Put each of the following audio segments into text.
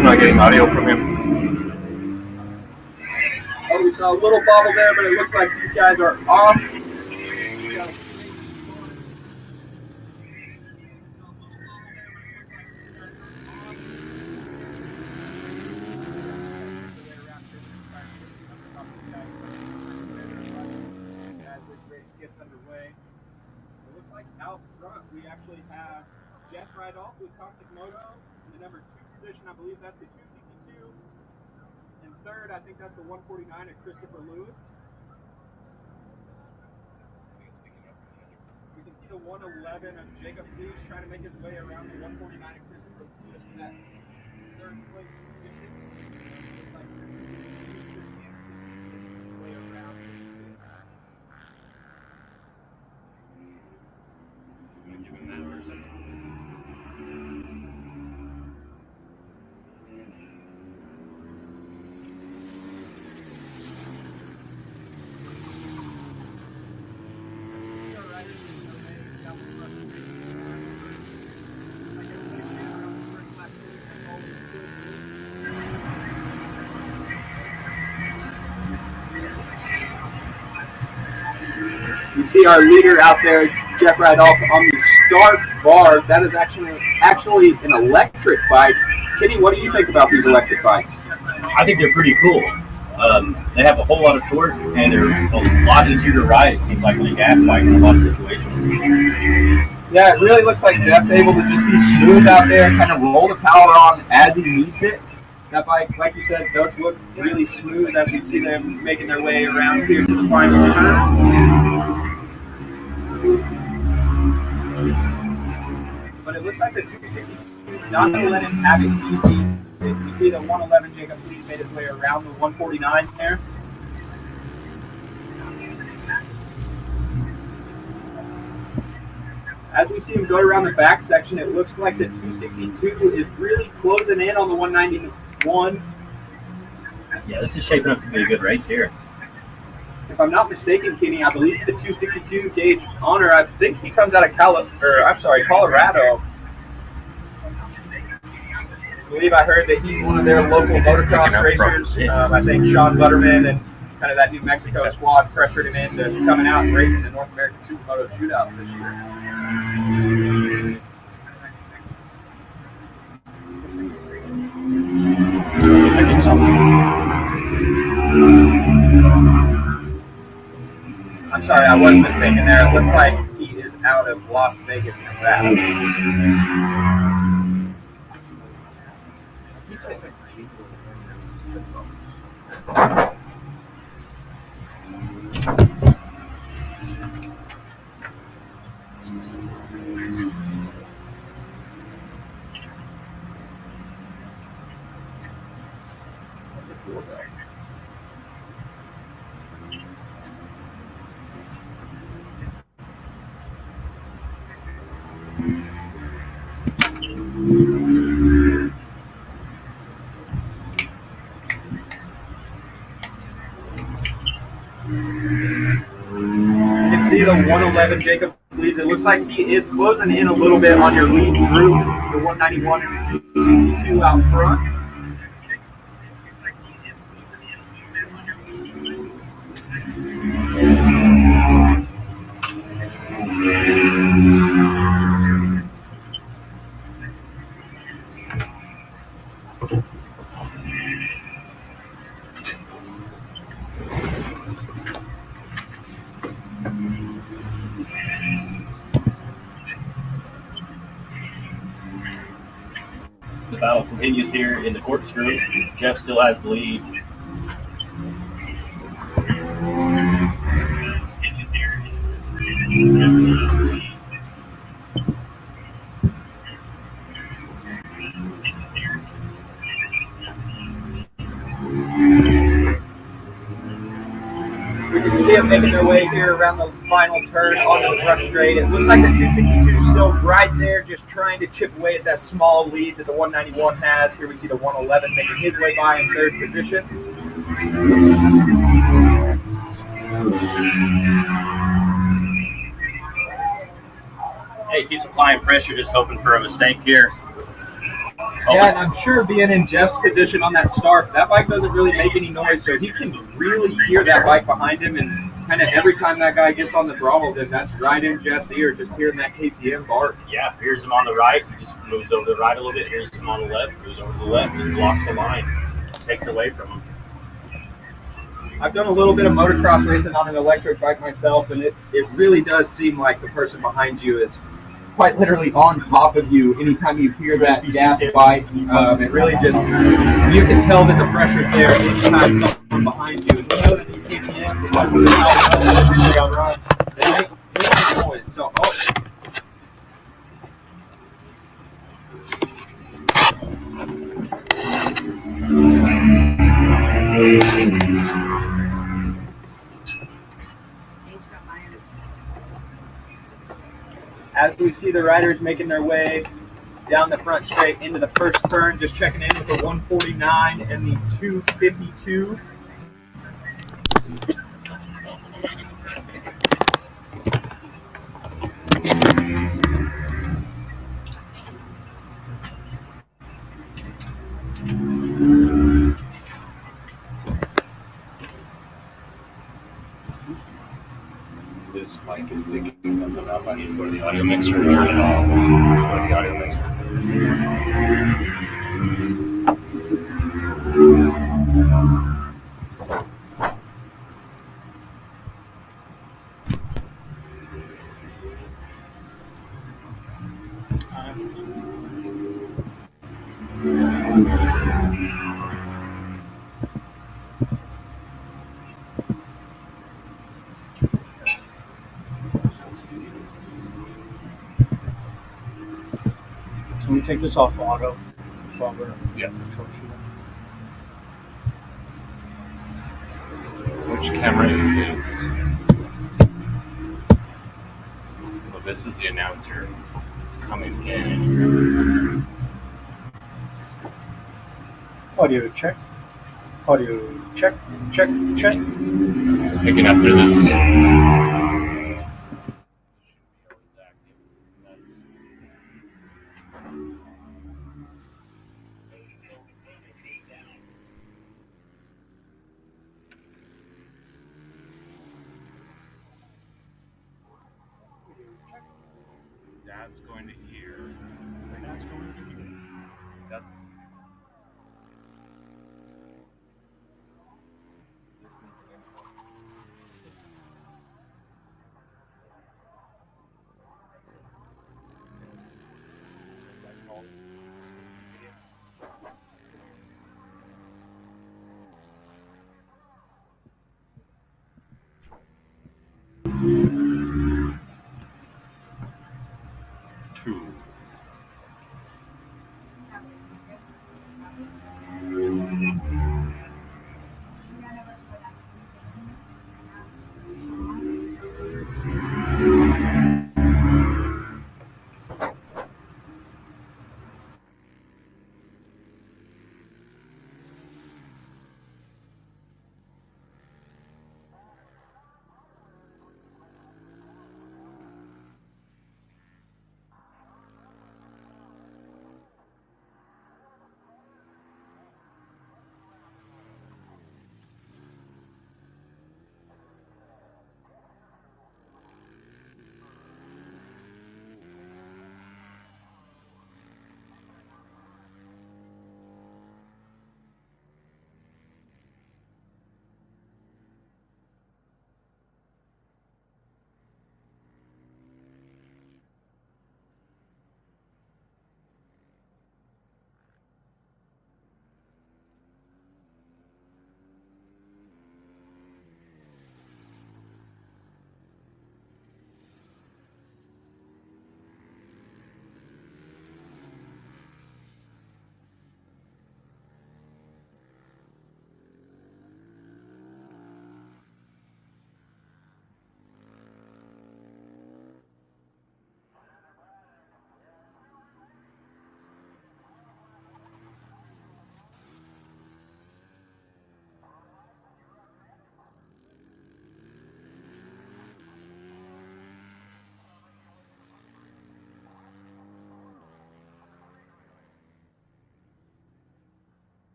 I'm not getting audio from him. Oh, we saw a little bobble there, but it looks like these guys are off. As this race gets underway, it looks like out front we actually have Jeff Rydolph with Toxic Moto in the number 2 position. I believe that's the 262. And third, I think that's the 149 of Christopher Lewis. We can see the 111 of Jacob Leach trying to make his way around the 149 of Christopher Lewis for that third place position. Looks like Chris Anderson his way around. Give him that for a second. You see our leader out there, Jeff Rydolph, on the start bar. That is actually an electric bike. Kenny, what do you think about these electric bikes? I think they're pretty cool. They have a whole lot of torque, and they're a lot easier to ride, it seems like, than a gas bike in a lot of situations. Yeah, it really looks like Jeff's able to just be smooth out there, kind of roll the power on as he needs it. That bike, like you said, does look really smooth as we see them making their way around here to the final turn. But it looks like the 262 is not going to let him have it easy. You see the 111 Jacob Leach made his way around the 149 there. As we see him go around the back section, it looks like the 262 is really closing in on the 191. Yeah, this is shaping up to be a good race here. If I'm not mistaken, Kenny, I believe the 262 Gage Honor, I think he comes out of Colorado. I believe I heard that he's one of their local motocross racers. I think Sean Butterman and kind of that New Mexico squad pressured him into coming out and racing the North American Supermoto Shootout this year. I'm sorry, I was mistaken there. It looks like he is out of Las Vegas, Nevada. See the 111 Jacob Leach. It looks like he is closing in a little bit on your lead group, the 191 and the 262 out front. The battle continues here in the corkscrew. Jeff still has the lead. We can see them making their way here around the final turn onto the front straight. It looks like the 262 is still right there, just trying to chip away at that small lead that the 191 has. Here we see the 111 making his way by in third position. Hey, keeps applying pressure, just hoping for a mistake here. Yeah, and I'm sure being in Jeff's position on that start, that bike doesn't really make any noise, so he can really hear that bike behind him, and kind of every time that guy gets on the throttle, then that's right in Jeff's ear, just hearing that KTM bark. Yeah, here's him on the right. He just moves over to the right a little bit. Here's him on the left. Moves over to the left. Just blocks the line. Takes away from him. I've done a little bit of motocross racing on an electric bike myself, and it really does seem like the person behind you is quite literally on top of you anytime you hear that gas bike. It really just, you can tell that the pressure's there anytime someone behind you. And you know that these KTMs, if I put it out, run, they make noise. So, as we see the riders making their way down the front straight into the first turn, just checking in with the 149 and the 252. This mic is picking something up. I need to go to the audio mixer and turn it off. Go to the audio mixer. Can we take this off auto while we're Yeah. troubleshooting? Which camera is this? So this is the announcer. It's coming in. Audio check. Audio check. Check. Check. It's picking up through this. That's going to hear. That's going to hear. That. Two.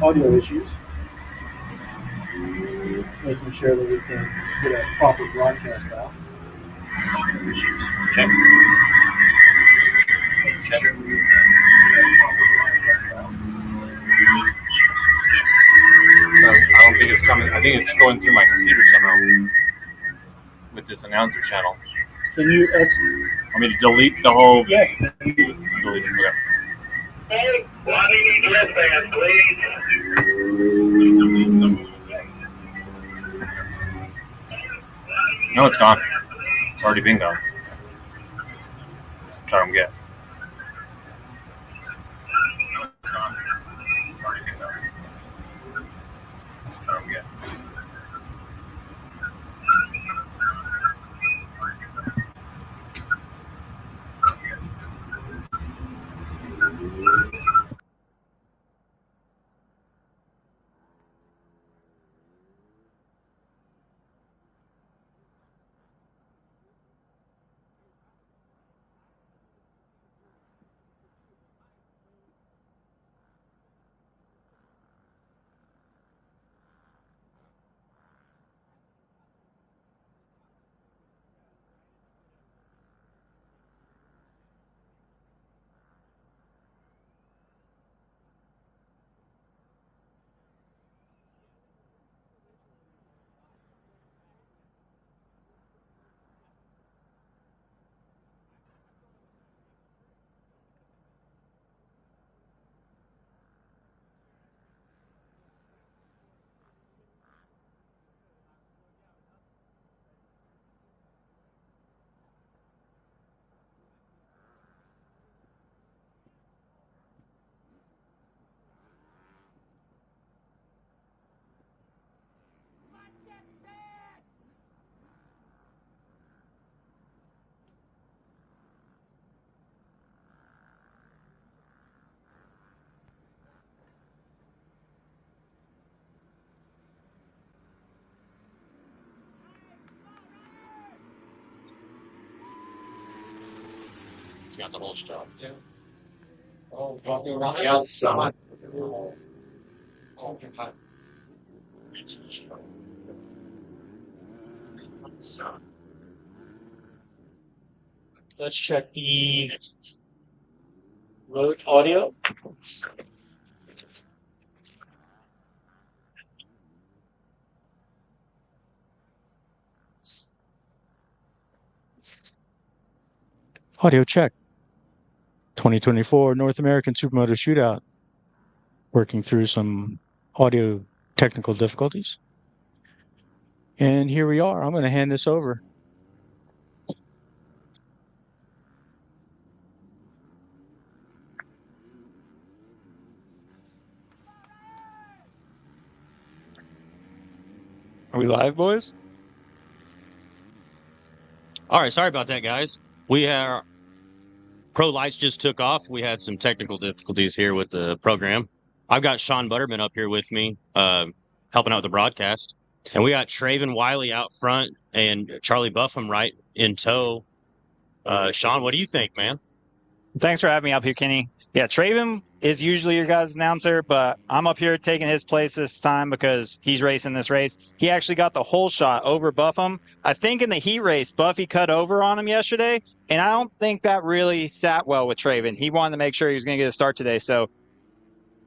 audio issues, making sure that we can get a proper broadcast out. Check. Making sure that we can get a proper broadcast out. So I don't think it's coming. I think it's going through my computer somehow with this announcer channel. Can you Want me to delete the whole? Yeah. Delete it. Okay. Hey, one evening wristband, please. No, it's gone. It's already been gone. Try them again. Try them again. Got the whole stuff. Yeah. Oh, walking around the outside. Let's check the road audio. Audio check. 2024 North American Supermoto Shootout. Working through some audio technical difficulties. And here we are. I'm going to hand this over. Are we live, boys? All right, sorry about that, guys. We are Pro Lights just took off. We had some technical difficulties here with the program. I've got Sean Butterman up here with me, helping out with the broadcast, and we got Traven Wiley out front and Charlie Buffum right in tow. Sean, what do you think, man? Thanks for having me up here, Kenny. Yeah, Traven is usually your guys' announcer, but I'm up here taking his place this time because he's racing this race. He actually got the whole shot over Buffum. I think in the heat race, Buffy cut over on him yesterday, and I don't think that really sat well with Traven. He wanted to make sure he was going to get a start today. So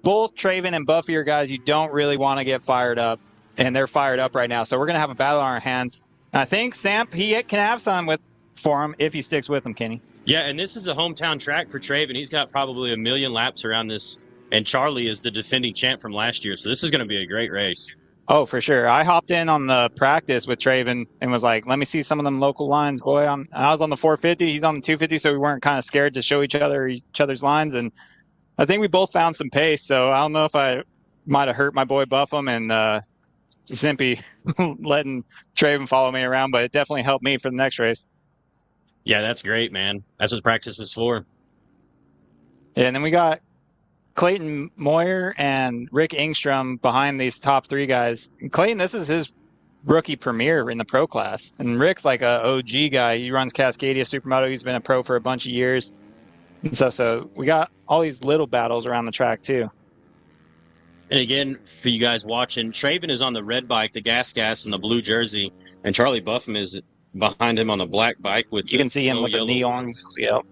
both Traven and Buffy are guys you don't really want to get fired up, and they're fired up right now. So we're going to have a battle on our hands. And I think Samp, he can have some for him if he sticks with him, Kenny. Yeah, and this is a hometown track for Traven. He's got probably 1 million laps around this, and Charlie is the defending champ from last year. So this is going to be a great race. Oh, for sure. I hopped in on the practice with Traven and was like, let me see some of them local lines, boy. I was on the 450. He's on the 250, so we weren't kind of scared to show each other's lines. And I think we both found some pace. So I don't know if I might have hurt my boy Buffum and Simpy letting Traven follow me around, but it definitely helped me for the next race. Yeah, that's great, man. That's what practice is for. Yeah, and then we got Clayton Moyer and Rick Ingstrom behind these top three guys. Clayton, this is his rookie premiere in the pro class. And Rick's like a OG guy. He runs Cascadia Supermoto. He's been a pro for a bunch of years. And so we got all these little battles around the track too. And again, for you guys watching, Traven is on the red bike, the gas and the blue jersey, and Charlie Buffum is behind him on the black bike with You can see him with the yellow. neons. Yep.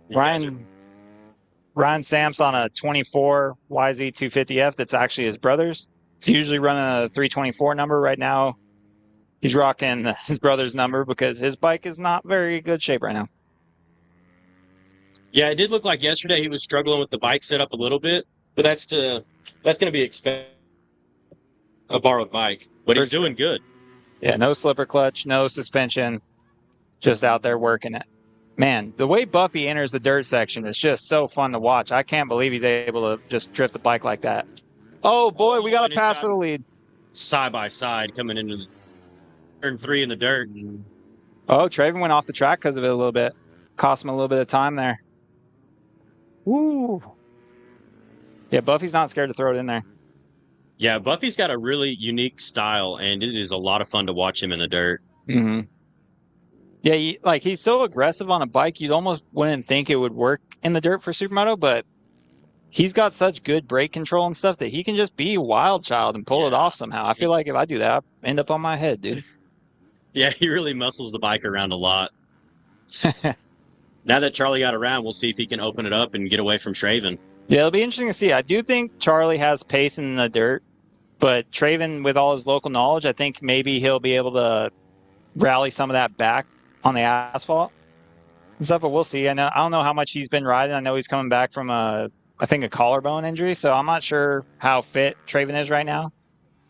These guys are- Ryan Samps on a 24 YZ250F that's actually his brother's. He's usually running a 324 number. Right now, he's rocking his brother's number because his bike is not very good shape right now. Yeah, it did look like yesterday he was struggling with the bike setup a little bit, but that's going to be a borrowed bike. But he's doing good. Yeah, no slipper clutch, no suspension, just out there working it. Man, the way Buffy enters the dirt section is just so fun to watch. I can't believe he's able to just drift the bike like that. Oh boy, we got a pass for the lead. Side by side coming into the turn 3 in the dirt. Oh, Traven went off the track because of it a little bit. Cost him a little bit of time there. Woo. Yeah, Buffy's not scared to throw it in there. Yeah, Buffy's got a really unique style, and it is a lot of fun to watch him in the dirt. Mm-hmm. Yeah, he's so aggressive on a bike, you'd almost wouldn't think it would work in the dirt for Supermoto, but he's got such good brake control and stuff that he can just be a wild child and pull it off somehow. I feel like if I do that, I end up on my head, dude. Yeah, he really muscles the bike around a lot. Now that Charlie got around, we'll see if he can open it up and get away from Traven. Yeah, it'll be interesting to see. I do think Charlie has pace in the dirt, but Traven, with all his local knowledge, I think maybe he'll be able to rally some of that back on the asphalt and stuff, but we'll see. I don't know how much he's been riding. I know he's coming back from I think a collarbone injury, so I'm not sure how fit Traven is right now.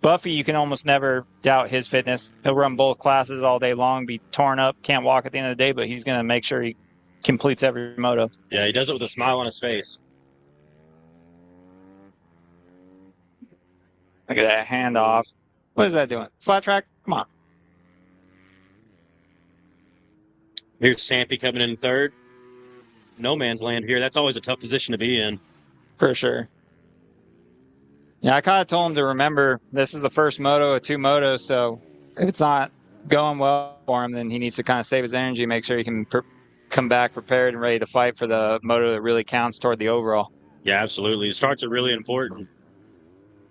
Buffy, you can almost never doubt his fitness. He'll run both classes all day long, be torn up, can't walk at the end of the day, but he's going to make sure he completes every moto. Yeah, he does it with a smile on his face. Look at that handoff. What is that doing? Flat track? Come on. Here's Sampy coming in third. No man's land here. That's always a tough position to be in. For sure. Yeah, I kind of told him to remember this is the first moto of 2 motos, so if it's not going well for him, then he needs to kind of save his energy, make sure he can come back prepared and ready to fight for the moto that really counts toward the overall. Yeah, absolutely. Starts are really important.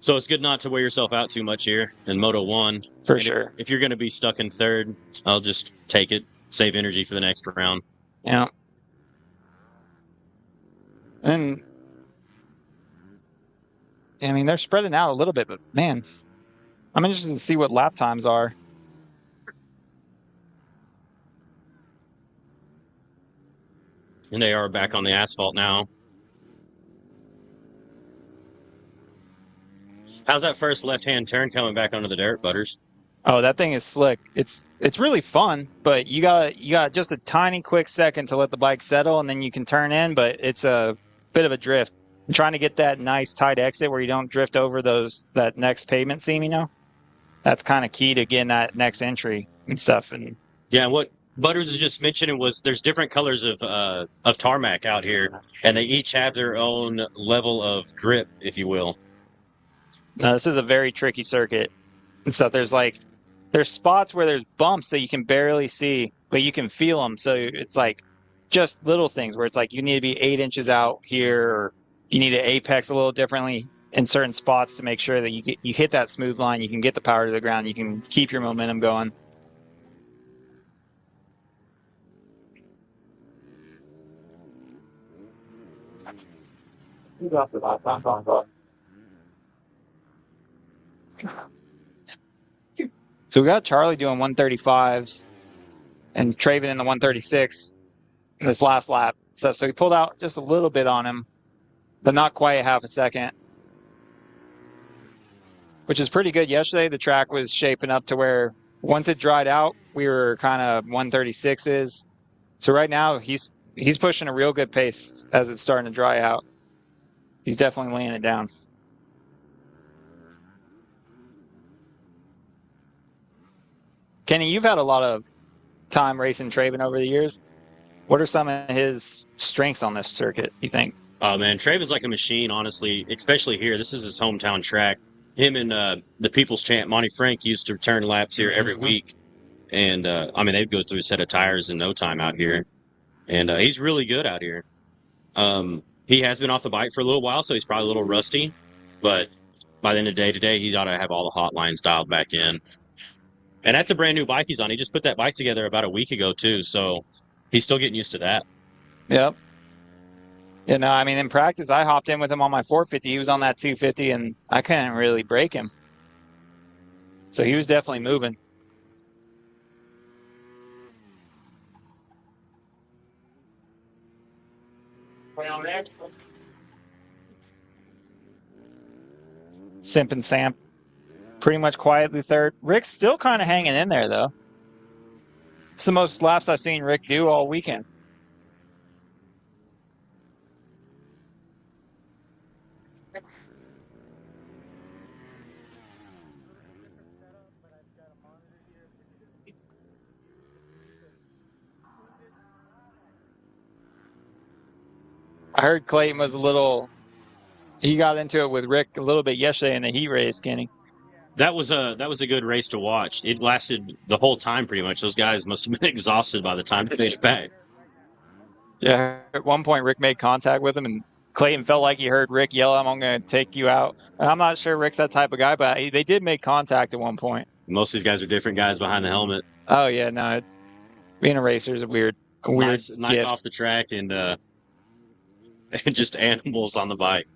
So it's good not to wear yourself out too much here in Moto 1. For sure. If you're going to be stuck in third, I'll just take it, save energy for the next round. Yeah. And I mean, they're spreading out a little bit, but man, I'm interested to see what lap times are. And they are back on the asphalt now. How's that first left-hand turn coming back onto the dirt, Butters? Oh, that thing is slick. It's really fun, but you got just a tiny quick second to let the bike settle, and then you can turn in, but it's a bit of a drift. I'm trying to get that nice tight exit where you don't drift over that next pavement seam, you know? That's kind of key to getting that next entry and stuff. And yeah, what Butters was just mentioning was there's different colors of tarmac out here, and they each have their own level of grip, if you will. This is a very tricky circuit and stuff. There's spots where there's bumps that you can barely see, but you can feel them. So it's like just little things where it's like you need to be 8 inches out here, or you need to apex a little differently in certain spots to make sure that you hit that smooth line, you can get the power to the ground, you can keep your momentum going. So we got Charlie doing 135s and Traven in the 136 in this last lap. So he pulled out just a little bit on him, but not quite a half a second, which is pretty good. Yesterday, the track was shaping up to where once it dried out, we were kind of 136s. So right now, he's pushing a real good pace as it's starting to dry out. He's definitely laying it down. Kenny, you've had a lot of time racing Traven over the years. What are some of his strengths on this circuit, you think? Oh, man, Traven's like a machine, honestly, especially here. This is his hometown track. Him and the People's Champ, Monty Frank, used to return laps here every week. And, I mean, they'd go through a set of tires in no time out here. And he's really good out here. He has been off the bike for a little while, so he's probably a little rusty. But by the end of the day today, he's ought to have all the hotlines dialed back in. And that's a brand new bike he's on. He just put that bike together about a week ago, too. So he's still getting used to that. Yep. Yeah, no, I mean, in practice, I hopped in with him on my 450. He was on that 250, and I couldn't really break him. So he was definitely moving. Simp and Sam pretty much quietly third. Rick's still kind of hanging in there, though. It's the most laps I've seen Rick do all weekend. I heard Clayton was he got into it with Rick a little bit yesterday in the heat race, Kenny. That was a good race to watch. It lasted the whole time pretty much. Those guys must have been exhausted by the time they finished back. Yeah, at one point Rick made contact with him, and Clayton felt like he heard Rick yell, "I'm going to take you out." I'm not sure Rick's that type of guy, but they did make contact at one point. Most of these guys are different guys behind the helmet. Oh yeah, no, being a racer is a weird Nice gift. off the track and just animals on the bike.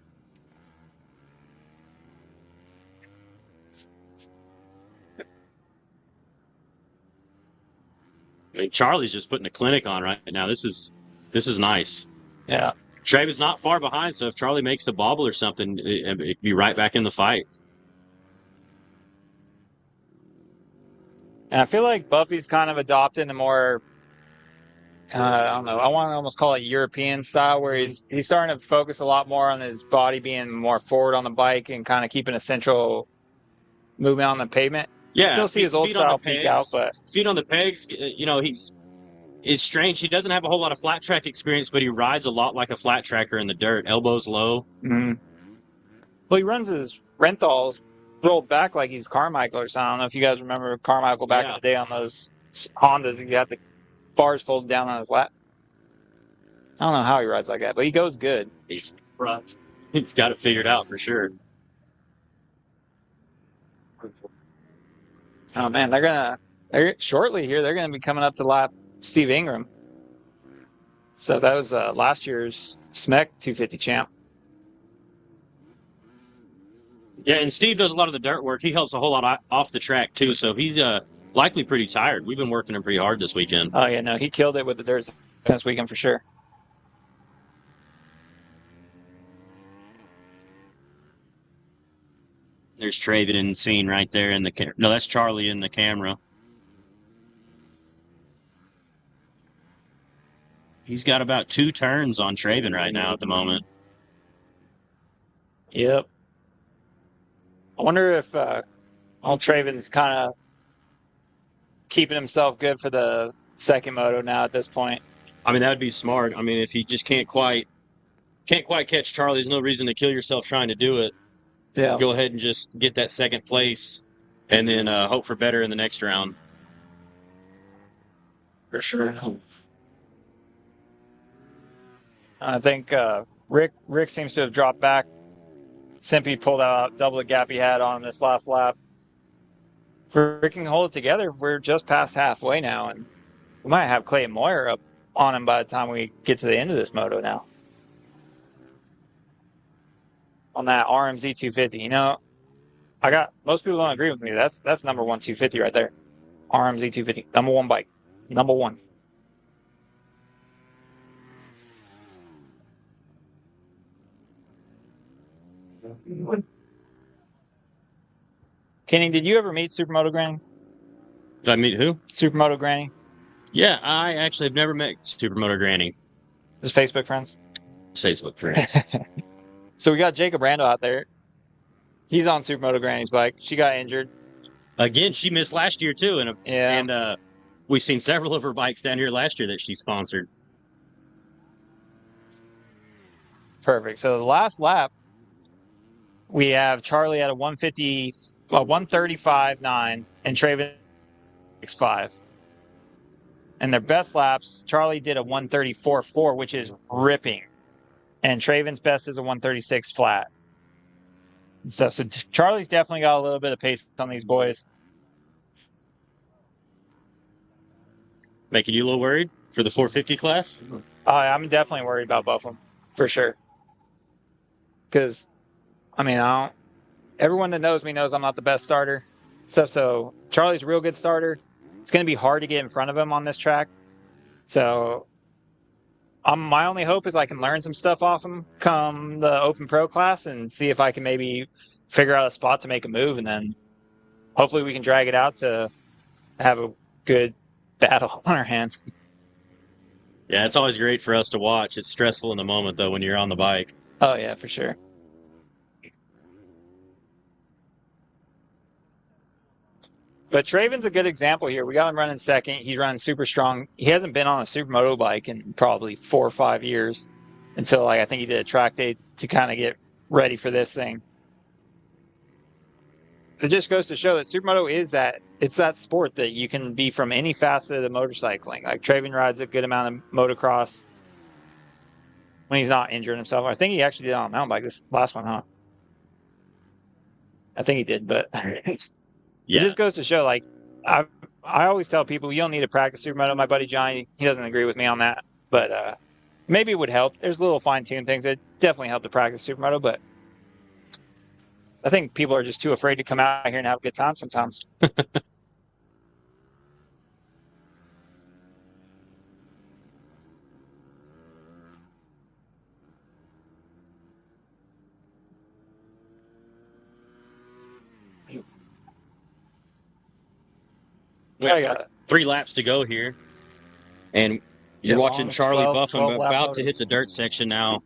I mean, Charlie's just putting a clinic on right now. This is nice. Yeah. Travis not far behind, so if Charlie makes a bobble or something, it'd be right back in the fight. And I feel like Buffy's kind of adopting a more, I don't know, I want to almost call it European style, where he's starting to focus a lot more on his body being more forward on the bike and kind of keeping a central movement on the pavement. Yeah, you still see his old style peak out, but feet on the pegs. You know, it's strange. He doesn't have a whole lot of flat track experience, but he rides a lot like a flat tracker in the dirt. Elbows low. Mm-hmm. Well, he runs his Renthals rolled back like he's Carmichael or something. I don't know if you guys remember Carmichael back in the day on those Hondas. He had the bars folded down on his lap. I don't know how he rides like that, but he goes good. He's got it figured out for sure. Oh man, they're shortly here. They're gonna be coming up to lap Steve Ingram. So that was last year's SMEC 250 champ. Yeah, and Steve does a lot of the dirt work. He helps a whole lot off the track too, so he's likely pretty tired. We've been working him pretty hard this weekend. Oh yeah, no, he killed it with the dirt this weekend for sure. There's Traven in the scene right there in the no, that's Charlie in the camera. He's got about 2 turns on Traven right now at the moment. Yep. I wonder if old Traven's kind of keeping himself good for the second moto now at this point. I mean, that would be smart. I mean, if he just can't quite catch Charlie, there's no reason to kill yourself trying to do it. Yeah. Go ahead and just get that second place and then hope for better in the next round. For sure. I think Rick seems to have dropped back. Simpy pulled out double the gap he had on this last lap. If Rick can hold it together, we're just past halfway now, and we might have Clayton Moyer up on him by the time we get to the end of this moto now. On that RMZ 250, you know, most people don't agree with me. That's number 1 250 right there. RMZ 250, number 1 bike, number 1. Kenny, did you ever meet Supermoto Granny? Did I meet who? Supermoto Granny. Yeah, I actually have never met Supermoto Granny. Just Facebook friends? Facebook friends. So we got Jacob Rando out there. He's on Supermoto Granny's bike. She got injured. Again, she missed last year too, and we've seen several of her bikes down here last year that she sponsored. Perfect. So the last lap, we have Charlie at a 135.9 and Traven 6.5. And their best laps, Charlie did a 134.4, which is ripping. and Traven's best is a 136 flat. So Charlie's definitely got a little bit of pace on these boys. Making you a little worried for the 450 class? I'm definitely worried about Buffalo for sure. Because, I mean, everyone that knows me knows I'm not the best starter. So Charlie's a real good starter. It's going to be hard to get in front of him on this track. So my only hope is I can learn some stuff off him come the Open Pro class and see if I can maybe figure out a spot to make a move. And then hopefully we can drag it out to have a good battle on our hands. Yeah, it's always great for us to watch. It's stressful in the moment, though, when you're on the bike. Oh, yeah, for sure. But Traven's a good example here. We got him running second. He's running super strong. He hasn't been on a supermoto bike in probably 4 or 5 years until I think he did a track day to kind of get ready for this thing. It just goes to show that supermoto is that sport that you can be from any facet of motorcycling. Like Traven rides a good amount of motocross when he's not injuring himself. I think he actually did on a mountain bike this last one, huh? I think he did, but It just goes to show, like, I always tell people, you don't need to practice supermoto. My buddy Johnny, he doesn't agree with me on that, but maybe it would help. There's little fine-tuned things that definitely help to practice supermoto, but I think people are just too afraid to come out here and have a good time sometimes. We got 3 laps to go here, and you're watching Charlie Buffum about to hit the dirt section now.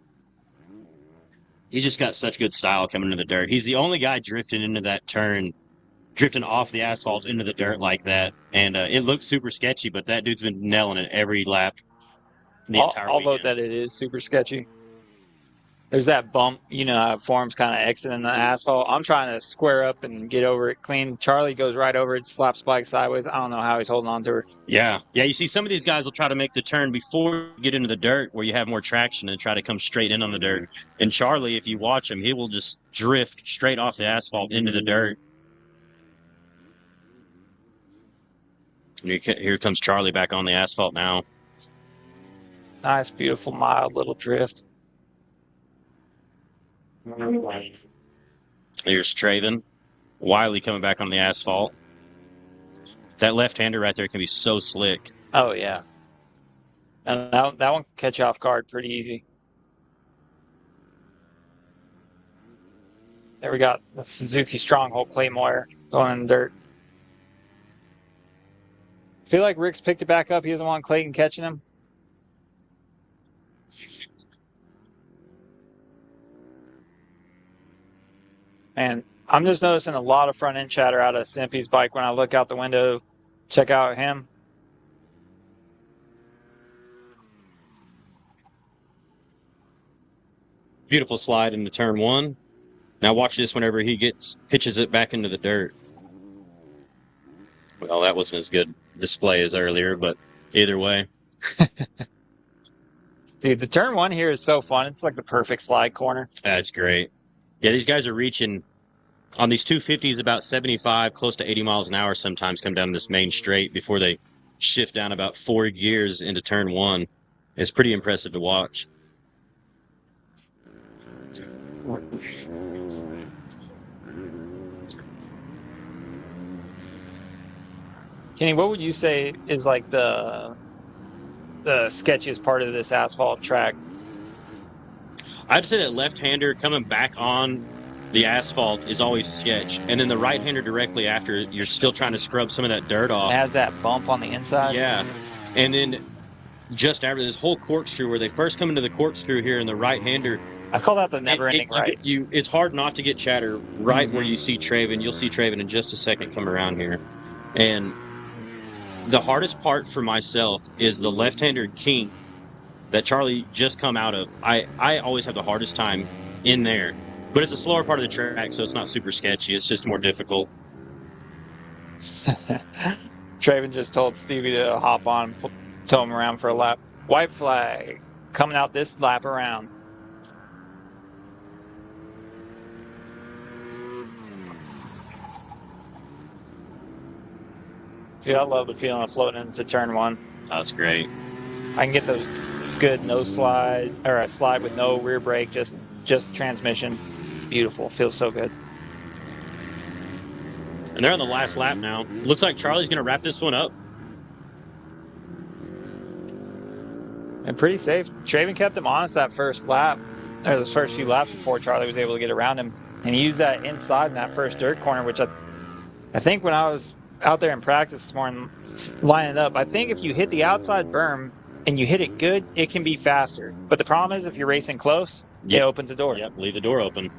He's just got such good style coming into the dirt. He's the only guy drifting into that turn, drifting off the asphalt into the dirt like that. And it looks super sketchy, but that dude's been nailing it every lap the entire I'll weekend. vote that it is super sketchy. There's that bump, how it forms kind of exiting the asphalt. I'm trying to square up and get over it clean. Charlie goes right over it, slaps bike sideways. I don't know how he's holding on to her. Yeah. You see some of these guys will try to make the turn before you get into the dirt where you have more traction and try to come straight in on the dirt. And Charlie, if you watch him, he will just drift straight off the asphalt into the dirt. Here comes Charlie back on the asphalt now. Nice, beautiful, mild little drift. Here's Traven. Wiley coming back on the asphalt. That left-hander right there can be so slick. Oh, yeah. And that one can catch you off guard pretty easy. There we got the Suzuki Stronghold Claymore going in the dirt. I feel like Rick's picked it back up. He doesn't want Clayton catching him. And I'm just noticing a lot of front end chatter out of Simpy's bike when I look out the window, check out him. Beautiful slide into turn 1. Now watch this whenever he pitches it back into the dirt. Well, that wasn't as good display as earlier, but either way. Dude, the turn 1 here is so fun. It's like the perfect slide corner. That's great. Yeah, these guys are reaching on these 250s about 75, close to 80 miles an hour sometimes come down this main straight before they shift down about 4 gears into turn 1. It's pretty impressive to watch. Kenny, what would you say is like the sketchiest part of this asphalt track? I'd say that left-hander coming back on the asphalt is always sketch. And then the right-hander directly after, you're still trying to scrub some of that dirt off. It has that bump on the inside. Yeah. And then just after this whole corkscrew, where they first come into the corkscrew here in the right-hander, I call that the never-ending right. It's hard not to get chatter right where you see Traven. You'll see Traven in just a second come around here. And the hardest part for myself is the left-hander kink that Charlie just come out of. I always have the hardest time in there. But it's a slower part of the track, so it's not super sketchy. It's just more difficult. Traven just told Stevie to hop on, tow him around for a lap. White flag coming out this lap around. Dude, I love the feeling of floating into turn one. That's great. I can get those good no slide or a slide with no rear brake, just transmission. Beautiful. Feels so good. And they're on the last lap now. Looks like Charlie's going to wrap this one up. And pretty safe. Traven kept him honest that first lap, or those first few laps before Charlie was able to get around him. And he used that inside in that first dirt corner, which I think when I was out there in practice this morning lining up, I think if you hit the outside berm and you hit it good, it can be faster. But the problem is if you're racing close, it opens the door. Yep, leave the door open.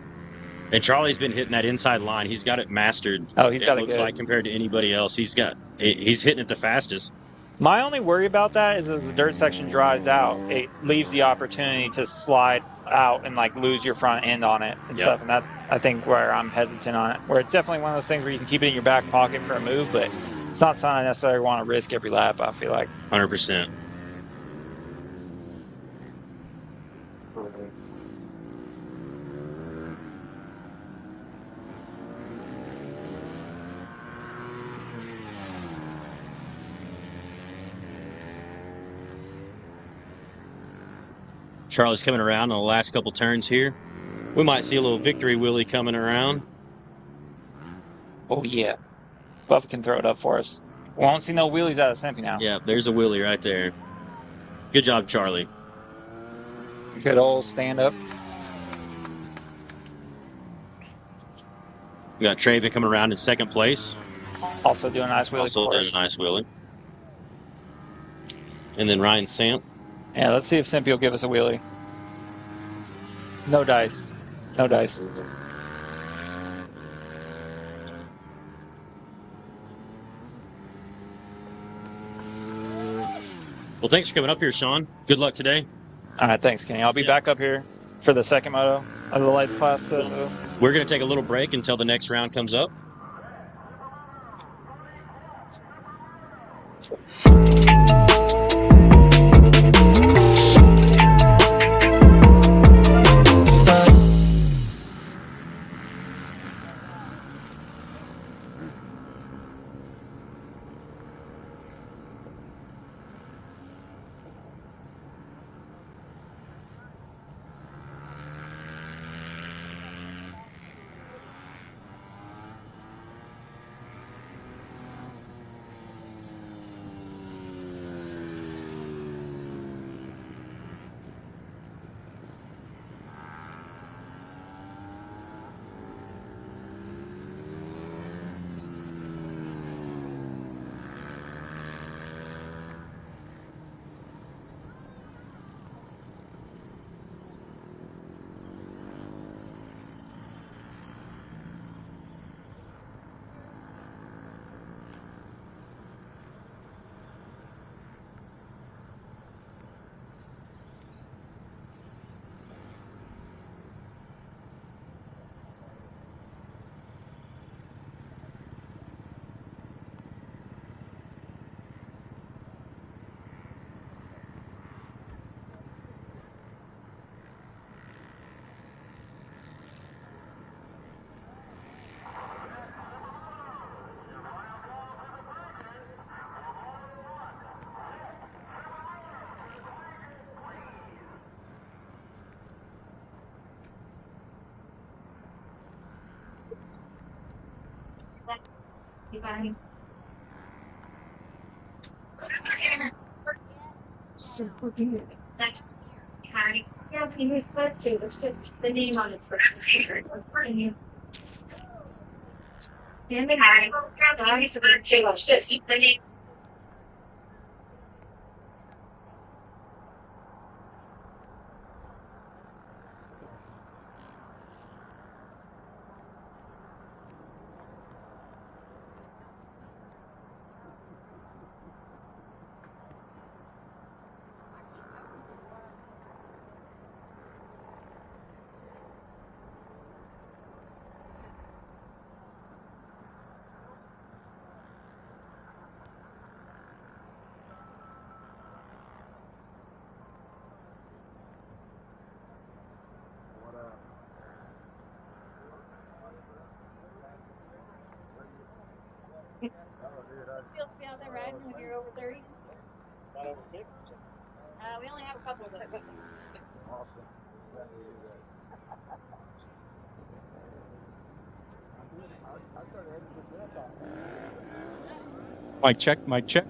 And Charlie's been hitting that inside line. He's got it mastered. Oh, he's got it looks good. like compared to anybody else. He's hitting it the fastest. My only worry about that is as the dirt section dries out, it leaves the opportunity to slide out and like lose your front end on it and stuff. And that, I think, where I'm hesitant on it. Where it's definitely one of those things where you can keep it in your back pocket for a move, but it's not something I necessarily want to risk every lap, I feel like. 100%. Charlie's coming around on the last couple turns here. We might see a little victory wheelie coming around. Oh, yeah. Buffa can throw it up for us. We won't see no wheelies out of Simpy now. Yeah, there's a wheelie right there. Good job, Charlie. Good old stand up. We got Traven coming around in second place. Also doing a nice wheelie. Also doing a nice wheelie. And then Ryan Samp. Yeah, let's see if Simpy will give us a wheelie. No dice. No dice. Well, thanks for coming up here, Sean. Good luck today. All right, thanks, Kenny. I'll be back up here for the second moto of the lights class. We're going to take a little break until the next round comes up. Yeah, he was glad to. It's just the name on it for sure. And the guy, guys, it's just the name. feel to be out there riding when you're over 30? Not over 50. We only have a couple that are Awesome. Glad to hear that. I started heading just that time. Mic check, mic check.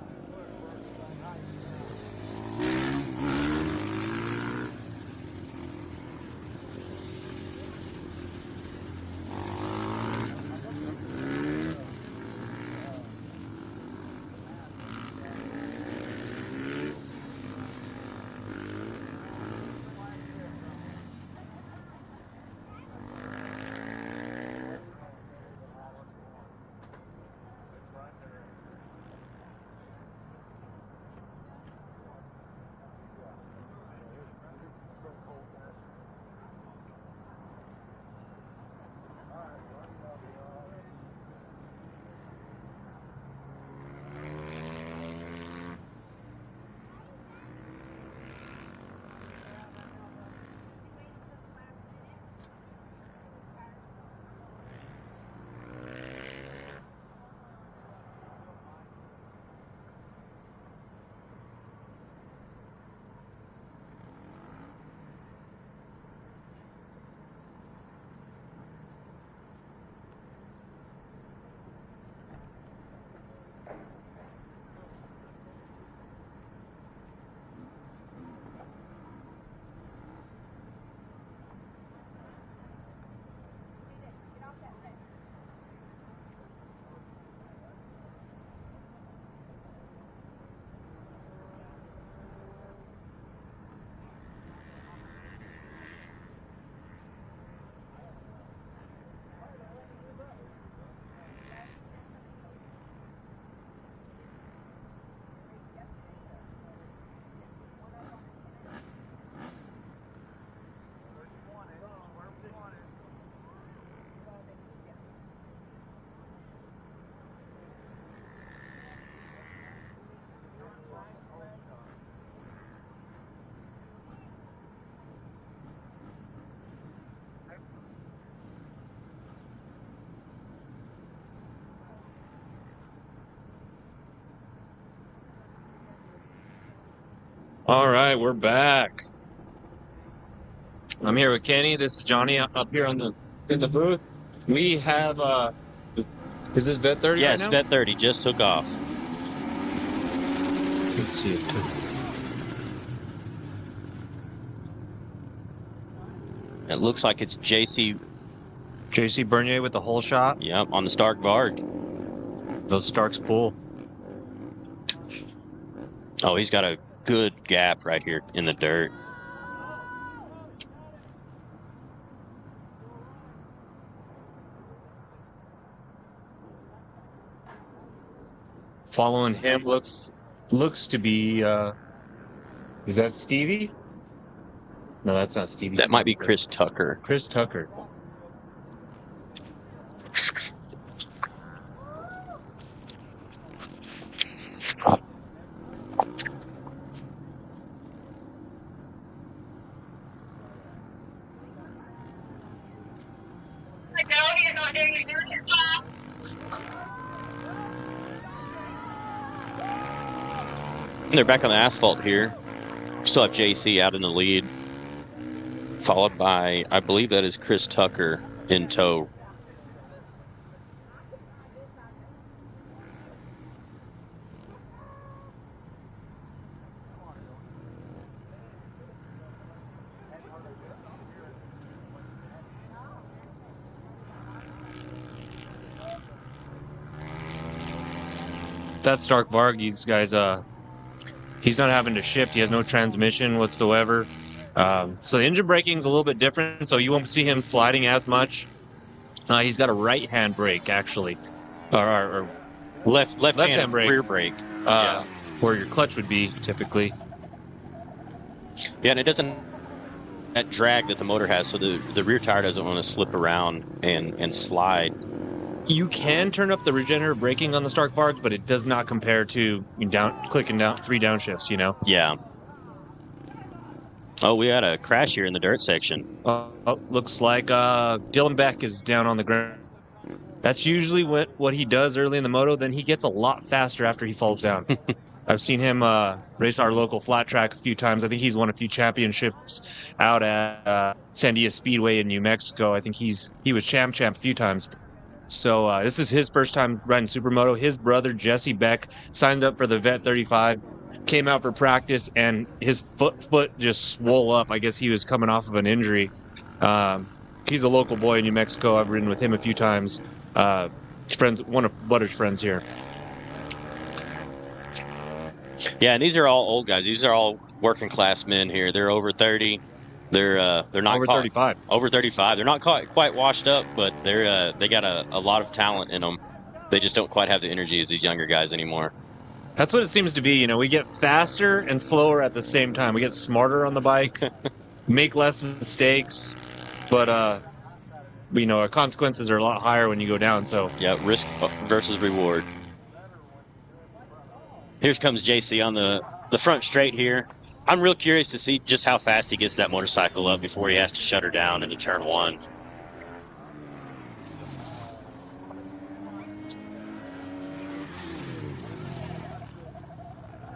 All right, we're back. I'm here with Kenny. This is Johnny up here in the booth. We have is this Vet 30 Yes, right now? Vet 30 just took off. Let's see it too. It looks like it's JC. JC Bernier with the whole shot. Yep, on the Stark Varg. Those Starks pull. Oh, he's got a good gap right here in the dirt. Following him looks to be is that Stevie? No, that's not Stevie. That might be Chris Tucker. Chris Tucker. like, no, you're not doing your job. They're back on the asphalt here. Still have JC out in the lead. Followed by, I believe that is Chris Tucker in tow. That's Stark Varg. These guys, he's not having to shift. He has no transmission whatsoever. So the engine braking is a little bit different, so you won't see him sliding as much. He's got a right-hand brake, actually. Or Left-hand brake. rear brake. Where your clutch would be, typically. Yeah, and it doesn't that drag that the motor has, so the rear tire doesn't want to slip around and slide. You can turn up the regenerative braking on the Stark Vargs, but it does not compare to clicking down 3 downshifts, you know? Yeah. Oh, we had a crash here in the dirt section. Looks like Dylan Beck is down on the ground That's usually what he does early in the moto. Then he gets a lot faster after he falls down. I've seen him race our local flat track a few times. I think he's won a few championships out at Sandia Speedway in New Mexico. I think he was champ a few times. So this is his first time riding supermoto. His brother Jesse Beck signed up for the Vet 35, came out for practice, and his foot just swole up. I guess he was coming off of an injury. He's a local boy in New Mexico. I've ridden with him a few times. One of Butter's friends here. Yeah, and these are all old guys. These are all working class men here. They're over 30. They're not over 35. Over 35. They're not quite washed up, but they got a lot of talent in them. They just don't quite have the energy as these younger guys anymore. That's what it seems to be. You know, we get faster and slower at the same time. We get smarter on the bike, make less mistakes, but you know, our consequences are a lot higher when you go down. So yeah, risk versus reward. Here comes JC on the front straight here. I'm real curious to see just how fast he gets that motorcycle up before he has to shut her down into turn 1.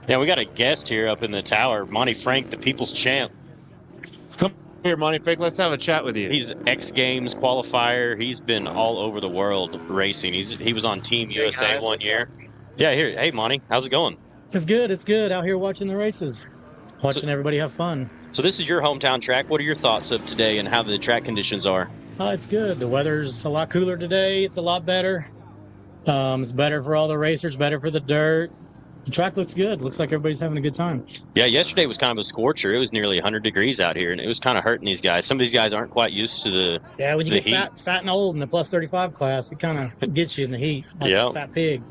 Yeah, we got a guest here up in the tower, Monty Frank, the people's champ. Come here, Monty Frank. Let's have a chat with you. He's X Games qualifier. He's been all over the world racing. He was on Team USA one year. Yeah, here. Hey, Monty, how's it going? It's good. It's good. Out here watching the races, watching everybody have fun. So this is your hometown track. What are your thoughts of today and how the track conditions are? It's good. The weather's a lot cooler today. It's a lot better. It's better for all the racers, better for the dirt. The track looks good. Looks like everybody's having a good time. Yeah, yesterday was kind of a scorcher. It was nearly 100 degrees out here, and it was kind of hurting these guys. Some of these guys aren't quite used to the Yeah, when you the get heat. fat and old in the plus 35 class, it kind of gets you in the heat. Like Yeah. a fat pig.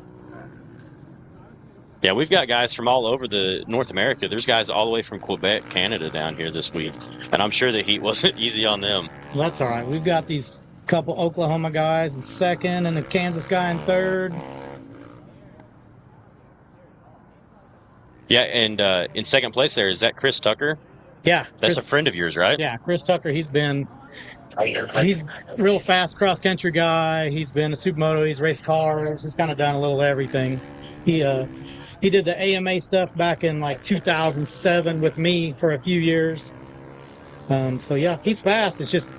Yeah, we've got guys from all over the North America. There's guys all the way from Quebec, Canada down here this week, and I'm sure the heat wasn't easy on them. Well, that's all right. We've got these couple Oklahoma guys in second and a Kansas guy in third. Yeah, and in second place there, is that Chris Tucker? Yeah. That's Chris, a friend of yours, right? Yeah, Chris Tucker, he's real fast cross-country guy. He's been a supermoto. He's raced cars. He's kind of done a little of everything. He did the AMA stuff back in like 2007 with me for a few years. So, yeah, he's fast. It's just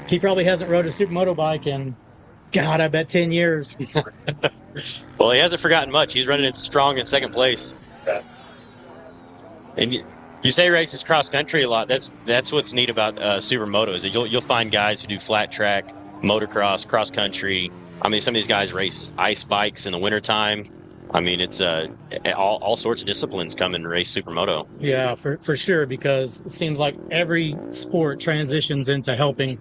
he probably hasn't rode a supermoto bike in, God, I bet 10 years. Well, he hasn't forgotten much. He's running it strong in second place. And you say races cross country a lot. That's what's neat about supermoto is that you'll find guys who do flat track, motocross, cross country. I mean, some of these guys race ice bikes in the wintertime. I mean, it's all sorts of disciplines come and race supermoto. Yeah, for sure, because it seems like every sport transitions into helping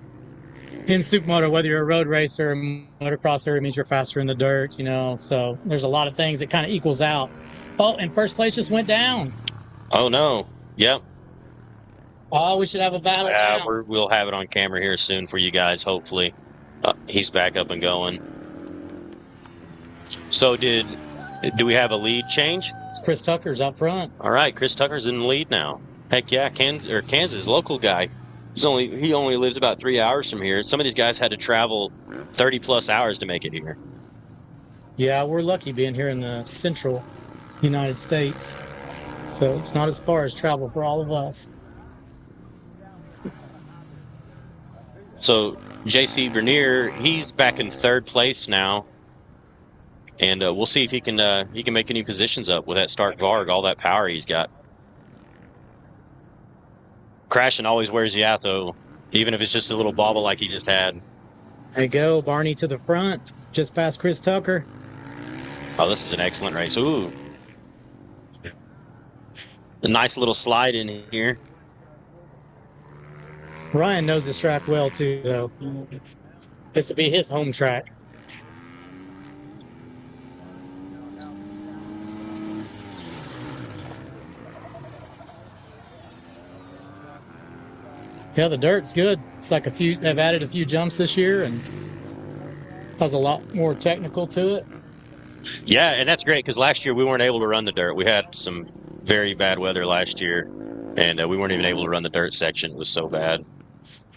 in supermoto, whether you're a road racer, motocrosser, it means you're faster in the dirt, you know. So there's a lot of things that kind of equals out. Oh, and first place just went down. Oh, no. Yep. Oh, we should have a battle now. We'll have it on camera here soon for you guys, hopefully. He's back up and going. So do we have a lead change? It's Chris Tucker's out front. All right, Chris Tucker's in the lead now. Heck yeah, Kansas, local guy. He only lives about 3 hours from here. Some of these guys had to travel 30-plus hours to make it here. Yeah, we're lucky being here in the central United States. So it's not as far as travel for all of us. So JC Bernier, he's back in third place now. And we'll see if he can make any positions up with that Stark Varg, all that power he's got. Crashing always wears you out, though, even if it's just a little bobble like he just had. There you go, Barney to the front, just past Chris Tucker. Oh, this is an excellent race. Ooh. A nice little slide in here. Ryan knows this track well, too, though. This will be his home track. Yeah, the dirt's good. It's like they've added a few jumps this year and has a lot more technical to it. Yeah, and that's great because last year we weren't able to run the dirt. We had some very bad weather last year, and we weren't even able to run the dirt section. It was so bad.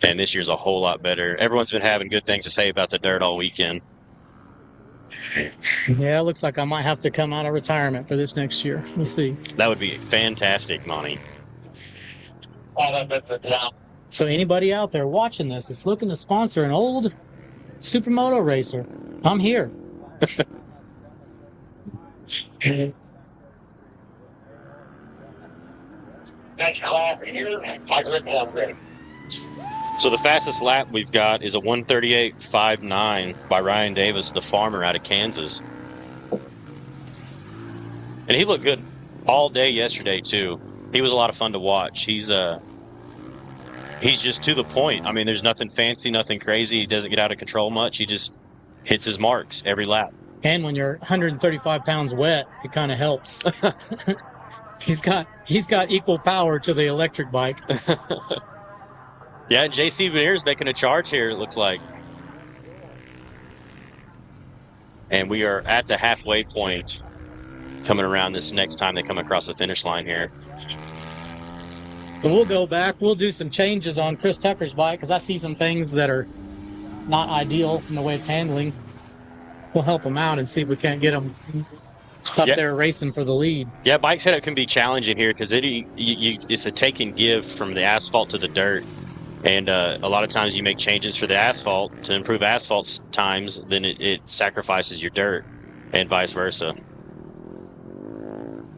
And this year's a whole lot better. Everyone's been having good things to say about the dirt all weekend. Yeah, it looks like I might have to come out of retirement for this next year. We'll see. That would be fantastic, Monty. So anybody out there watching this that's looking to sponsor an old supermoto racer, I'm here. So the fastest lap we've got is a 1:38.59 by Ryan Davis, the farmer out of Kansas. And he looked good all day yesterday too. He was a lot of fun to watch. He's just to the point. I mean, there's nothing fancy, nothing crazy. He doesn't get out of control much. He just hits his marks every lap. And when you're 135 pounds wet, it kind of helps. He's got equal power to the electric bike. Yeah, JC Veneer's making a charge here, it looks like. And we are at the halfway point coming around this next time they come across the finish line here. And we'll go back. We'll do some changes on Chris Tucker's bike because I see some things that are not ideal in the way it's handling. We'll help him out and see if we can't get him up there racing for the lead. Yeah, bike setup can be challenging here because it's a take and give from the asphalt to the dirt. And a lot of times you make changes for the asphalt to improve asphalt times, then it sacrifices your dirt and vice versa.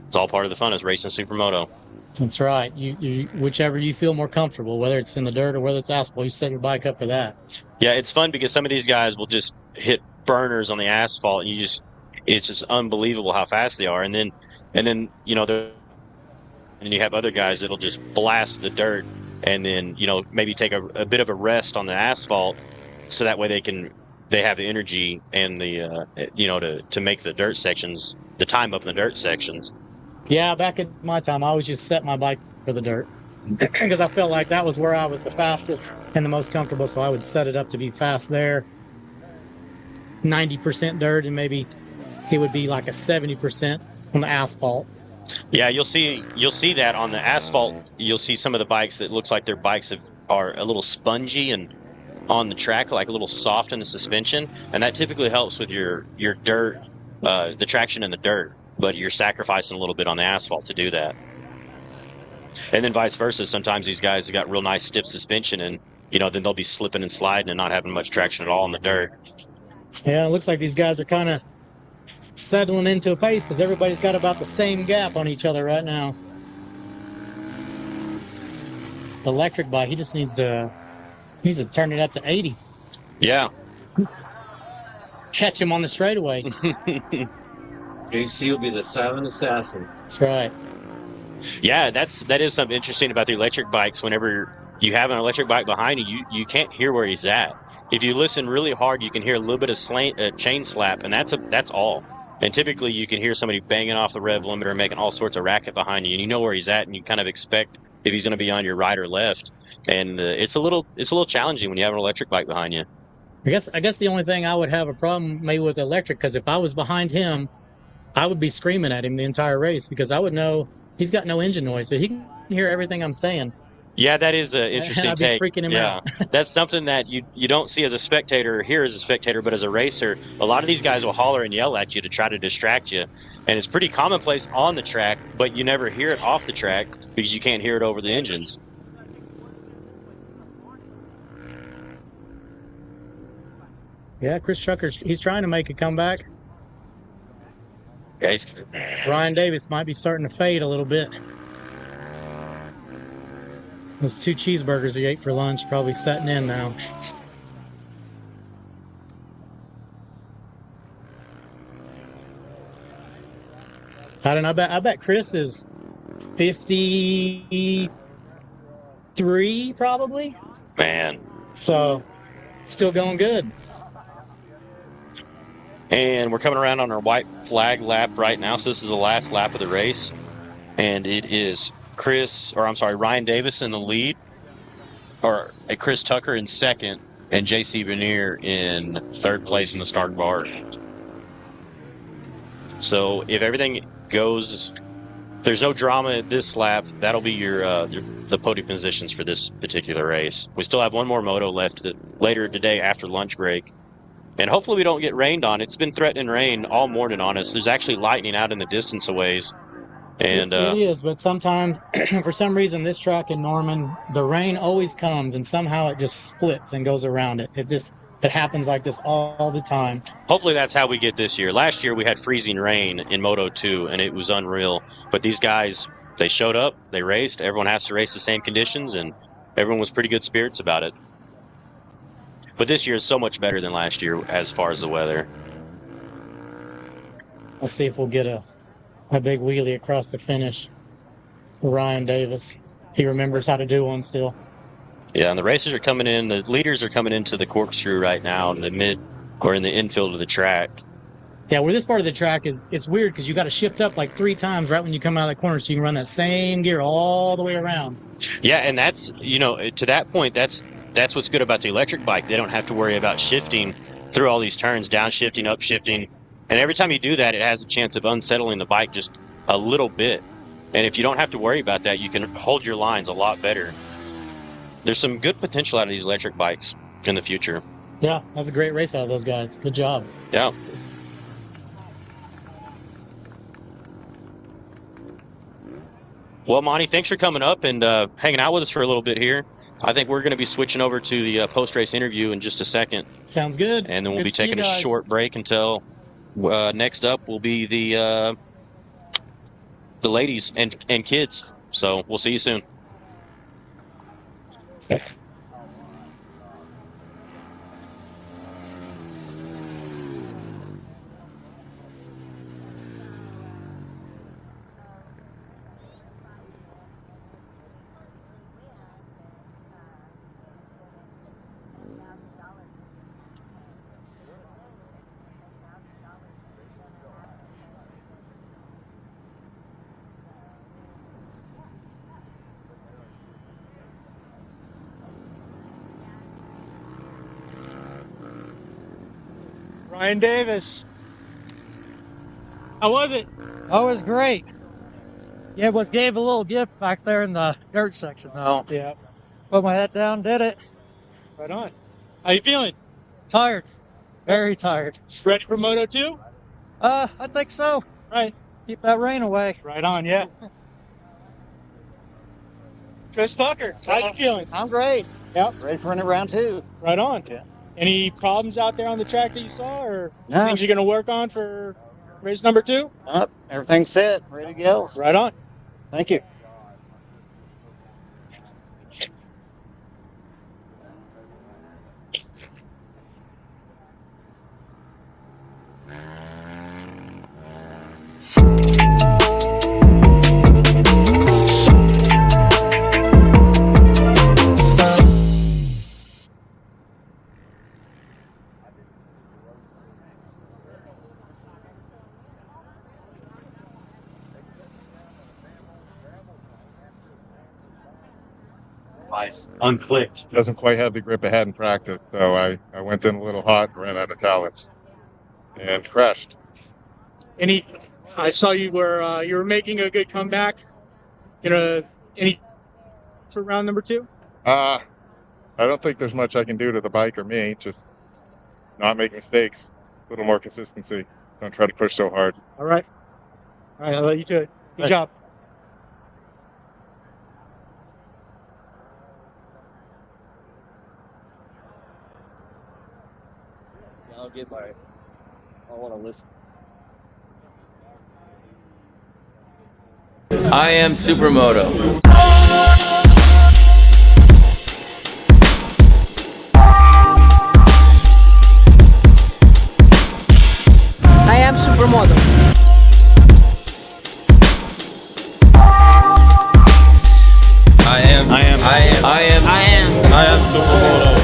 It's all part of the fun is racing supermoto. That's right. You whichever you feel more comfortable, whether it's in the dirt or whether it's asphalt, you set your bike up for that. Yeah, it's fun because some of these guys will just hit burners on the asphalt, and it's just unbelievable how fast they are. And then and you have other guys that'll just blast the dirt, and then maybe take a bit of a rest on the asphalt, so that way they have the energy and the to make the dirt sections, the time up in the dirt sections. Yeah, back in my time, I always just set my bike for the dirt because I felt like that was where I was the fastest and the most comfortable. So I would set it up to be fast there, 90% dirt, and maybe it would be like a 70% on the asphalt. Yeah, you'll see that on the asphalt. You'll see some of the bikes that looks like their bikes are a little spongy and on the track, like a little soft in the suspension, and that typically helps with your dirt, the traction in the dirt. But you're sacrificing a little bit on the asphalt to do that. And then vice versa. Sometimes these guys have got real nice stiff suspension, and then they'll be slipping and sliding and not having much traction at all in the dirt. Yeah, it looks like these guys are kind of settling into a pace because everybody's got about the same gap on each other right now. The electric bike, he just needs to turn it up to 80. Yeah. Catch him on the straightaway. JC will be the silent assassin. That's right. Yeah, that is something interesting about the electric bikes. Whenever you have an electric bike behind you can't hear where he's at. If you listen really hard, you can hear a little bit of chain slap, and that's all. And typically, you can hear somebody banging off the rev limiter and making all sorts of racket behind you, and you know where he's at, and you kind of expect if he's going to be on your right or left. And it's a little challenging when you have an electric bike behind you. I guess the only thing I would have a problem maybe with electric, because if I was behind him, I would be screaming at him the entire race because I would know he's got no engine noise, so he can hear everything I'm saying. Yeah, that is an interesting I'd be take. freaking him out. That's something that you don't see as a spectator or hear as a spectator, but as a racer, a lot of these guys will holler and yell at you to try to distract you. And it's pretty commonplace on the track, but you never hear it off the track because you can't hear it over the engines. Yeah, Chris Tucker, he's trying to make a comeback. Okay. Ryan Davis might be starting to fade a little bit. Those 2 cheeseburgers he ate for lunch probably setting in now. I don't know. I bet Chris is 53 probably. Man. So still going good. And we're coming around on our white flag lap right now. So this is the last lap of the race. And it is Ryan Davis in the lead, or Chris Tucker in second, and JC Veneer in third place in the start bar. So if everything goes, there's no drama at this lap, that'll be the podium positions for this particular race. We still have one more moto left later today after lunch break. And hopefully we don't get rained on. It's been threatening rain all morning on us. There's actually lightning out in the distance a ways. And it is, but sometimes, for some reason, this track in Norman, the rain always comes, and somehow it just splits and goes around it. It happens like this all the time. hopefully that's how we get this year. Last year we had freezing rain in Moto 2, and it was unreal. But these guys, they showed up, they raced. Everyone has to race the same conditions, and everyone was pretty good spirits about it. But this year is so much better than last year as far as the weather. Let's see if we'll get a big wheelie across the finish for Ryan Davis. He remembers how to do one still. Yeah, and the racers are coming in. The leaders are coming into the corkscrew right now in the in the infield of the track. Yeah, where this part of the track it's weird because you got to shift up like 3 times right when you come out of the corner so you can run that same gear all the way around. Yeah, and that's, to that point, that's what's good about the electric bike. They don't have to worry about shifting through all these turns, downshifting, upshifting. And every time you do that, it has a chance of unsettling the bike just a little bit. And if you don't have to worry about that, you can hold your lines a lot better. There's some good potential out of these electric bikes in the future. Yeah, that's a great race out of those guys. Good job. Yeah. Well, Monty, thanks for coming up and hanging out with us for a little bit here. I think we're going to be switching over to the post-race interview in just a second. Sounds good. And then we'll Good be to see taking you a guys. short break until next up will be the ladies and kids. So we'll see you soon. Ryan Davis. How was it? Oh, it was great. Yeah, gave a little gift back there in the dirt section, though. Yeah. Put my head down, did it. Right on. How you feeling? Tired. Very tired. Ready for Moto 2? I think so. Right. Keep that rain away. Right on, yeah. Chris Tucker, how you feeling? I'm great. Yep. Ready for round 2. Right on. Yeah. Any problems out there on the track that you saw, or No. things you're going to work on for race number 2? Everything's set. Ready to go. Right on. Thank you. Unclicked. Doesn't quite have the grip it had in practice, so I went in a little hot and ran out of talents and crashed. I saw you were making a good comeback. Any for round number 2? I don't think there's much I can do to the bike or me. Just not make mistakes. A little more consistency. Don't try to push so hard. All right. I'll let you do it. Good job. I want to listen. I am Supermoto. I am Supermoto. I am Supermoto.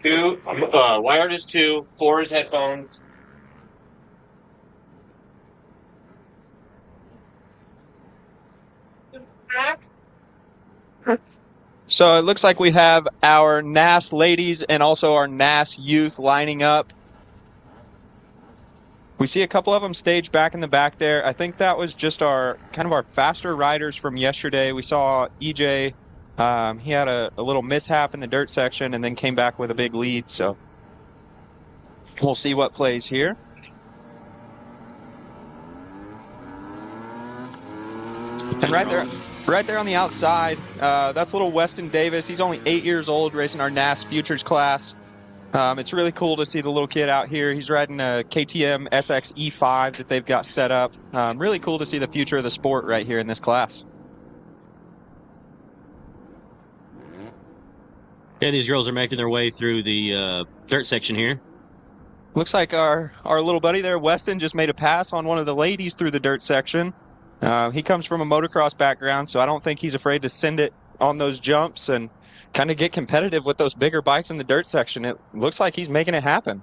2, wired is 2, 4 is headphones. So it looks like we have our NAS ladies and also our NAS youth lining up. We see a couple of them staged back in the back there. I think that was just our kind of our faster riders from yesterday. We saw EJ. He had a little mishap in the dirt section and then came back with a big lead. So we'll see what plays here. And right there on the outside, that's little Weston Davis. He's only 8 years old, racing our NAS Futures class. It's really cool to see the little kid out here. He's riding a KTM SX E5 that they've got set up. Really cool to see the future of the sport right here in this class. Yeah, these girls are making their way through the dirt section here. Looks like our little buddy there, Weston, just made a pass on one of the ladies through the dirt section. He comes from a motocross background, so I don't think he's afraid to send it on those jumps and kind of get competitive with those bigger bikes in the dirt section. It looks like he's making it happen.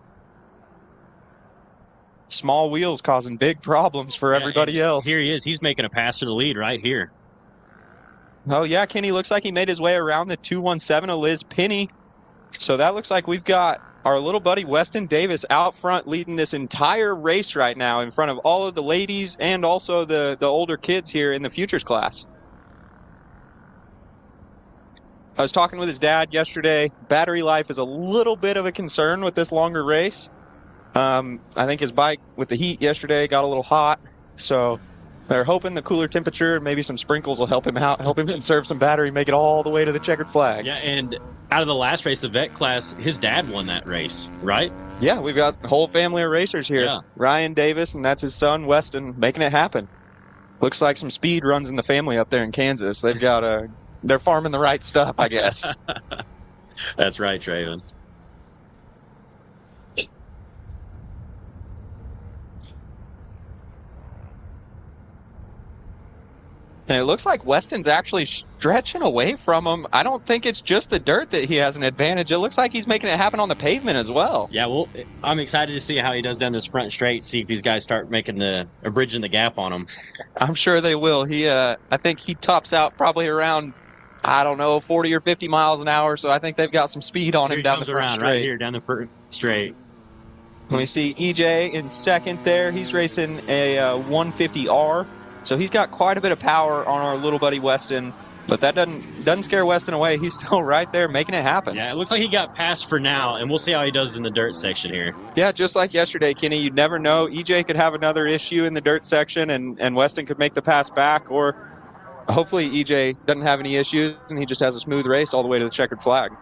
Small wheels causing big problems for everybody else. Here he is. He's making a pass to the lead right here. Oh, yeah, Kenny, looks like he made his way around the 217 of Liz Penny. So that looks like we've got our little buddy Weston Davis out front leading this entire race right now in front of all of the ladies and also the older kids here in the Futures class. I was talking with his dad yesterday. Battery life is a little bit of a concern with this longer race. I think his bike with the heat yesterday got a little hot. So they're hoping the cooler temperature and maybe some sprinkles will help him out, help him conserve some battery, make it all the way to the checkered flag. Yeah, and out of the last race, the vet class, his dad won that race, right? Yeah, we've got a whole family of racers here. Yeah. Ryan Davis, and that's his son, Weston, making it happen. Looks like some speed runs in the family up there in Kansas. They've got they're farming the right stuff, I guess. That's right, Traven. And it looks like Weston's actually stretching away from him. I don't think it's just the dirt that he has an advantage. It looks like he's making it happen on the pavement as well. Yeah, well, I'm excited to see how he does down this front straight, see if these guys start making bridging the gap on him. I'm sure they will. I think he tops out probably around, I don't know, 40 or 50 miles an hour. So I think they've got some speed on him down the front straight. Right here, down the front straight. We see EJ in second there. He's racing a 150R. So he's got quite a bit of power on our little buddy Weston, but that doesn't scare Weston away. He's still right there making it happen. Yeah, it looks like he got passed for now, and we'll see how he does in the dirt section here. Yeah, just like yesterday, Kenny, you'd never know. EJ could have another issue in the dirt section, and Weston could make the pass back, or hopefully EJ doesn't have any issues, and he just has a smooth race all the way to the checkered flag.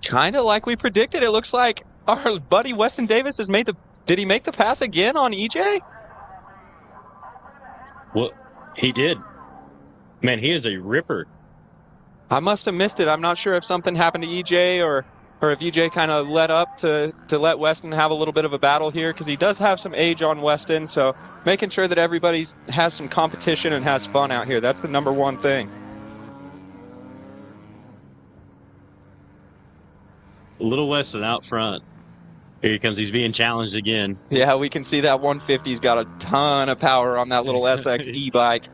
Kind of like we predicted. It looks like our buddy Weston Davis has made did he make the pass again on EJ? Well, he did. Man, he is a ripper. I must have missed it. I'm not sure if something happened to EJ or if EJ kind of let up to let Weston have a little bit of a battle here, because he does have some age on Weston. So making sure that everybody has some competition and has fun out here. That's the number one thing. Little Weston out front. Here he comes. He's being challenged again. Yeah, we can see that 150's got a ton of power on that little SX e-bike.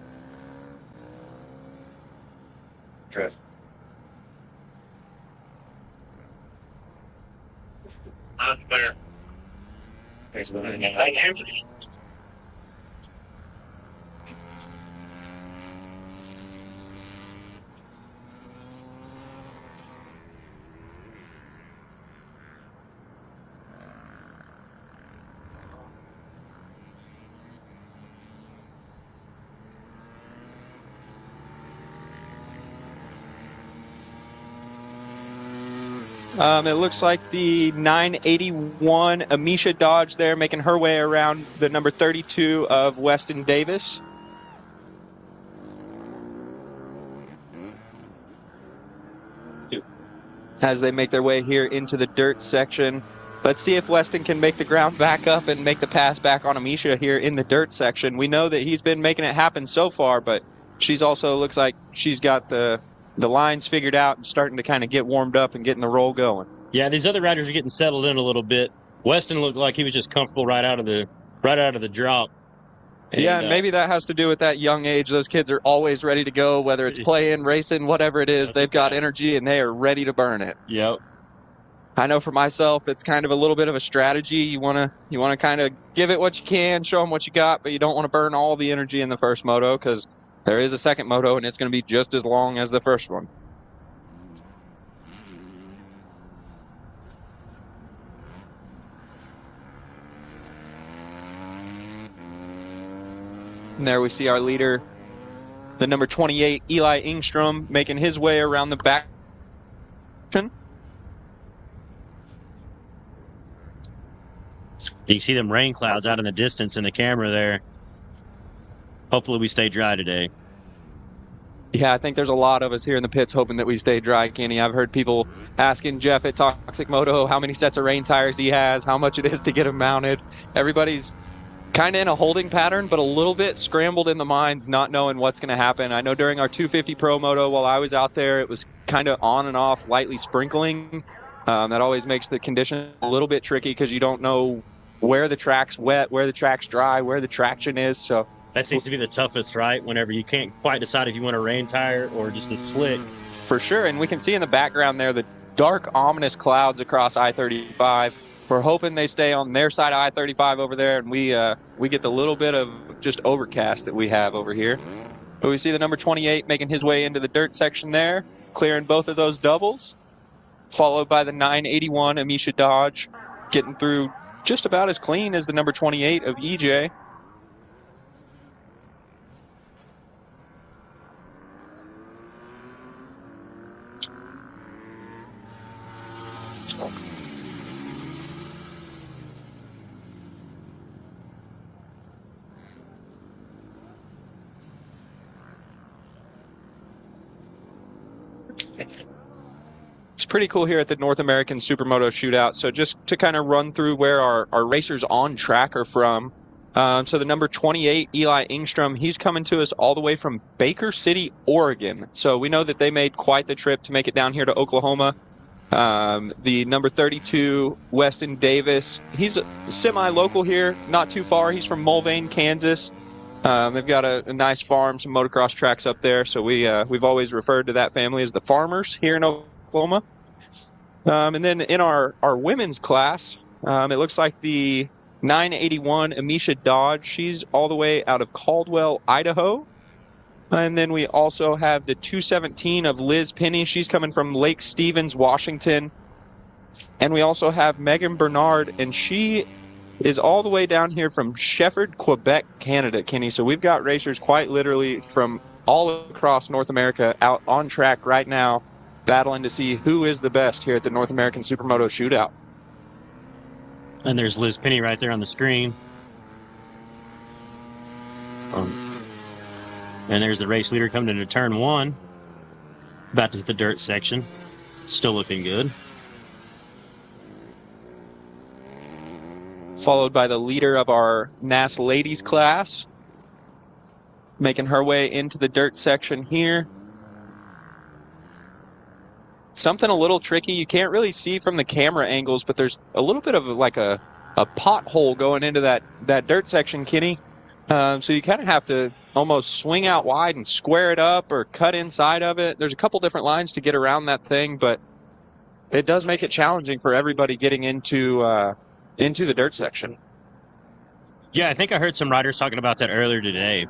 Trust. It looks like the 981 Amisha Dodge there making her way around the number 32 of Weston Davis. as they make their way here into the dirt section. Let's see if Weston can make the ground back up and make the pass back on Amisha here in the dirt section. We know that he's been making it happen so far, but she's also looks like she's got the lines figured out and starting to kind of get warmed up and getting the roll going. Yeah, these other riders are getting settled in a little bit. Weston looked like he was just comfortable right out of the drop. And, yeah, and maybe that has to do with that young age. Those kids are always ready to go, whether it's playing, racing, whatever it is. They've got energy and they are ready to burn it. Yep. I know for myself, it's kind of a little bit of a strategy. You want to kind of give it what you can, show them what you got, but you don't want to burn all the energy in the first moto because there is a second moto and it's going to be just as long as the first one. And there we see our leader, the number 28, Eli Ingstrom, making his way around the back. You can see them rain clouds out in the distance in the camera there. Hopefully we stay dry today. Yeah, I think there's a lot of us here in the pits hoping that we stay dry, Kenny. I've heard people asking Jeff at Toxic Moto how many sets of rain tires he has, how much it is to get them mounted. Everybody's kind of in a holding pattern, but a little bit scrambled in the minds, not knowing what's going to happen. I know during our 250 Pro Moto, while I was out there, it was kind of on and off, lightly sprinkling. That always makes the condition a little bit tricky because you don't know where the track's wet, where the track's dry, where the traction is. So that seems to be the toughest, right? Whenever you can't quite decide if you want a rain tire or just a slick. For sure, and we can see in the background there the dark, ominous clouds across I-35. We're hoping they stay on their side of I-35 over there, and we get the little bit of just overcast that we have over here. But we see the number 28 making his way into the dirt section there, clearing both of those doubles, followed by the 981 Amisha Dodge, getting through just about as clean as the number 28 of EJ. It's pretty cool here at the North American Supermoto Shootout. So just to kind of run through where our racers on track are from. So the number 28, Eli Ingstrom, he's coming to us all the way from Baker City, Oregon. So we know that they made quite the trip to make it down here to Oklahoma. The number 32, Weston Davis, he's semi-local here, not too far. He's from Mulvane, Kansas. They've got a nice farm, some motocross tracks up there. So we've always referred to that family as the Farmers here in Oklahoma. And then in our women's class, it looks like the 981 Amisha Dodge, she's all the way out of Caldwell, Idaho. And then we also have the 217 of Liz Penny. She's coming from Lake Stevens, Washington. And we also have Megan Bernard, and she is all the way down here from Shefford, Quebec, Canada, Kenny. So we've got racers quite literally from all across North America out on track right now, battling to see who is the best here at the North American Supermoto Shootout. And there's Liz Penny right there on the screen. And there's the race leader coming into turn one. About to hit the dirt section. Still looking good. Followed by the leader of our NAS ladies class, making her way into the dirt section here. Something a little tricky. You can't really see from the camera angles, but there's a little bit of like a pothole going into that dirt section, Kenny. So you kind of have to almost swing out wide and square it up or cut inside of it. There's a couple different lines to get around that thing, but it does make it challenging for everybody getting into the dirt section. Yeah, I think I heard some riders talking about that earlier today.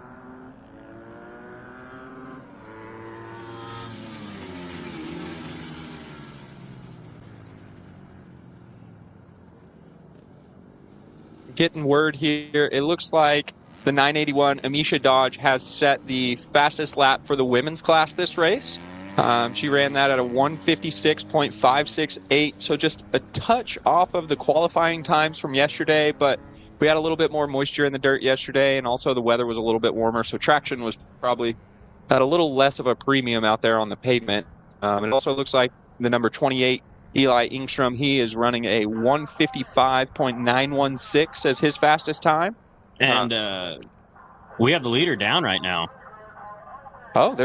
Getting word here, it looks like the 981 Amisha Dodge has set the fastest lap for the women's class this race. She ran that at a 156.568, so just a touch off of the qualifying times from yesterday, but we had a little bit more moisture in the dirt yesterday, and also the weather was a little bit warmer, so traction was probably at a little less of a premium out there on the pavement. It also looks like the number 28, Eli Ingstrom. He is running a 155.916 as his fastest time. And we have the leader down right now. Oh,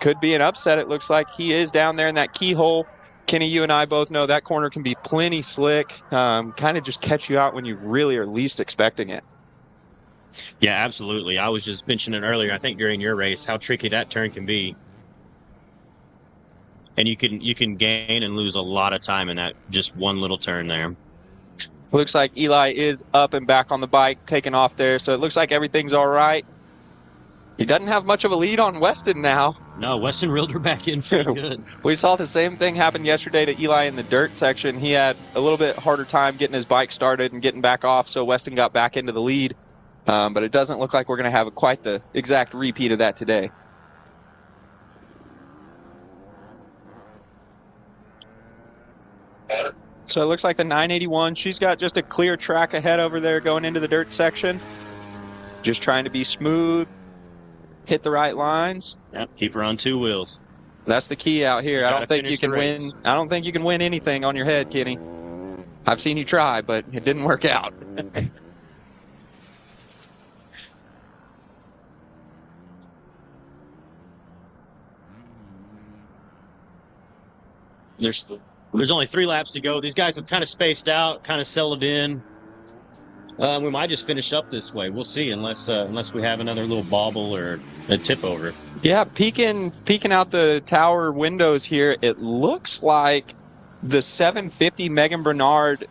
could be an upset. It looks like he is down there in that keyhole. Kenny, you and I both know that corner can be plenty slick, kind of just catch you out when you really are least expecting it. Yeah, absolutely. I was just mentioning earlier, I think during your race, how tricky that turn can be. And you can gain and lose a lot of time in that just one little turn there. Looks like Eli is up and back on the bike, taking off there. So it looks like everything's all right. He doesn't have much of a lead on Weston now. No, Weston reeled her back in pretty good. We saw the same thing happen yesterday to Eli in the dirt section. He had a little bit harder time getting his bike started and getting back off, so Weston got back into the lead. But it doesn't look like we're going to have quite the exact repeat of that today. So it looks like the 981, she's got just a clear track ahead over there going into the dirt section. Just trying to be smooth, hit the right lines. Yep, keep her on two wheels. That's the key out here. I don't think you can win. I don't think you can win anything on your head, Kenny. I've seen you try, but it didn't work out. There's only 3 laps to go. These guys have kind of spaced out, kind of settled in. We might just finish up this way. We'll see, unless we have another little bobble or a tip over. Yeah, peeking out the tower windows here, it looks like the 750 Megan Bernard,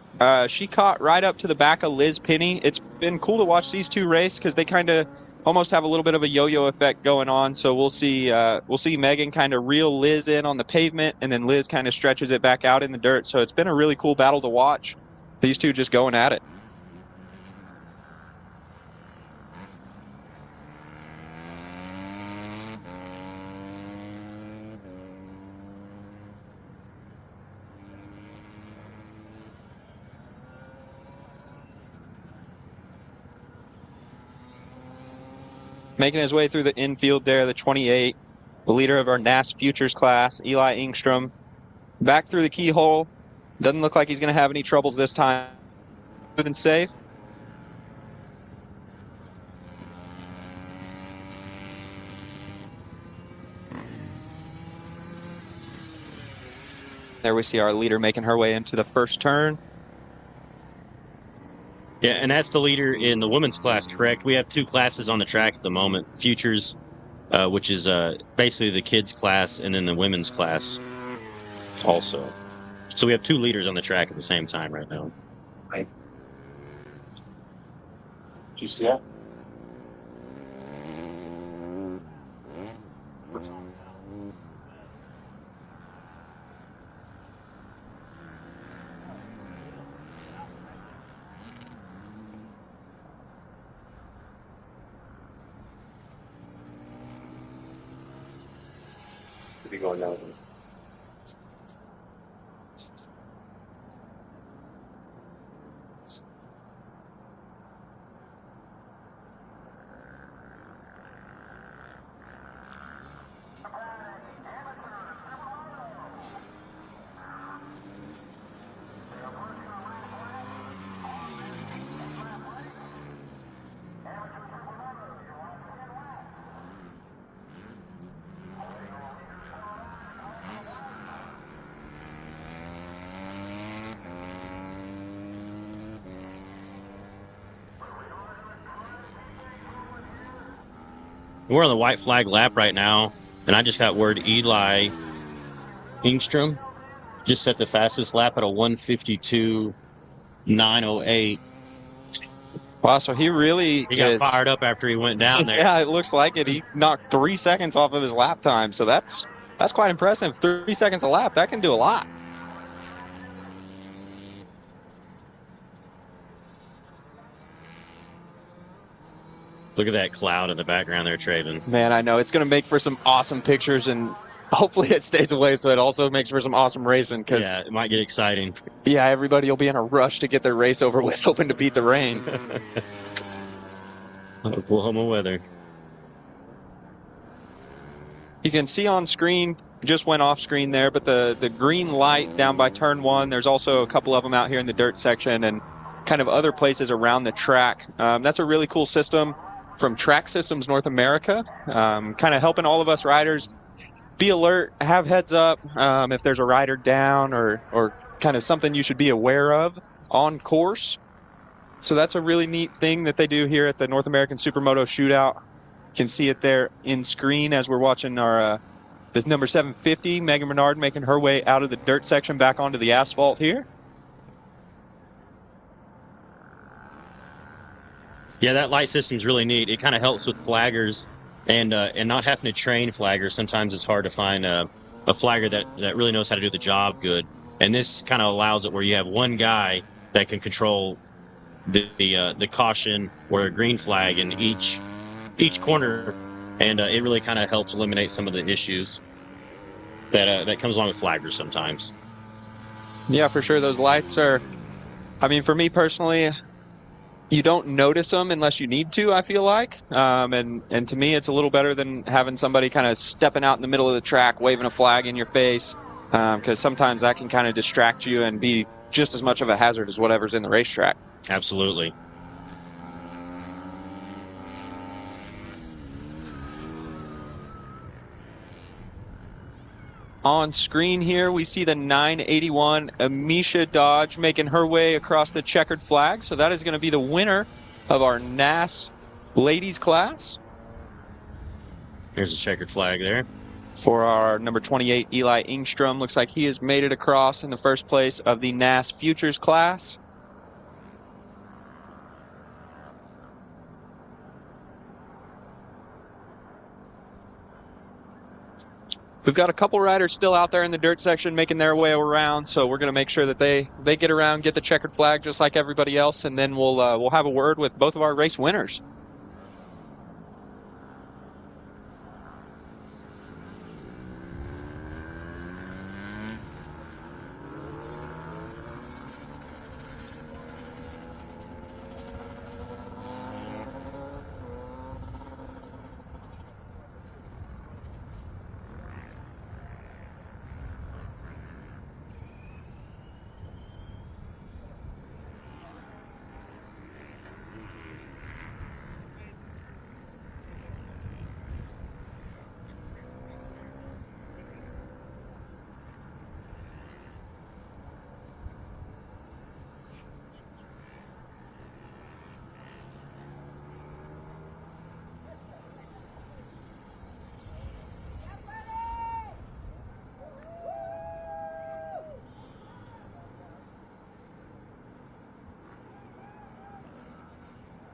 she caught right up to the back of Liz Penny. It's been cool to watch these two race because they kind of almost have a little bit of a yo-yo effect going on. So we'll see Megan kind of reel Liz in on the pavement, and then Liz kind of stretches it back out in the dirt. So it's been a really cool battle to watch. These two just going at it. Making his way through the infield there, the 28, the leader of our NAS Futures class, Eli Ingstrom. Back through the keyhole. Doesn't look like he's going to have any troubles this time. Good and safe. There we see our leader making her way into the first turn. Yeah, and that's the leader in the women's class, correct? We have 2 classes on the track at the moment. Futures, which is basically the kids' class, and then the women's class also. So we have 2 leaders on the track at the same time right now. Right. Did you see that? Be going down. We're on the white flag lap right now, and I just got word Eli Ingstrom just set the fastest lap at a 1:52.908. Wow, so he got fired up after he went down there. Yeah, it looks like it. He knocked 3 seconds off of his lap time, so that's quite impressive. 3 seconds a lap, that can do a lot. Look at that cloud in the background there, Traven. Man, I know. It's going to make for some awesome pictures, and hopefully it stays away so it also makes for some awesome racing. Yeah, it might get exciting. Yeah, everybody will be in a rush to get their race over with, hoping to beat the rain. Oklahoma weather. You can see on screen just went off screen there, but the green light down by turn 1, there's also a couple of them out here in the dirt section and kind of other places around the track. That's a really cool system from Track Systems North America, kind of helping all of us riders be alert, have heads up if there's a rider down or kind of something you should be aware of on course. So that's a really neat thing that they do here at the North American Supermoto Shootout. You can see it there in screen as we're watching our the number 750, Megan Bernard, making her way out of the dirt section back onto the asphalt here. Yeah, that light system's really neat. It kind of helps with flaggers and not having to train flaggers. Sometimes it's hard to find a flagger that really knows how to do the job good. And this kind of allows it where you have one guy that can control the caution or a green flag in each corner, and it really kind of helps eliminate some of the issues that comes along with flaggers sometimes. Yeah, for sure. Those lights are, I mean, for me personally, you don't notice them unless you need to, I feel like. And to me, it's a little better than having somebody kind of stepping out in the middle of the track, waving a flag in your face, because sometimes that can kind of distract you and be just as much of a hazard as whatever's in the racetrack. Absolutely. On screen here, we see the 981 Amisha Dodge making her way across the checkered flag. So that is going to be the winner of our NAS ladies class. Here's a checkered flag there. For our number 28, Eli Ingstrom. Looks like he has made it across in the first place of the NAS Futures class. We've got a couple riders still out there in the dirt section making their way around, so we're going to make sure that they get around, get the checkered flag just like everybody else, and then we'll have a word with both of our race winners.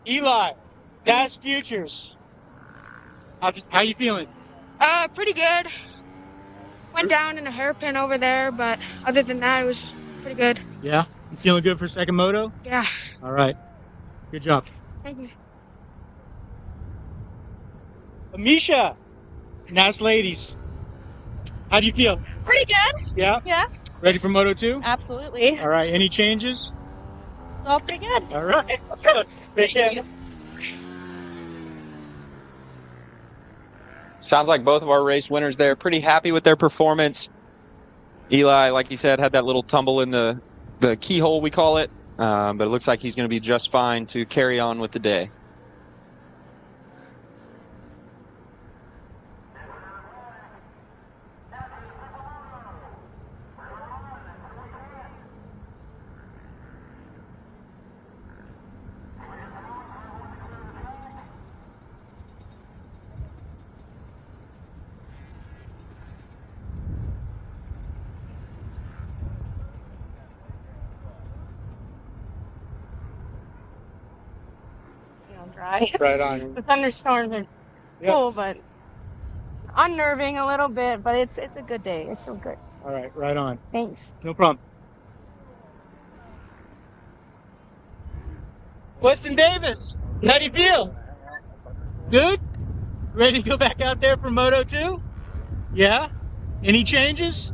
Eli, NAS Futures. How you feeling? Pretty good. Went down in a hairpin over there, but other than that, it was pretty good. Yeah? You feeling good for second moto? Yeah. All right. Good job. Thank you. Amisha, NAS ladies. How do you feel? Pretty good. Yeah? Yeah. Ready for Moto 2? Absolutely. All right. Any changes? It's all pretty good. All right. Thank you. Sounds like both of our race winners there. Pretty happy with their performance. Eli, like he said, had that little tumble in the keyhole, we call it. But it looks like he's going to be just fine to carry on with the day. Dry. Right on. The thunderstorms are cool, but unnerving a little bit, but it's a good day. It's still good. All right. Right on. Thanks. No problem. Weston Davis, how do you feel? Good? Ready to go back out there for Moto 2? Yeah? Any changes?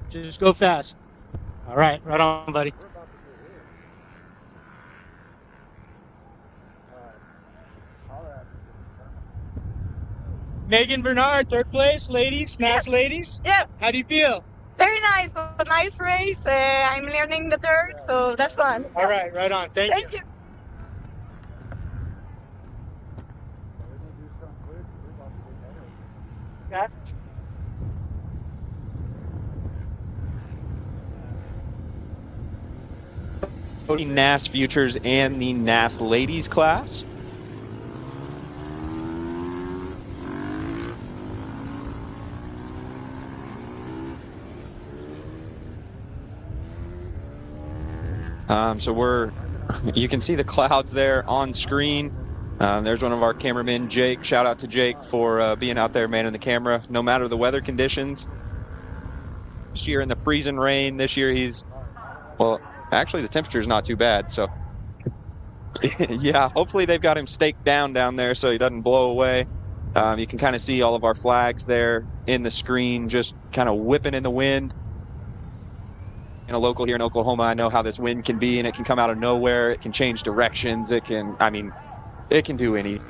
Just go fast. All right. Right on, buddy. Megan Bernard, third place, ladies, NAS ladies. Yes. How do you feel? Very nice, but nice race. I'm learning the dirt, so that's fun. All right, right on. Thank you. Thank you. Okay. The NAS Futures and the NAS Ladies class. So you can see the clouds there on screen. There's one of our cameramen, Jake. Shout out to Jake for being out there manning the camera, no matter the weather conditions. This year in the freezing rain, this year well, actually the temperature is not too bad. So yeah, hopefully they've got him staked down there so he doesn't blow away. You can kind of see all of our flags there in the screen, just kind of whipping in the wind. In a local here in Oklahoma, I know how this wind can be, and it can come out of nowhere. It can change directions. It can do anything.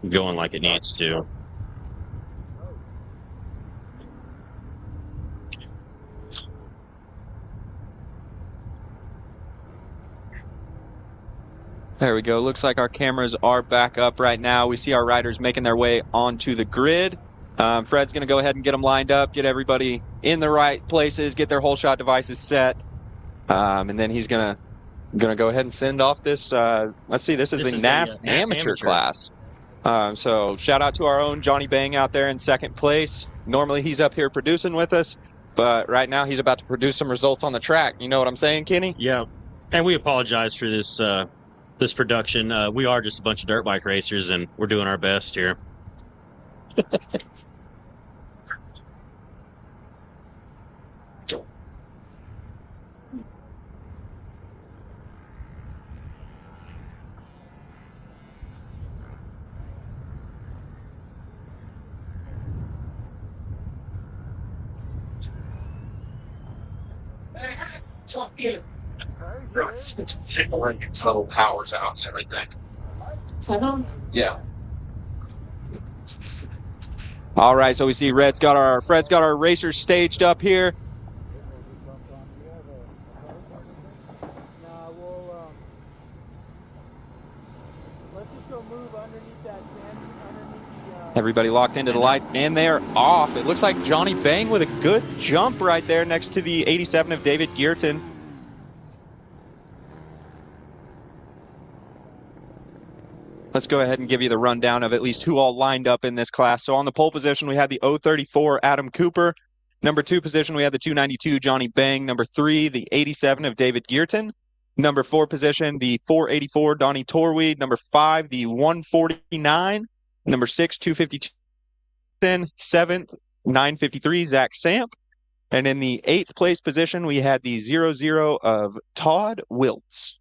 Going like it needs to. There we go. Looks like our cameras are back up right now. We see our riders making their way onto the grid. Fred's going to go ahead and get them lined up, get everybody in the right places, get their whole shot devices set. And then he's going to go ahead and send off this. Let's see, this is the NAS amateur class. So shout out to our own Johnny Bang out there in second place. Normally he's up here producing with us, but right now he's about to produce some results on the track. You know what I'm saying, Kenny? Yeah. And we apologize for this this production. We are just a bunch of dirt bike racers, and we're doing our best here. Total powers out and everything. Yeah. All right, so we see Fred's got our racers staged up here. Everybody locked into the lights, and they're off. It looks like Johnny Bang with a good jump right there next to the 87 of David Geerton. Let's go ahead and give you the rundown of at least who all lined up in this class. So on the pole position, we had the 034 Adam Cooper. Number 2 position, we had the 292 Johnny Bang. Number 3, the 87 of David Geerton. Number 4 position, the 484 Donnie Torweed. Number 5, the 149. Number 6, 252. 7th, 953 Zach Samp. And in the 8th place position, we had the 00 of Todd Wiltz.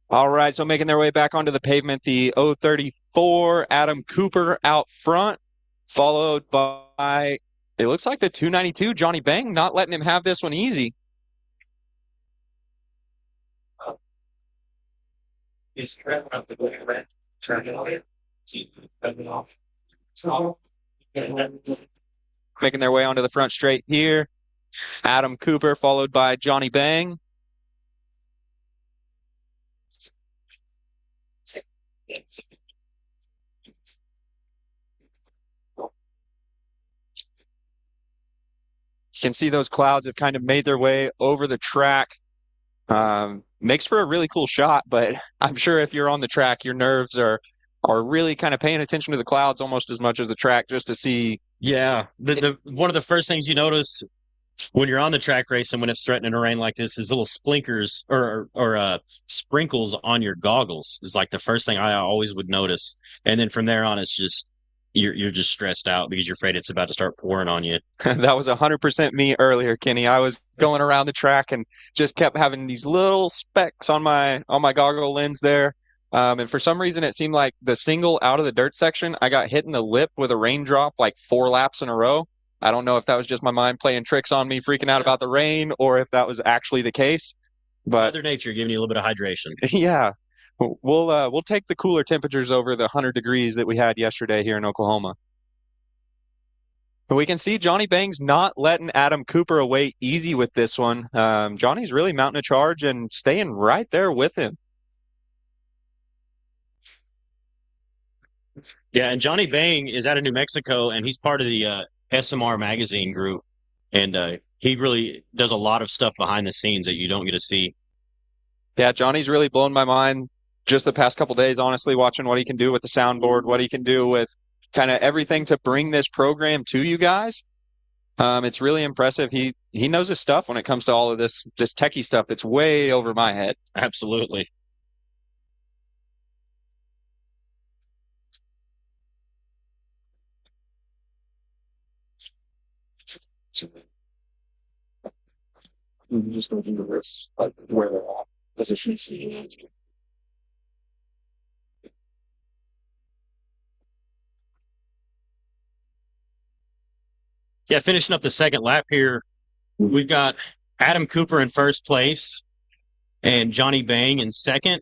All right, so making their way back onto the pavement, the 034 Adam Cooper out front, followed by, it looks like the 292 Johnny Bang, not letting him have this one easy. Making their way onto the front straight here. Adam Cooper followed by Johnny Bang. can see those clouds have kind of made their way over the track. Makes for a really cool shot, but I'm sure if you're on the track, your nerves are really kind of paying attention to the clouds almost as much as the track, just to see. Yeah, the one of the first things you notice when you're on the track racing when it's threatening to rain like this is little splinkers or sprinkles on your goggles is like the first thing I always would notice, and then from there on it's just you're just stressed out because you're afraid it's about to start pouring on you. That was 100% me earlier, Kenny. I was going around the track and just kept having these little specks on my goggle lens there. And for some reason, it seemed like the single out of the dirt section, I got hit in the lip with a raindrop like 4 laps in a row. I don't know if that was just my mind playing tricks on me, freaking out about the rain, or if that was actually the case. But Mother Nature giving you a little bit of hydration. yeah, we'll take the cooler temperatures over the 100 degrees that we had yesterday here in Oklahoma. But we can see Johnny Bang's not letting Adam Cooper away easy with this one. Johnny's really mounting a charge and staying right there with him. Yeah, and Johnny Bang is out of New Mexico, and he's part of the SMR magazine group, and he really does a lot of stuff behind the scenes that you don't get to see. Yeah, Johnny's really blown my mind just the past couple days, honestly, watching what he can do with the soundboard, what he can do with kind of everything to bring this program to you guys. It's really impressive. He knows his stuff when it comes to all of this techie stuff that's way over my head. Absolutely. Just go through this, like where they're at, positions. Yeah, finishing up the second lap here, we've got Adam Cooper in first place and Johnny Bang in second.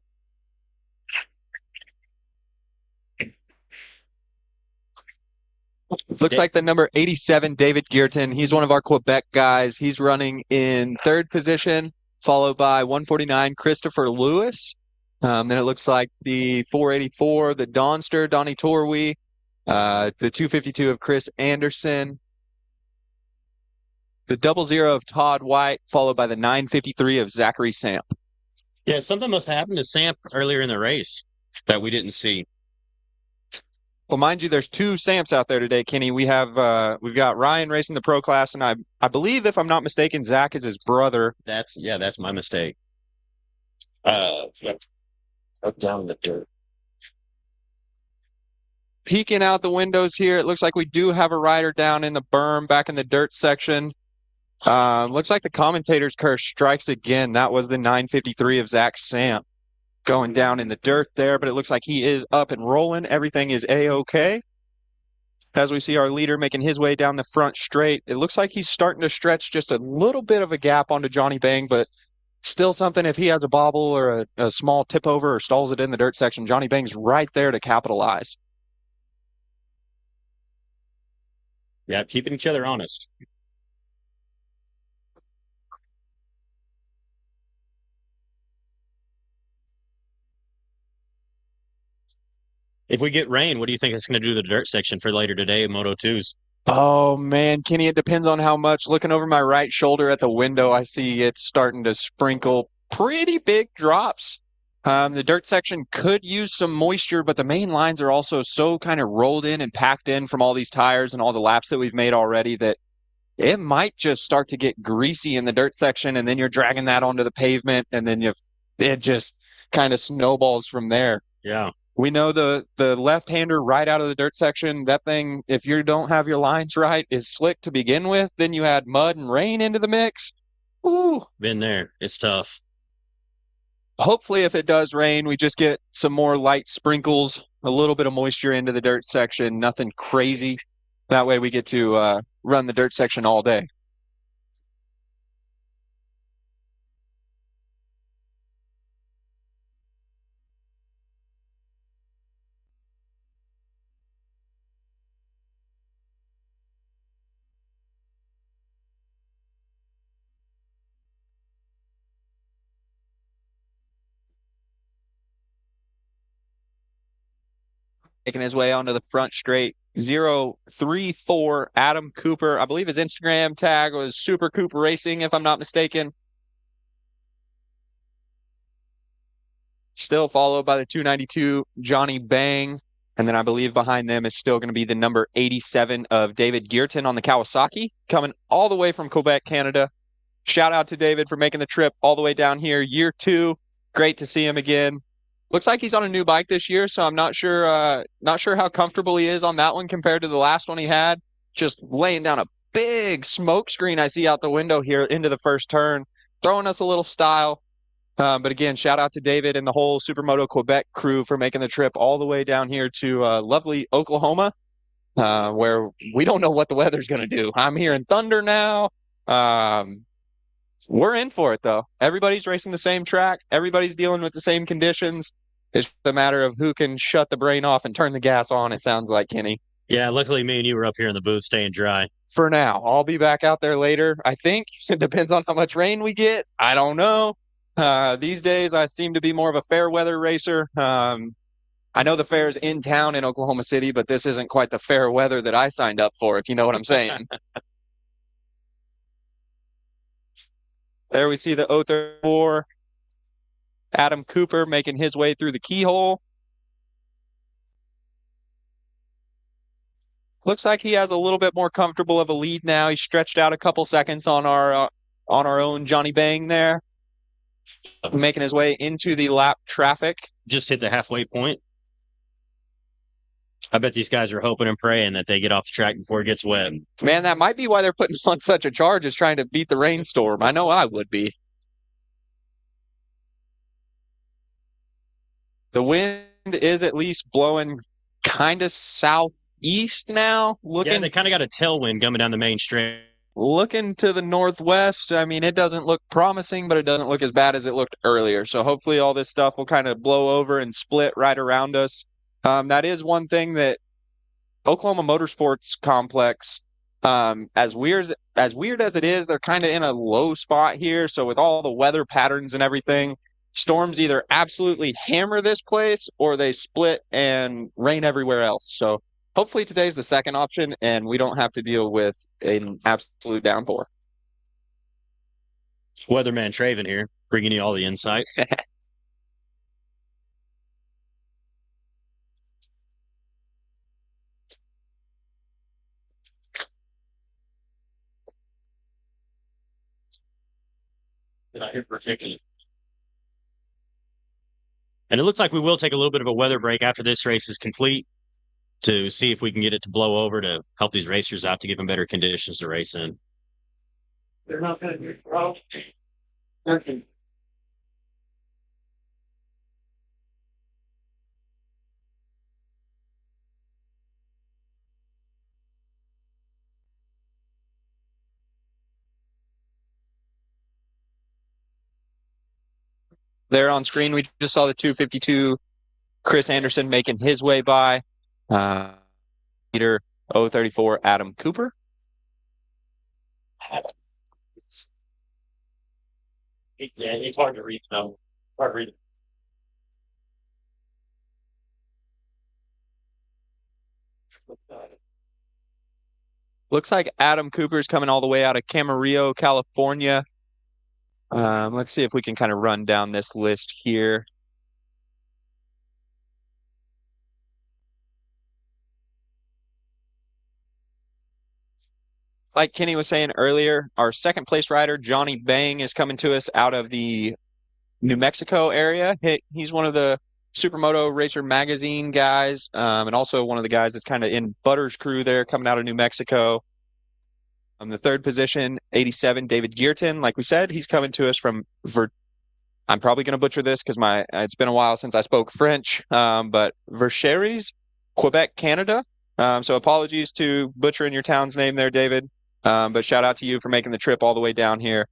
Looks like the number 87, David Geerton. He's one of our Quebec guys. He's running in third position, followed by 149, Christopher Lewis. Then it looks like the 484, the Donster, Donnie Torwey, the 252 of Chris Anderson, the 00 of Todd White, followed by the 953 of Zachary Samp. Yeah, something must have happened to Samp earlier in the race that we didn't see. Well, mind you, there's 2 Samps out there today, Kenny. We've got Ryan racing the pro class, and I believe, if I'm not mistaken, Zach is his brother. That's my mistake. Up down the dirt. Peeking out the windows here, it looks like we do have a rider down in the berm, back in the dirt section. Looks like the commentator's curse strikes again. That was the 953 of Zach Samp going down in the dirt there, but it looks like he is up and rolling. Everything is A-OK. As we see our leader making his way down the front straight, it looks like he's starting to stretch just a little bit of a gap onto Johnny Bang, but still something. If he has a bobble or a small tip over or stalls it in the dirt section, Johnny Bang's right there to capitalize. Yeah, keeping each other honest. If we get rain, what do you think it's going to do to the dirt section for later today in Moto 2s? Oh, man, Kenny, it depends on how much. Looking over my right shoulder at the window, I see it's starting to sprinkle pretty big drops. The dirt section could use some moisture, but the main lines are also so kind of rolled in and packed in from all these tires and all the laps that we've made already that it might just start to get greasy in the dirt section, and then you're dragging that onto the pavement, and then it just kind of snowballs from there. Yeah. We know the left-hander right out of the dirt section, that thing, if you don't have your lines right, is slick to begin with. Then you add mud and rain into the mix. Ooh. Been there. It's tough. Hopefully, if it does rain, we just get some more light sprinkles, a little bit of moisture into the dirt section, nothing crazy. That way we get to run the dirt section all day. Making his way onto the front straight. 034 Adam Cooper. I believe his Instagram tag was Super Cooper Racing, if I'm not mistaken. Still followed by the 292 Johnny Bang. And then I believe behind them is still going to be the number 87 of David Gearton on the Kawasaki, coming all the way from Quebec, Canada. Shout out to David for making the trip all the way down here. Year 2, great to see him again. Looks like he's on a new bike this year, so I'm not sure how comfortable he is on that one compared to the last one he had. Just laying down a big smoke screen I see out the window here into the first turn, throwing us a little style. But again, shout out to David and the whole Supermoto Quebec crew for making the trip all the way down here to lovely Oklahoma, where we don't know what the weather's going to do. I'm hearing thunder now. We're in for it, though. Everybody's racing the same track. Everybody's dealing with the same conditions. It's just a matter of who can shut the brain off and turn the gas on, it sounds like, Kenny. Yeah, luckily me and you were up here in the booth staying dry. For now. I'll be back out there later, I think. It depends on how much rain we get. I don't know. These days, I seem to be more of a fair weather racer. I know the fair is in town in Oklahoma City, but this isn't quite the fair weather that I signed up for, if you know what I'm saying. There we see the 034 Adam Cooper making his way through the keyhole. Looks like he has a little bit more comfortable of a lead now. He stretched out a couple seconds on our own Johnny Bang there, making his way into the lap traffic. Just hit the halfway point. I bet these guys are hoping and praying that they get off the track before it gets wet. Man, that might be why they're putting on such a charge, is trying to beat the rainstorm. I know I would be. The wind is at least blowing kind of southeast now. Yeah, they kind of got a tailwind coming down the main straight. Looking to the northwest, I mean, it doesn't look promising, but it doesn't look as bad as it looked earlier. So hopefully all this stuff will kind of blow over and split right around us. That is one thing that Oklahoma Motorsports Complex, as weird as it is, they're kind of in a low spot here. So with all the weather patterns and everything, storms either absolutely hammer this place or they split and rain everywhere else. So hopefully today's the second option and we don't have to deal with an absolute downpour. Weatherman Traven here, bringing you all the insight. And it looks like we will take a little bit of a weather break after this race is complete to see if we can get it to blow over to help these racers out to give them better conditions to race in. They're not going to be wrong. Okay. There on screen, we just saw the 252 Chris Anderson making his way by. Leader 034 Adam Cooper. Yeah, it's hard to read. No, hard to read. Looks like Adam Cooper's coming all the way out of Camarillo, California. Let's see if we can kind of run down this list here. Like Kenny was saying earlier, our second place rider, Johnny Bang, is coming to us out of the New Mexico area. He's one of the Supermoto Racer Magazine guys, and also one of the guys that's kind of in Butter's crew there, coming out of New Mexico. The third position, 87, David Gearton. Like we said, he's coming to us from I'm probably going to butcher this because it's been a while since I spoke French, but Vercheres, Quebec, Canada. So apologies to butchering your town's name there, David. But shout out to you for making the trip all the way down here.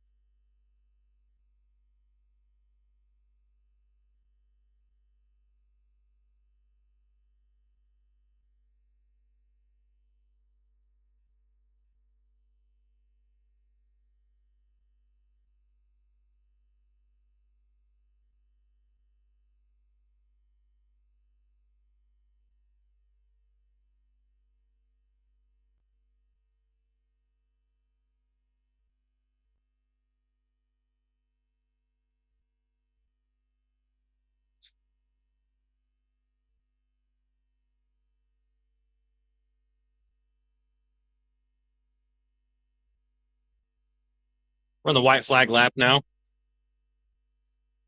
We're on the white flag lap now.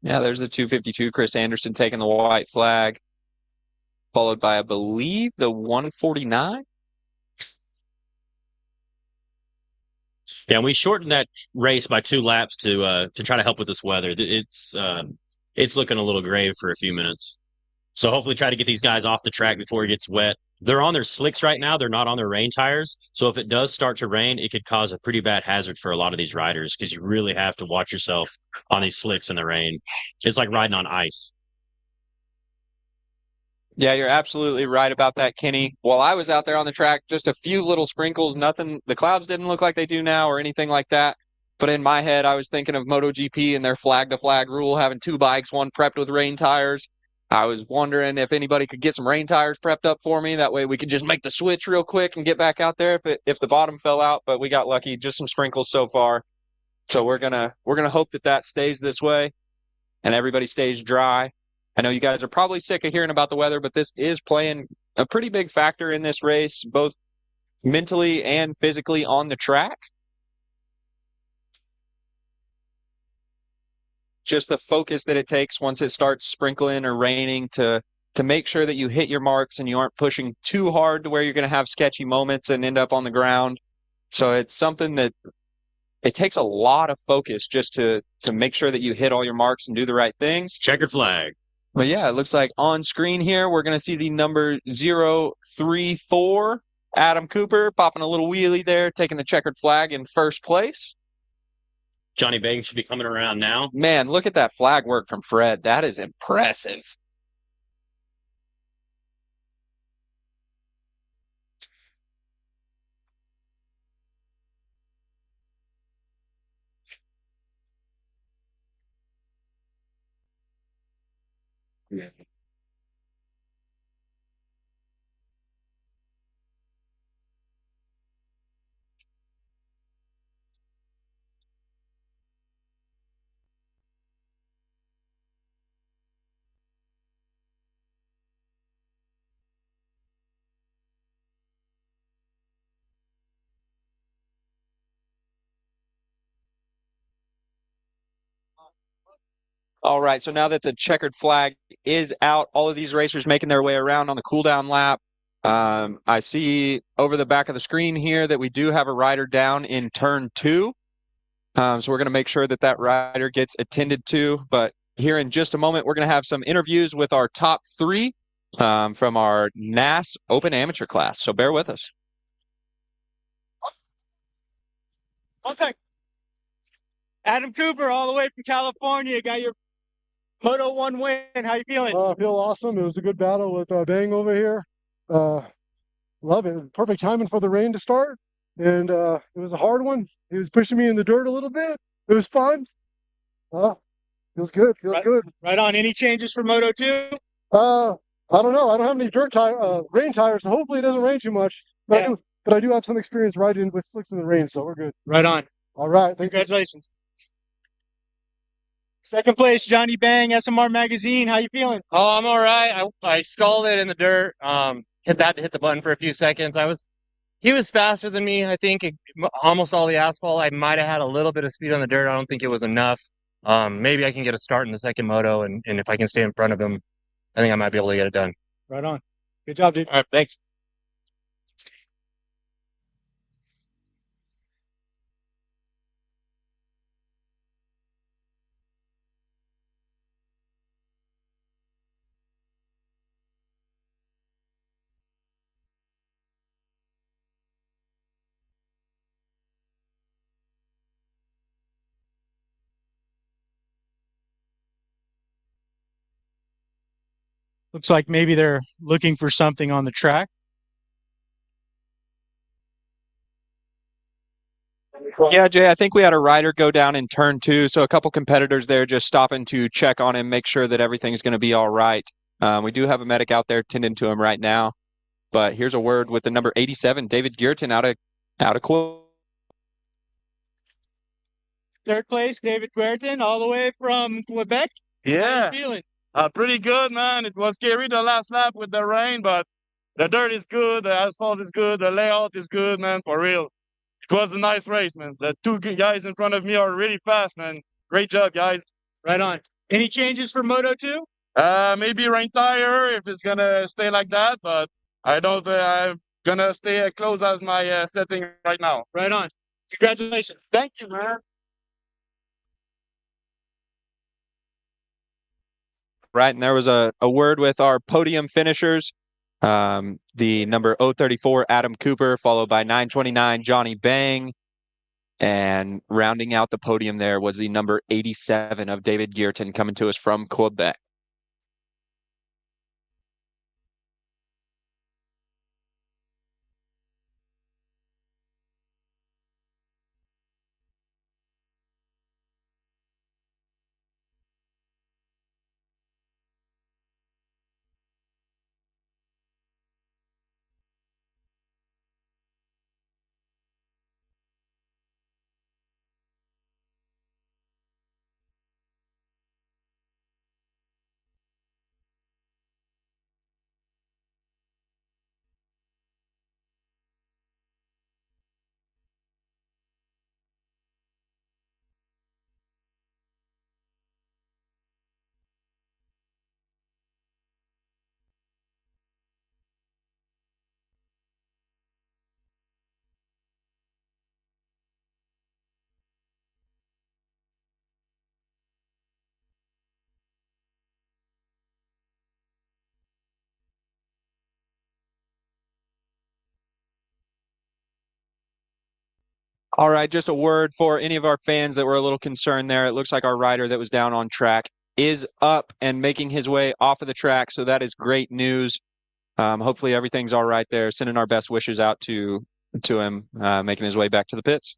Yeah, there's the 252, Chris Anderson taking the white flag, followed by, I believe, the 149. Yeah, we shortened that race by 2 laps to try to help with this weather. It's looking a little grave for a few minutes. So hopefully try to get these guys off the track before it gets wet. They're on their slicks right now. They're not on their rain tires. So if it does start to rain, it could cause a pretty bad hazard for a lot of these riders because you really have to watch yourself on these slicks in the rain. It's like riding on ice. Yeah, you're absolutely right about that, Kenny. While I was out there on the track, just a few little sprinkles, nothing. The clouds didn't look like they do now or anything like that. But in my head, I was thinking of MotoGP and their flag-to-flag rule, having 2 bikes, one prepped with rain tires. I was wondering if anybody could get some rain tires prepped up for me. That way we could just make the switch real quick and get back out there if the bottom fell out. But we got lucky, just some sprinkles so far. So we're gonna hope that stays this way and everybody stays dry. I know you guys are probably sick of hearing about the weather, but this is playing a pretty big factor in this race, both mentally and physically on the track. Just the focus that it takes once it starts sprinkling or raining to make sure that you hit your marks and you aren't pushing too hard to where you're going to have sketchy moments and end up on the ground. So it's something that it takes a lot of focus just to make sure that you hit all your marks and do the right things. Checkered flag. But yeah, it looks like on screen here, we're going to see the number 034, Adam Cooper, popping a little wheelie there, taking the checkered flag in first place. Johnny Bang should be coming around now. Man, look at that flag work from Fred. That is impressive. Yeah. All right, so now that the checkered flag is out, all of these racers making their way around on the cooldown lap. I see over the back of the screen here that we do have a rider down in turn 2. So we're going to make sure that rider gets attended to. But here in just a moment, we're going to have some interviews with our top 3 from our NAS Open Amateur class. So bear with us. One sec. Adam Cooper, all the way from California, got your Moto 1 win. How you feeling? I feel awesome. It was a good battle with Bang over here. Love it. Perfect timing for the rain to start. And it was a hard one. He was pushing me in the dirt a little bit. It was fun. Feels good. Feels good. Right on. Any changes for Moto 2? I don't know. I don't have any rain tires, so hopefully it doesn't rain too much. But I do have some experience riding with slicks in the rain, so we're good. Right on. All right. Congratulations. Second place, Johnny Bang, SMR Magazine. How you feeling? Oh, I'm all right. I stalled it in the dirt. Hit the button for a few seconds. He was faster than me. I think almost all the asphalt. I might have had a little bit of speed on the dirt. I don't think it was enough. Maybe I can get a start in the second moto, and if I can stay in front of him, I think I might be able to get it done. Right on. Good job, dude. All right, thanks. Looks like maybe they're looking for something on the track. Yeah, Jay, I think we had a rider go down in turn 2, so a couple competitors there just stopping to check on him, make sure that everything's going to be all right. We do have a medic out there tending to him right now, but here's a word with the number 87, David Geerton, out of quote. Third place, David Guertin, all the way from Quebec. Yeah. How you feeling? Pretty good, man. It was scary the last lap with the rain, but the dirt is good, the asphalt is good, the layout is good, man, for real. it was a nice race, man. The two guys in front of me are really fast, man. Great job, guys. Right on. Any changes for Moto 2? Maybe rain tire if it's gonna stay like that, but I don't. I'm gonna stay close as my setting right now. Right on. Congratulations. Thank you, man. Right, and there was a word with our podium finishers. The number 034, Adam Cooper, followed by 929, Johnny Bang. And rounding out the podium there was the number 87 of David Gearton coming to us from Quebec. All right, just a word for any of our fans that were a little concerned there. It looks like our rider that was down on track is up and making his way off of the track, so that is great news. Hopefully everything's all right there. Sending our best wishes out to him, making his way back to the pits.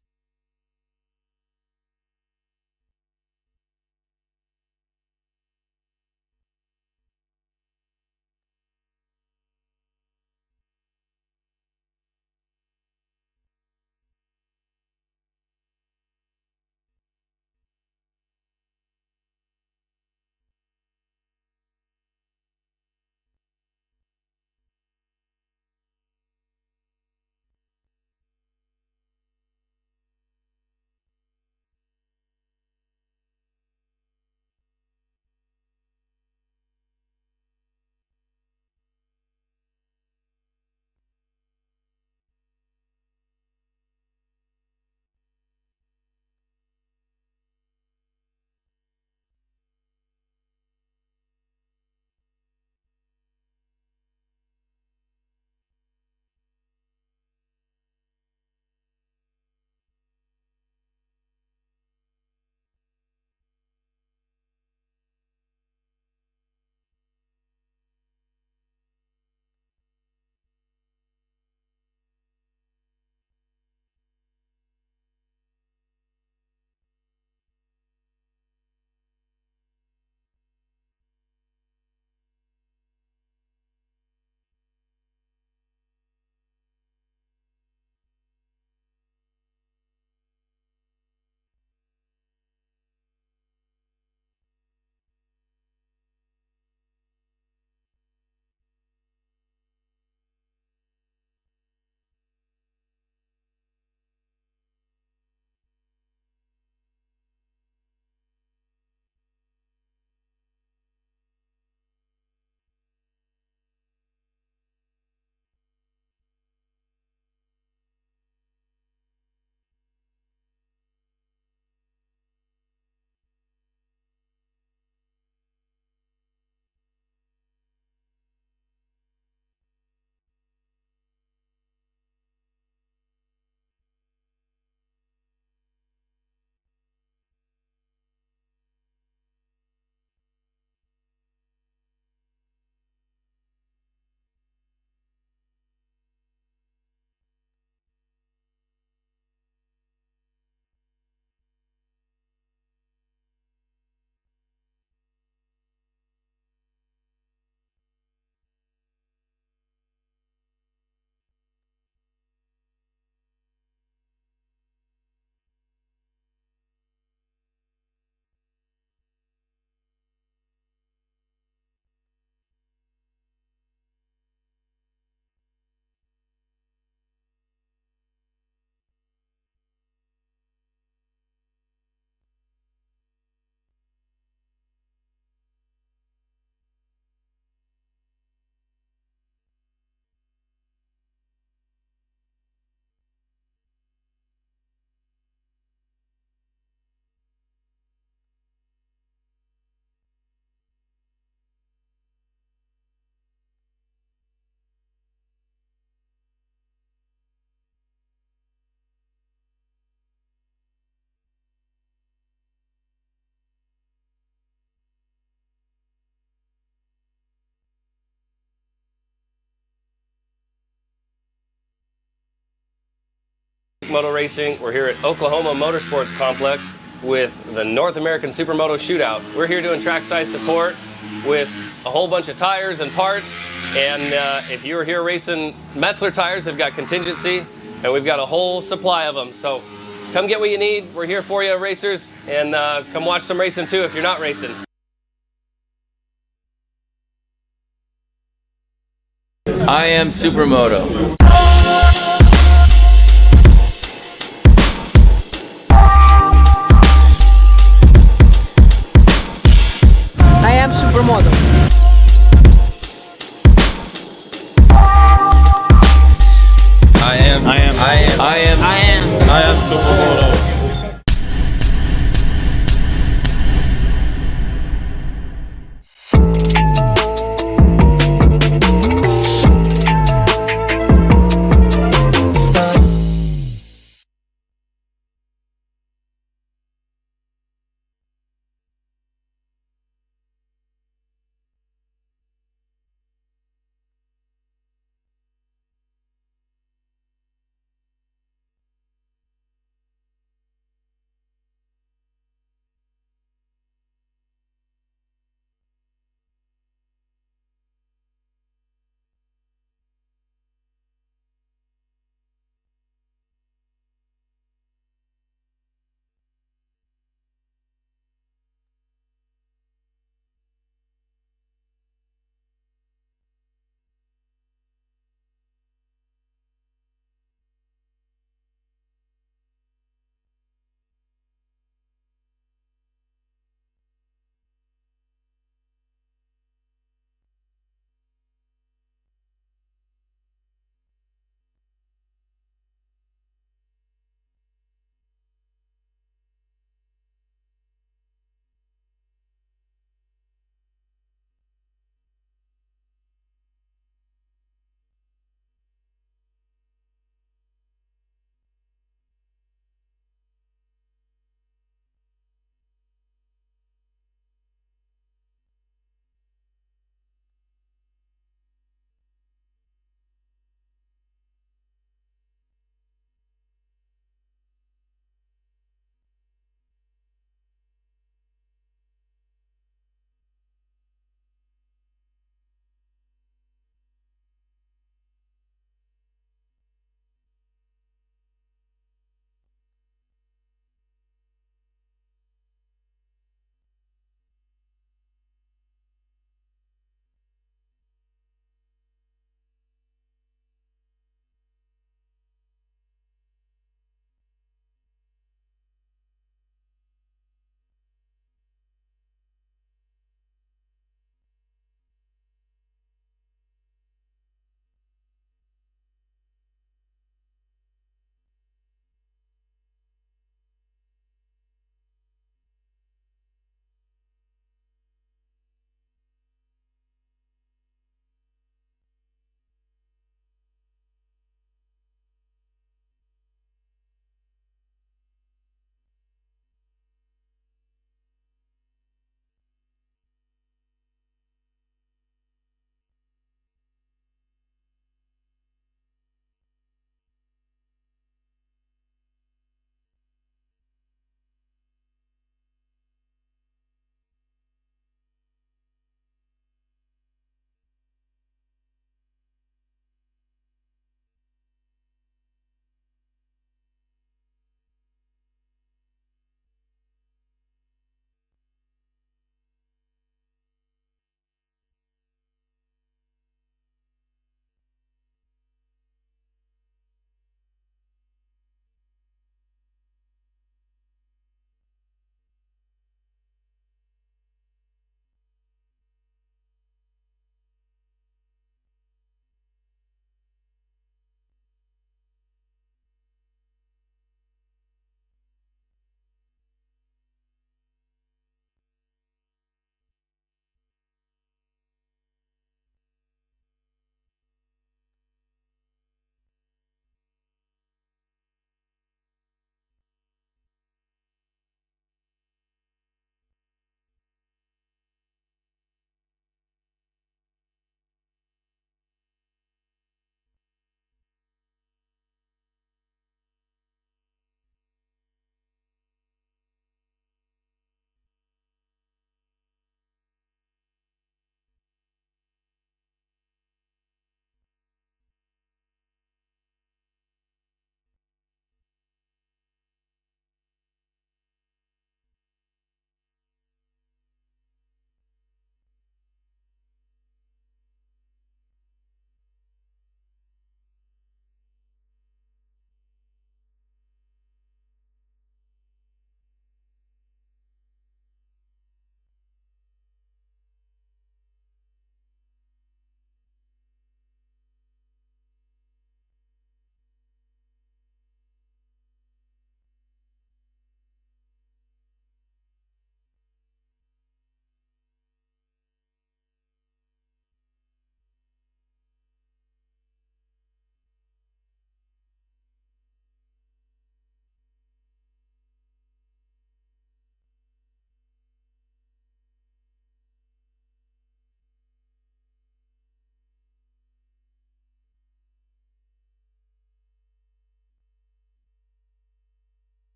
Moto Racing. We're here at Oklahoma Motorsports Complex with the North American Supermoto Shootout. We're here doing trackside support with a whole bunch of tires and parts. And if you're here racing Metzler tires, they've got contingency, and we've got a whole supply of them. So come get what you need. We're here for you, racers, and come watch some racing too if you're not racing. I am Supermoto. I am Supermoto. I am Supermoto.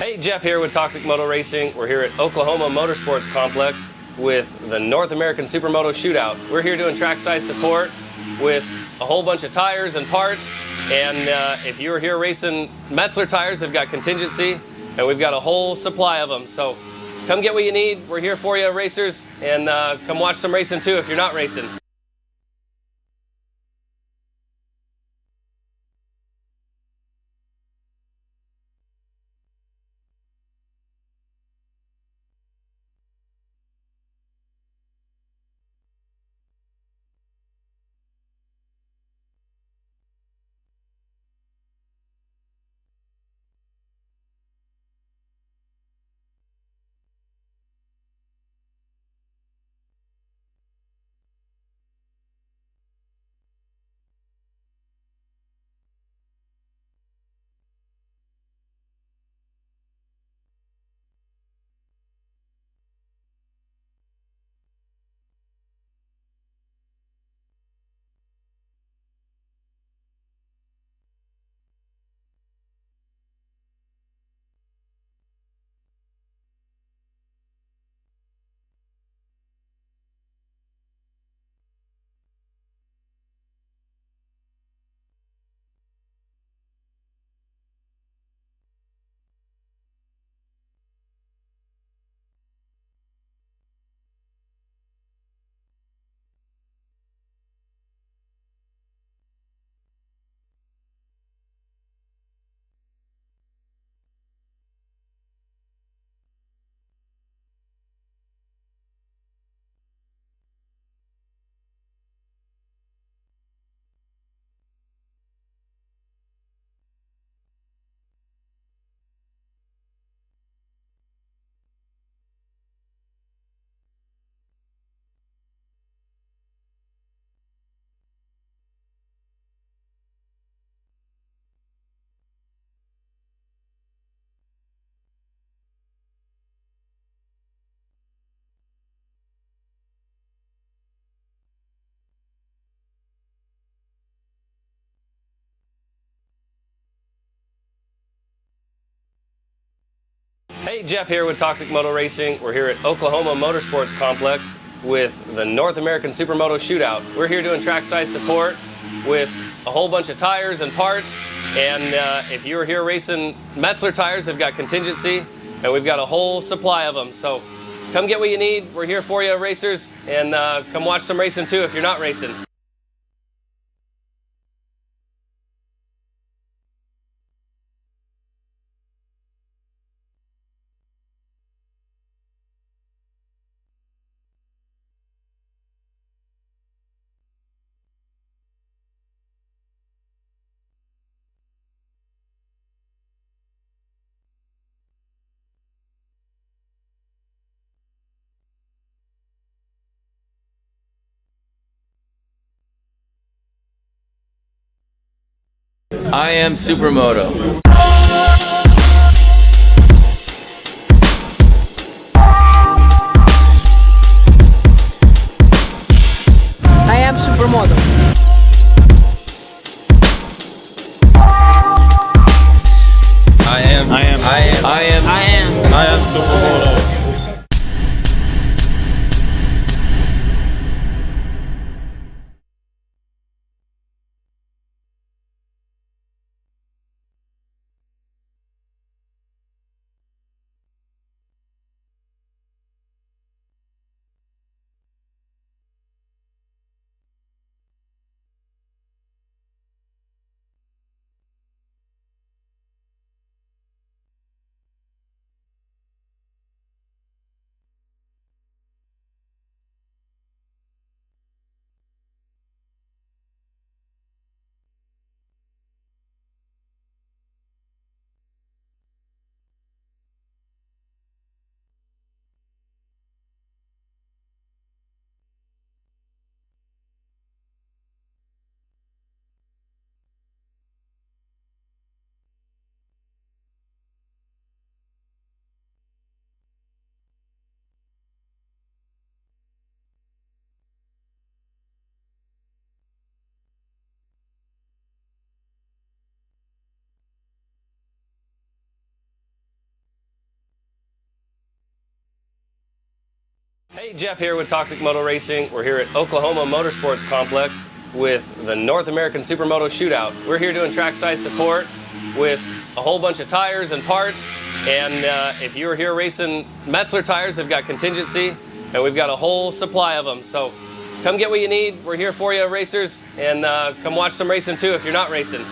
Hey, Jeff here with Toxic Moto Racing. We're here at Oklahoma Motorsports Complex with the North American Supermoto Shootout. We're here doing trackside support with a whole bunch of tires and parts. And if you were here racing Metzler tires, they've got contingency, and we've got a whole supply of them. So come get what you need. We're here for you, racers, and come watch some racing too if you're not racing. Hey, Jeff here with Toxic Moto Racing. We're here at Oklahoma Motorsports Complex with the North American Supermoto Shootout. We're here doing trackside support with a whole bunch of tires and parts. And if you were here racing Metzler tires, they've got contingency, and we've got a whole supply of them. So come get what you need. We're here for you, racers, and come watch some racing too if you're not racing. I am Supermoto. I am Supermoto. I am Supermoto. Hey, Jeff here with Toxic Moto Racing. We're here at Oklahoma Motorsports Complex with the North American Supermoto Shootout. We're here doing trackside support with a whole bunch of tires and parts. And if you're here racing Metzler tires, they've got contingency, and we've got a whole supply of them. So come get what you need. We're here for you, racers, and come watch some racing too if you're not racing.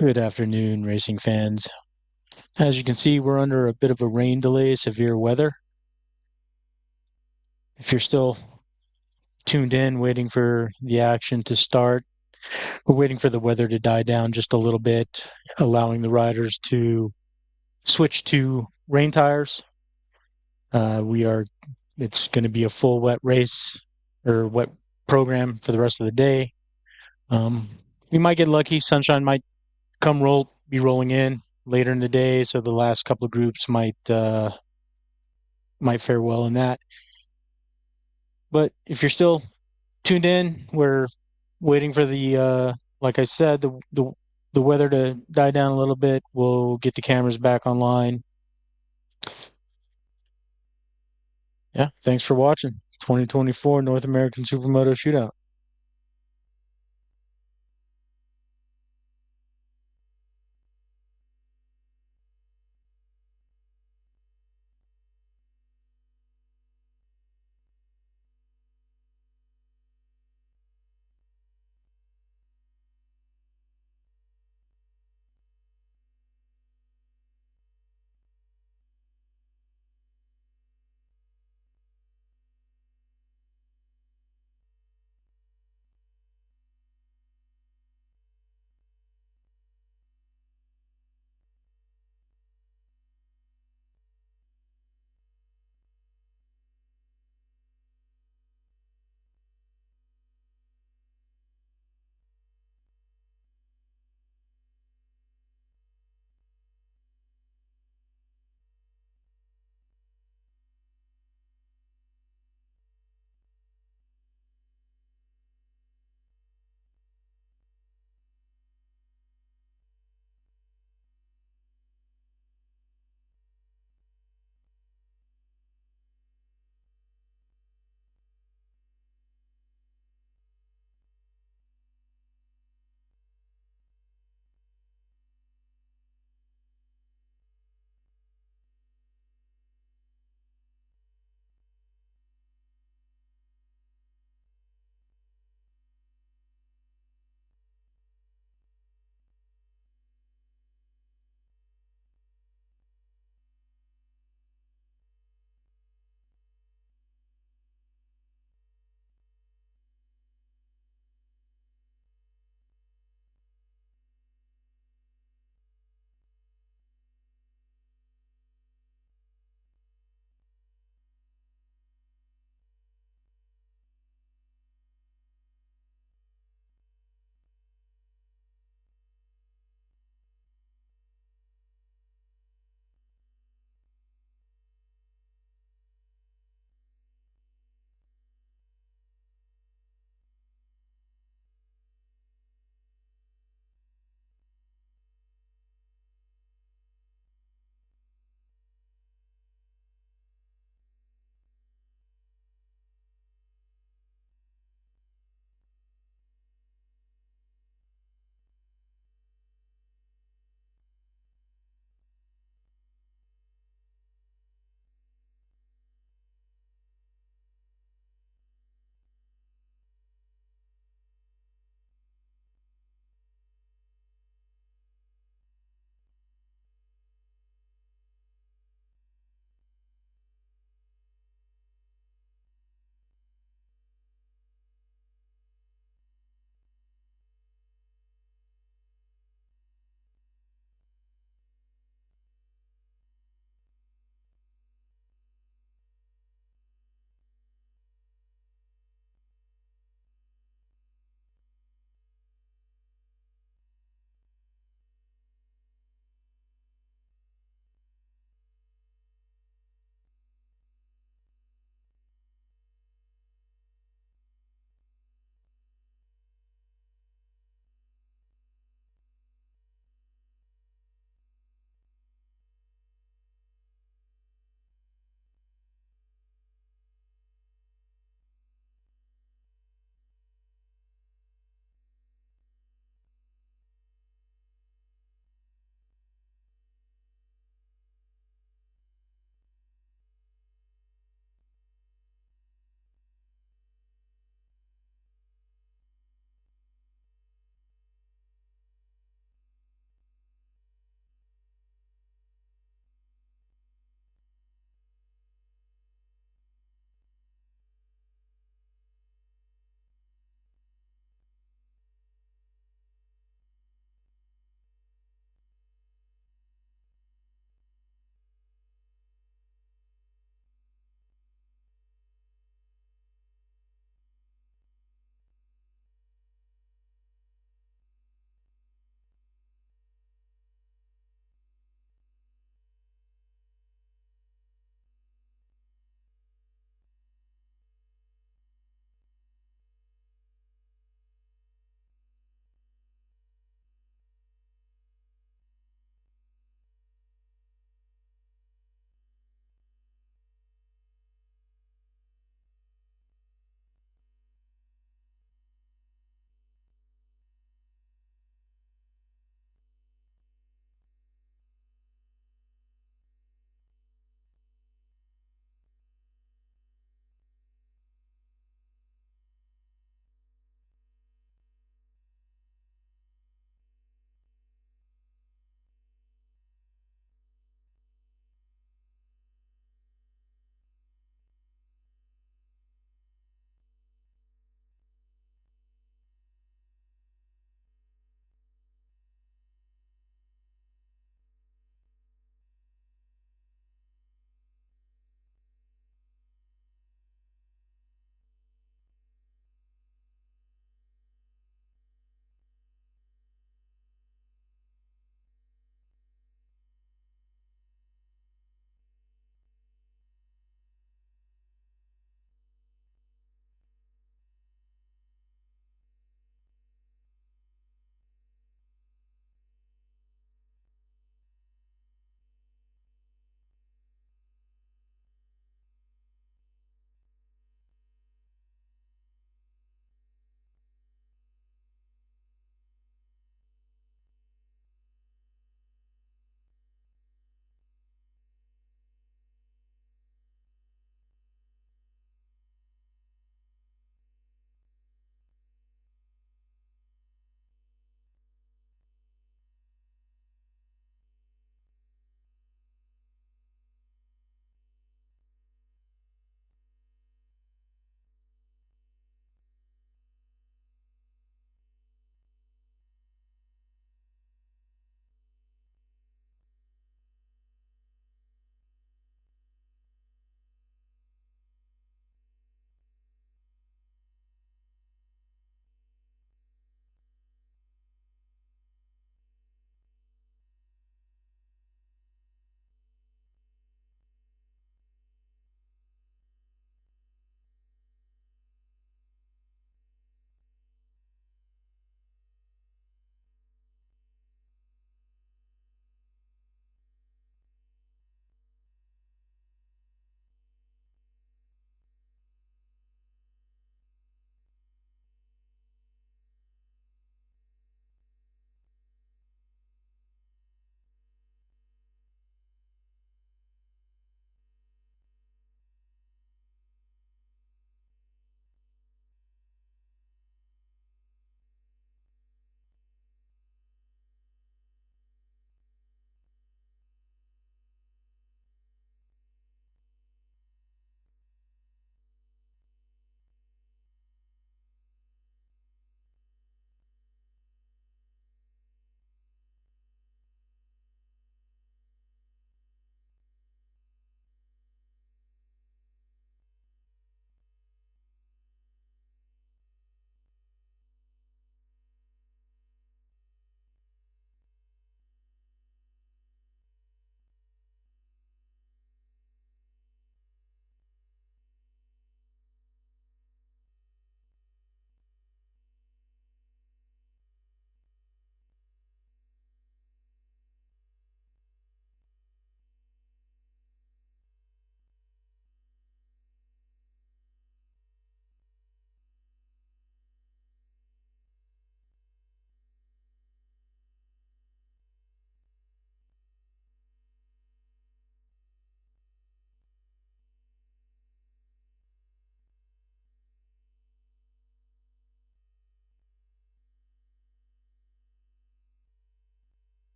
Good afternoon, racing fans. As you can see, we're under a bit of a rain delay, severe weather. If you're still tuned in, waiting for the action to start, we're waiting for the weather to die down just a little bit, allowing the riders to switch to rain tires. It's going to be a full wet race or wet program for the rest of the day. We might get lucky. Sunshine might be rolling in later in the day, so the last couple of groups might fare well in that. But if you're still tuned in, we're waiting for the like I said, the weather to die down a little bit. We'll get the cameras back online. Yeah, thanks for watching 2024 North American Supermoto Shootout.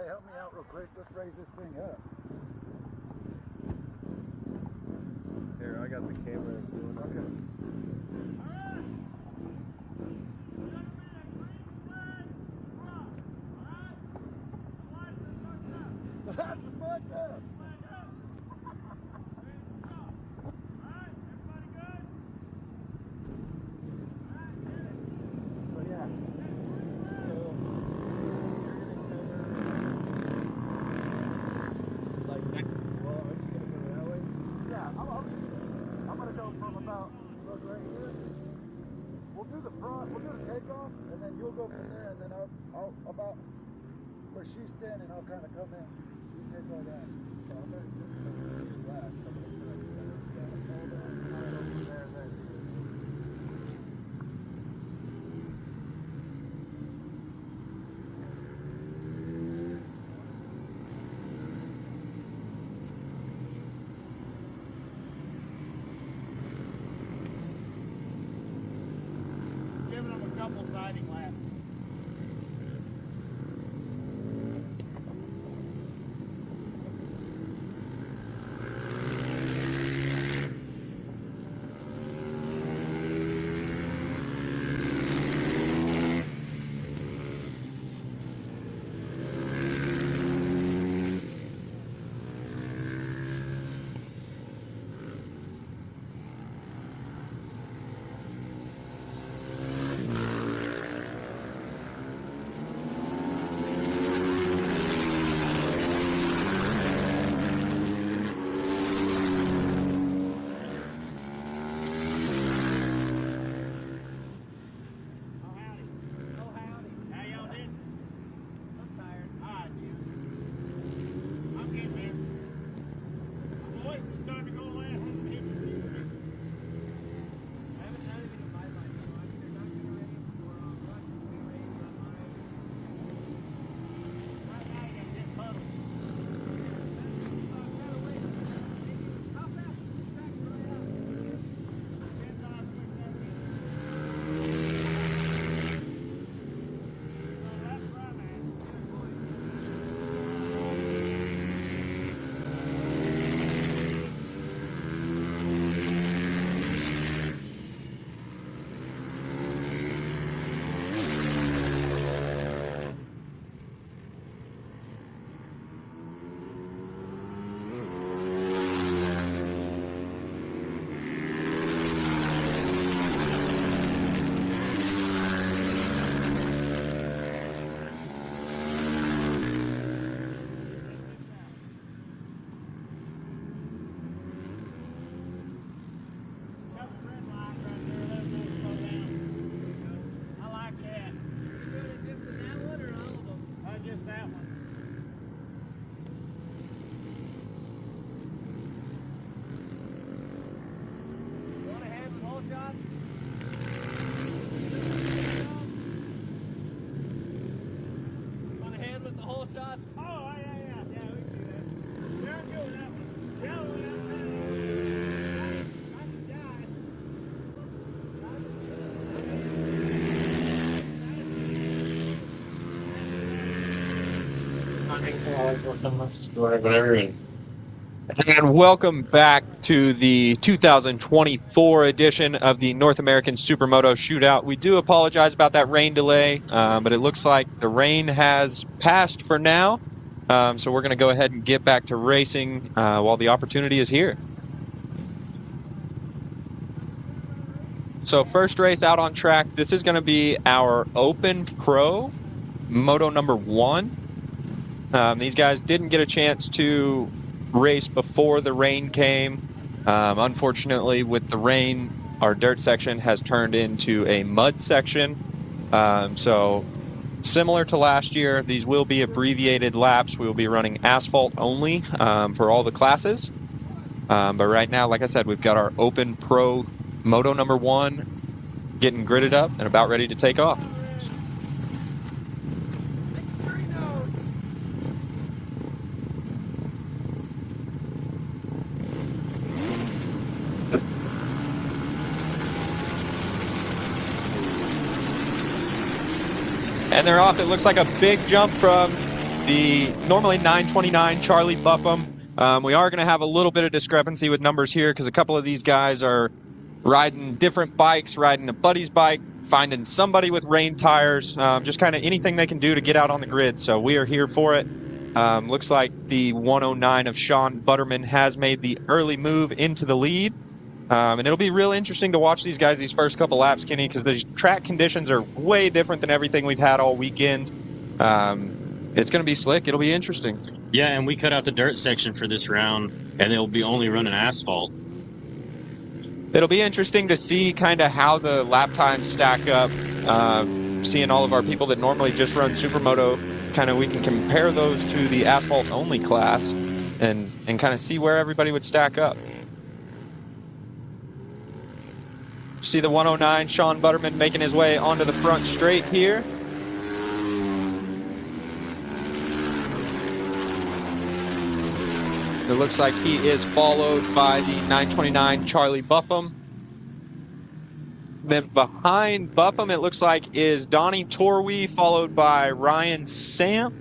Hey, help me out real quick. Let's raise this thing up. Here, I got the camera doing it. Okay. That's fucked up. So yeah. I'm gonna go from about, look right here. We'll do the front, we'll do the takeoff, and then you'll go from there, and then I'll about where she's standing, I'll kind of come in. You take all that. So I'm gonna do the last. I'm gonna hold on, there. Giving them a couple siding laps. And welcome back to the 2024 edition of the North American Supermoto Shootout. We do apologize about that rain delay, but it looks like the rain has passed for now. So we're going to go ahead and get back to racing while the opportunity is here. So first race out on track, this is going to be our Open Pro Moto number 1. These guys didn't get a chance to race before the rain came. Unfortunately, with the rain, our dirt section has turned into a mud section. So similar to last year, these will be abbreviated laps. We will be running asphalt only for all the classes. But right now, like I said, we've got our Open Pro Moto number 1 getting gridded up and about ready to take off. And they're off. It looks like a big jump from the normally 929 Charlie Buffum. We are going to have a little bit of discrepancy with numbers here because a couple of these guys are riding different bikes, riding a buddy's bike, finding somebody with rain tires, just kind of anything they can do to get out on the grid. So we are here for it. Looks like the 109 of Sean Butterman has made the early move into the lead. And it'll be real interesting to watch these guys these first couple laps, Kenny, because the track conditions are way different than everything we've had all weekend. It's going to be slick. It'll be interesting. Yeah, and we cut out the dirt section for this round, and they'll be only running asphalt. It'll be interesting to see kind of how the lap times stack up. Seeing all of our people that normally just run Supermoto, kind of we can compare those to the asphalt-only class and kind of see where everybody would stack up. See the 109, Sean Butterman making his way onto the front straight here. It looks like he is followed by the 929 Charlie Buffum. Then behind Buffum, it looks like is Donnie Torwey, followed by Ryan Samp.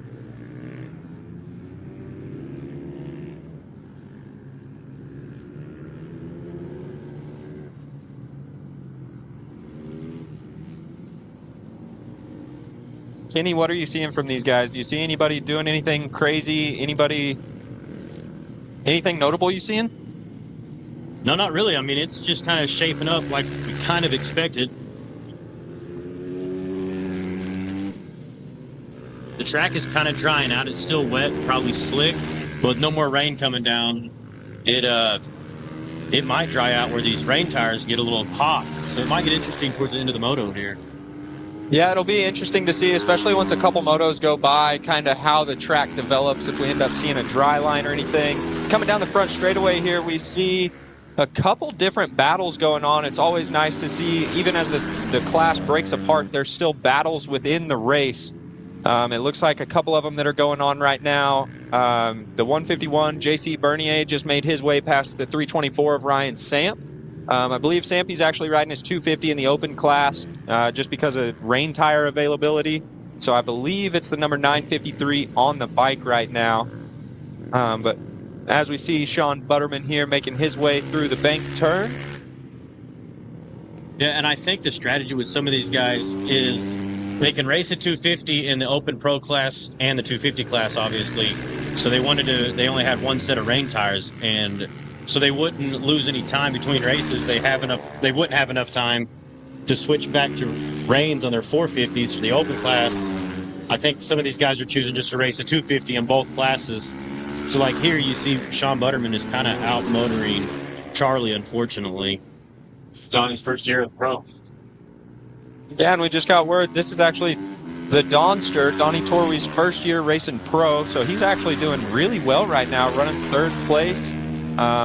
Kenny, what are you seeing from these guys? Do you see anybody doing anything crazy? Anything notable you seeing? No, not really. I mean, it's just kind of shaping up like we kind of expected. The track is kind of drying out. It's still wet, probably slick, but with no more rain coming down, it might dry out where these rain tires get a little hot. So it might get interesting towards the end of the moto here. Yeah, it'll be interesting to see, especially once a couple motos go by, kind of how the track develops, if we end up seeing a dry line or anything. Coming down the front straightaway here, we see a couple different battles going on. It's always nice to see, even as the class breaks apart, there's still battles within the race. It looks like a couple of them that are going on right now. The 151, JC Bernier just made his way past the 324 of Ryan Samp. I believe Sampy's actually riding his 250 in the open class just because of rain tire availability. So I believe it's the number 953 on the bike right now. But as we see Sean Butterman here making his way through the bank turn. Yeah, and I think the strategy with some of these guys is they can race at 250 in the open pro class and the 250 class, obviously. So they only had one set of rain tires, and so they wouldn't lose any time between races. They wouldn't have enough time to switch back to rains on their 450s for the open class. I think some of these guys are choosing just to race a 250 in both classes. So like here, you see Sean Butterman is kind of out motoring Charlie, unfortunately. It's Donnie's first year of pro. Yeah, and we just got word this is actually the Donster, Donnie Torwey's first year racing pro. So he's actually doing really well right now, running third place.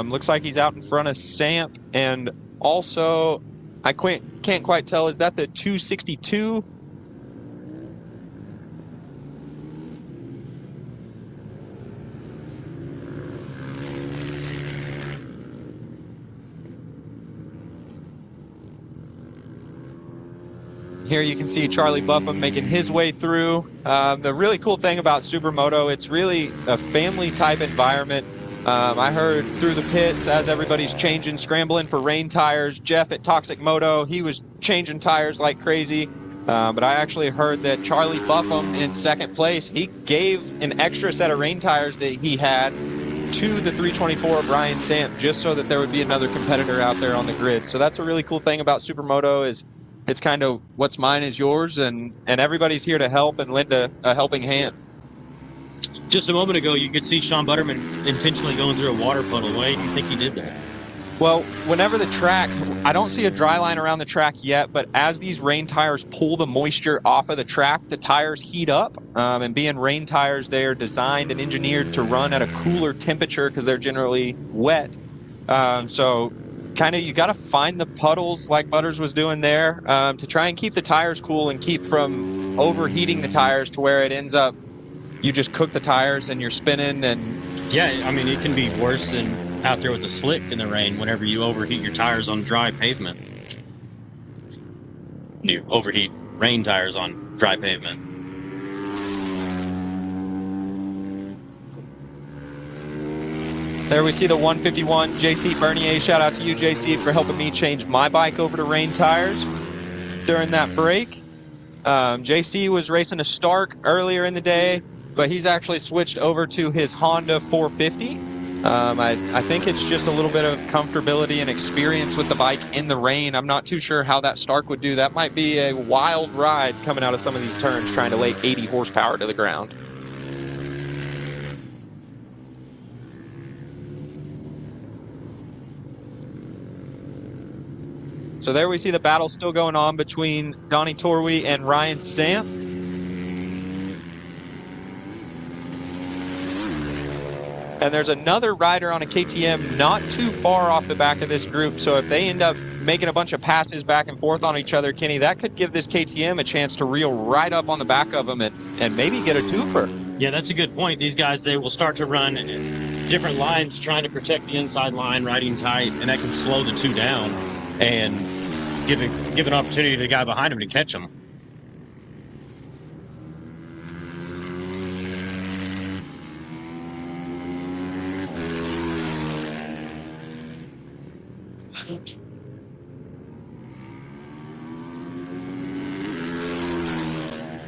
Looks like he's out in front of Samp, and also I can't quite tell, is that the 262? Here you can see Charlie Buffum making his way through. The really cool thing about Supermoto, it's really a family type environment. I heard through the pits as everybody's changing, scrambling for rain tires. Jeff at Toxic Moto, he was changing tires like crazy. But I actually heard that Charlie Buffum in second place, he gave an extra set of rain tires that he had to the 324 of Ryan Samp just so that there would be another competitor out there on the grid. So that's a really cool thing about Supermoto is it's kind of what's mine is yours, and everybody's here to help and lend a helping hand. Just a moment ago, you could see Sean Butterman intentionally going through a water puddle. Why do you think he did that? Well, whenever the track, I don't see a dry line around the track yet, but as these rain tires pull the moisture off of the track, the tires heat up. And being rain tires, they are designed and engineered to run at a cooler temperature because they're generally wet. So kind of you got to find the puddles like Butters was doing there to try and keep the tires cool and keep from overheating the tires to where it ends up you just cook the tires and you're spinning. And yeah, I mean, it can be worse than out there with the slick in the rain whenever you overheat your tires on dry pavement. You overheat rain tires on dry pavement. There we see the 151 JC Bernier. Shout out to you, JC, for helping me change my bike over to rain tires during that break. JC was racing a Stark earlier in the day, but he's actually switched over to his Honda 450. I think it's just a little bit of comfortability and experience with the bike in the rain. I'm not too sure how that Stark would do. That might be a wild ride coming out of some of these turns, trying to lay 80 horsepower to the ground. So there we see the battle still going on between Donnie Torwey and Ryan Samp. And there's another rider on a KTM not too far off the back of this group. So if they end up making a bunch of passes back and forth on each other, Kenny, that could give this KTM a chance to reel right up on the back of them and maybe get a twofer. Yeah, that's a good point. These guys, they will start to run different lines, trying to protect the inside line, riding tight, and that can slow the two down and give an opportunity to the guy behind him to catch him.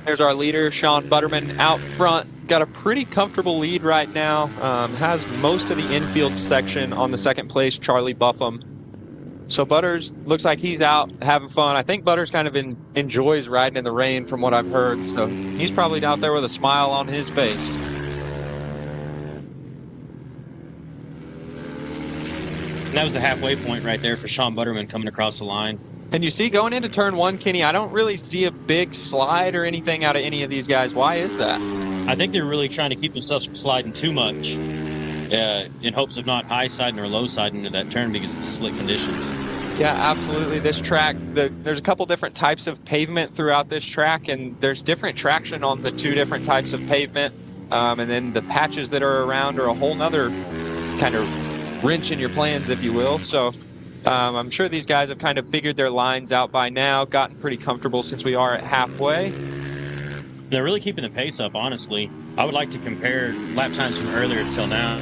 There's our leader, Sean Butterman, out front. Got a pretty comfortable lead right now. Has most of the infield section on the second place, Charlie Buffum. So Butters looks like he's out having fun. I think Butters kind of enjoys riding in the rain from what I've heard. So he's probably out there with a smile on his face. And that was the halfway point right there for Sean Butterman coming across the line. And you see, going into turn one, Kenny, I don't really see a big slide or anything out of any of these guys. Why is that? I think they're really trying to keep themselves from sliding too much in hopes of not high siding or low siding into that turn because of the slick conditions. Yeah, absolutely. This track, there's a couple different types of pavement throughout this track, and there's different traction on the two different types of pavement. And then the patches that are around are a whole nother kind of wrench in your plans, if you will. So I'm sure these guys have kind of figured their lines out by now, gotten pretty comfortable since we are at halfway. They're really keeping the pace up, honestly. I would like to compare lap times from earlier till now.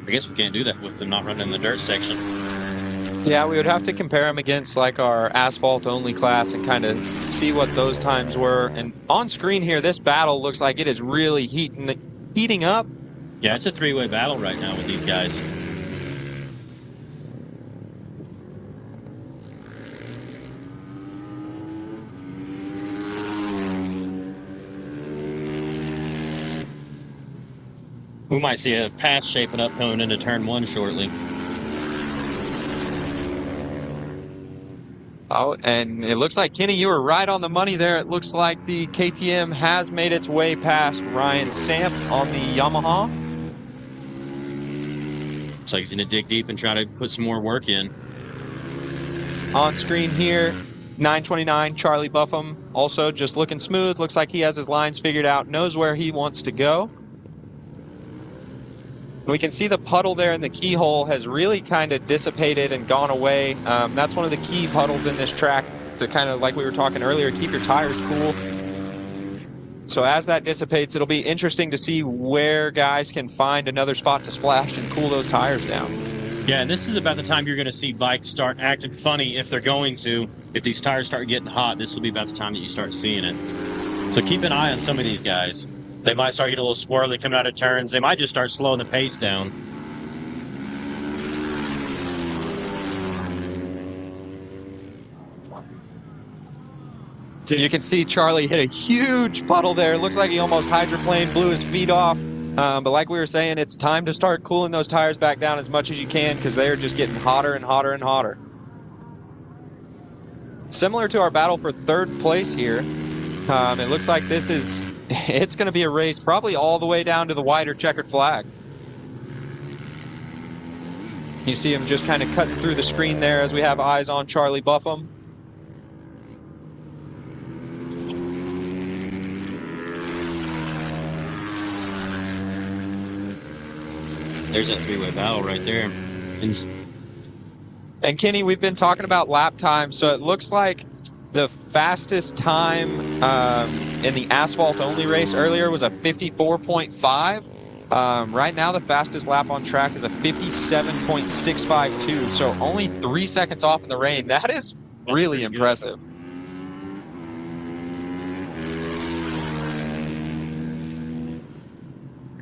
I guess we can't do that with them not running in the dirt section. Yeah, we would have to compare them against like our asphalt-only class and kind of see what those times were. And on screen here, this battle looks like it is really heating up. Yeah, it's a three-way battle right now with these guys. We might see a pass shaping up coming into turn one shortly. Oh, and it looks like, Kenny, you were right on the money there. It looks like the KTM has made its way past Ryan Samp on the Yamaha. Looks like he's going to dig deep and try to put some more work in. On screen here, 929, Charlie Buffum, also just looking smooth. Looks like he has his lines figured out, knows where he wants to go. We can see the puddle there in the keyhole has really kind of dissipated and gone away. That's one of the key puddles in this track to kind of, like we were talking earlier, keep your tires cool. So as that dissipates, it'll be interesting to see where guys can find another spot to splash and cool those tires down. Yeah, and this is about the time you're going to see bikes start acting funny if they're going to. If these tires start getting hot, this will be about the time that you start seeing it. So keep an eye on some of these guys. They might start getting a little squirrely coming out of turns. They might just start slowing the pace down. You can see Charlie hit a huge puddle there. It looks like he almost hydroplaned, blew his feet off. But like we were saying, it's time to start cooling those tires back down as much as you can because they are just getting hotter and hotter and hotter. Similar to our battle for third place here, it looks like it's going to be a race probably all the way down to the white or checkered flag. You see him just kind of cutting through the screen there as we have eyes on Charlie Buffum. There's that three-way battle right there. And Kenny, we've been talking about lap time, so it looks like the fastest time in the asphalt-only race earlier was a 54.5. Right now, the fastest lap on track is a 57.652, so only 3 seconds off in the rain. That is really impressive.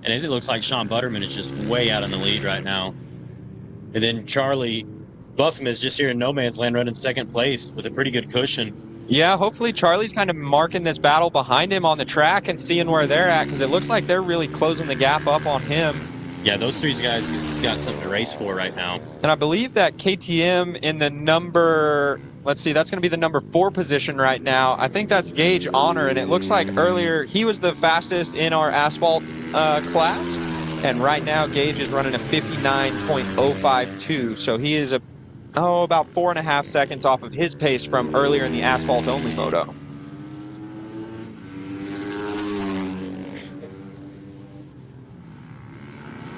And it looks like Sean Butterman is just way out in the lead right now. And then Charlie Buffum is just here in no man's land running second place with a pretty good cushion. Yeah, hopefully Charlie's kind of marking this battle behind him on the track and seeing where they're at, because it looks like they're really closing the gap up on him. Yeah, those three guys has got something to race for right now. And I believe that KTM in the number, let's see, that's going to be the number 4 position right now. I think that's Gage Honor, and it looks like earlier he was the fastest in our asphalt class. And right now Gage is running a 59.052, so he is about 4.5 seconds off of his pace from earlier in the asphalt-only moto.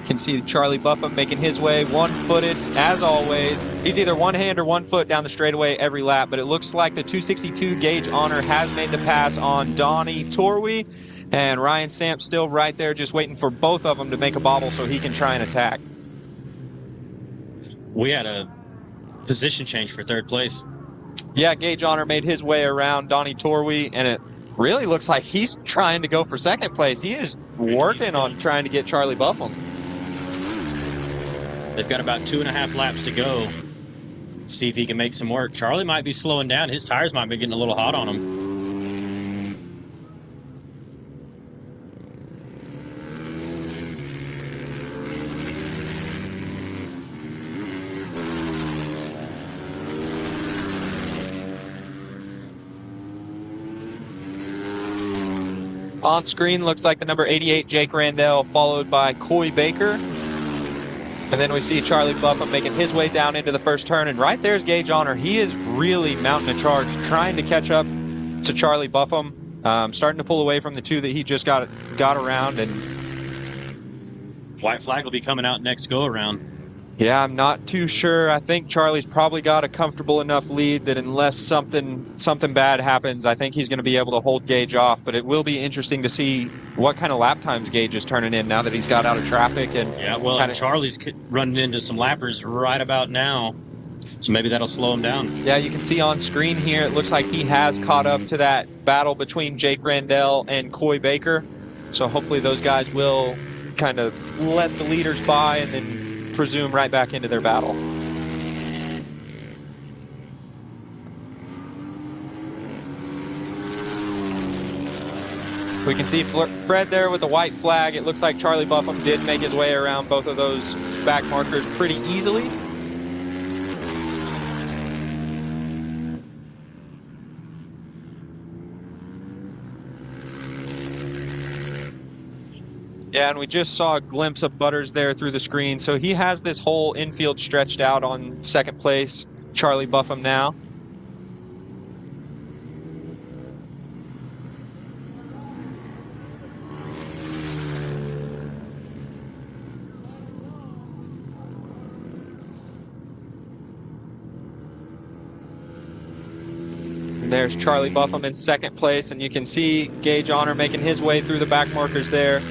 Can see Charlie Buffum making his way one-footed, as always. He's either one hand or one foot down the straightaway every lap, but it looks like the 262 Gage Honor has made the pass on Donnie Torwey, and Ryan Samp still right there just waiting for both of them to make a bobble so he can try and attack. We had a position change for third place. Yeah, Gage Honor made his way around Donnie Torwey, and it really looks like he's trying to go for second place. He is working on trying to get Charlie Buffum. They've got about 2.5 laps to go. See if he can make some work. Charlie might be slowing down. His tires might be getting a little hot on him. On screen looks like the number 88 Jake Randell, followed by Coy Baker. And then we see Charlie Buffum making his way down into the first turn. And right there's Gage Honor. He is really mounting a charge, trying to catch up to Charlie Buffum. Starting to pull away from the two that he just got around. And white flag will be coming out next go around. Yeah, I'm not too sure. I think Charlie's probably got a comfortable enough lead that unless something bad happens, I think he's going to be able to hold Gage off. But it will be interesting to see what kind of lap times Gage is turning in now that he's got out of traffic. And yeah, well, Charlie's running into some lappers right about now, so maybe that'll slow him down. Yeah, you can see on screen here, it looks like he has caught up to that battle between Jake Randell and Coy Baker. So hopefully those guys will kind of let the leaders by and then presume right back into their battle. We can see Fred there with the white flag. It looks like Charlie Buffum did make his way around both of those back markers pretty easily. Yeah, and we just saw a glimpse of Butters there through the screen. So he has this whole infield stretched out on second place, Charlie Buffum now. There's Charlie Buffum in second place, and you can see Gage Honor making his way through the back markers there.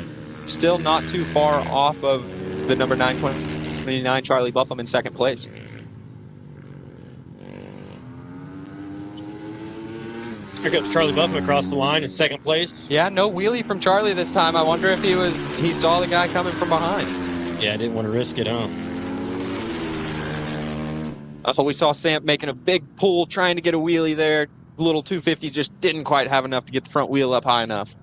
Still not too far off of the number 929 Charlie Buffum in second place. Here comes Charlie Buffum across the line in second place. Yeah, no wheelie from Charlie this time. I wonder if he saw the guy coming from behind. Yeah, I didn't want to risk it, huh? So we saw Samp making a big pull, trying to get a wheelie there. Little 250 just didn't quite have enough to get the front wheel up high enough.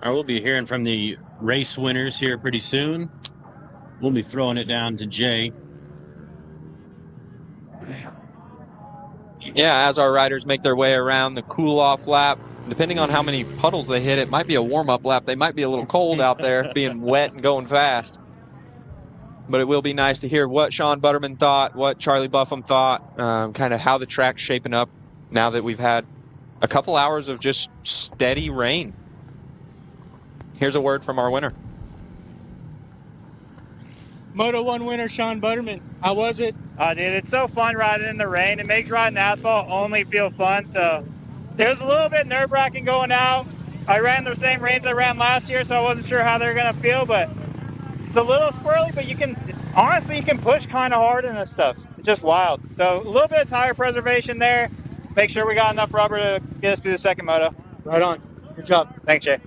All right, we'll be hearing from the race winners here pretty soon. We'll be throwing it down to Jay. Yeah, as our riders make their way around the cool-off lap, depending on how many puddles they hit, it might be a warm-up lap. They might be a little cold out there, being wet and going fast. But it will be nice to hear what Sean Butterman thought, what Charlie Buffum thought, kind of how the track's shaping up now that we've had a couple hours of just steady rain. Here's a word from our winner. Moto 1 winner Sean Butterman. How was it? Dude, it's so fun riding in the rain. It makes riding asphalt only feel fun. So It was a little bit nerve-wracking going out. I ran the same reins I ran last year, so I wasn't sure how they're going to feel, but it's a little squirrely, but honestly, you can push kind of hard in this stuff. It's just wild. So a little bit of tire preservation there. Make sure we got enough rubber to get us through the second moto. Right on. Good job. Thanks, Jay.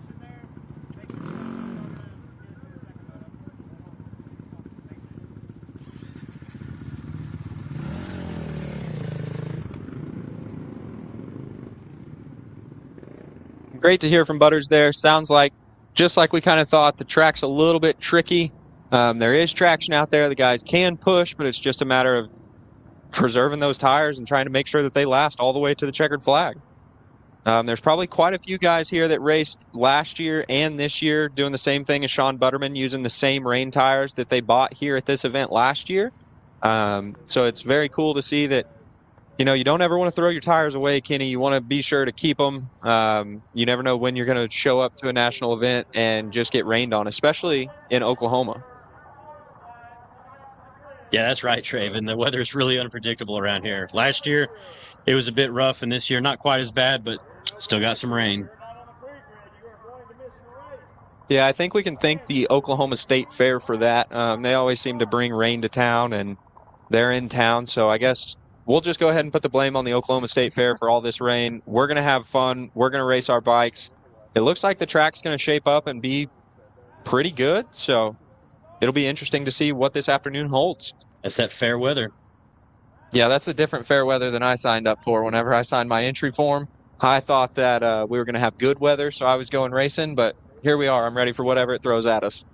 Great to hear from Butters there. Sounds like, just like we kind of thought, the track's a little bit tricky. There is traction out there. The guys can push, but it's just a matter of preserving those tires and trying to make sure that they last all the way to the checkered flag. There's probably quite a few guys here that raced last year and this year doing the same thing as Sean Butterman, using the same rain tires that they bought here at this event last year. So it's very cool to see that, you know, you don't ever want to throw your tires away, Kenny. You want to be sure to keep them. You never know when you're going to show up to a national event and just get rained on, especially in Oklahoma. Yeah, that's right, Traven. The weather is really unpredictable around here. Last year, it was a bit rough, and this year, not quite as bad, but still got some rain. Yeah, I think we can thank the Oklahoma State Fair for that. They always seem to bring rain to town, and they're in town, so I guess we'll just go ahead and put the blame on the Oklahoma State Fair for all this rain. We're going to have fun. We're going to race our bikes. It looks like the track's going to shape up and be pretty good, so it'll be interesting to see what this afternoon holds. That's that fair weather. Yeah, that's a different fair weather than I signed up for. Whenever I signed my entry form, I thought that we were going to have good weather, so I was going racing, but here we are. I'm ready for whatever it throws at us.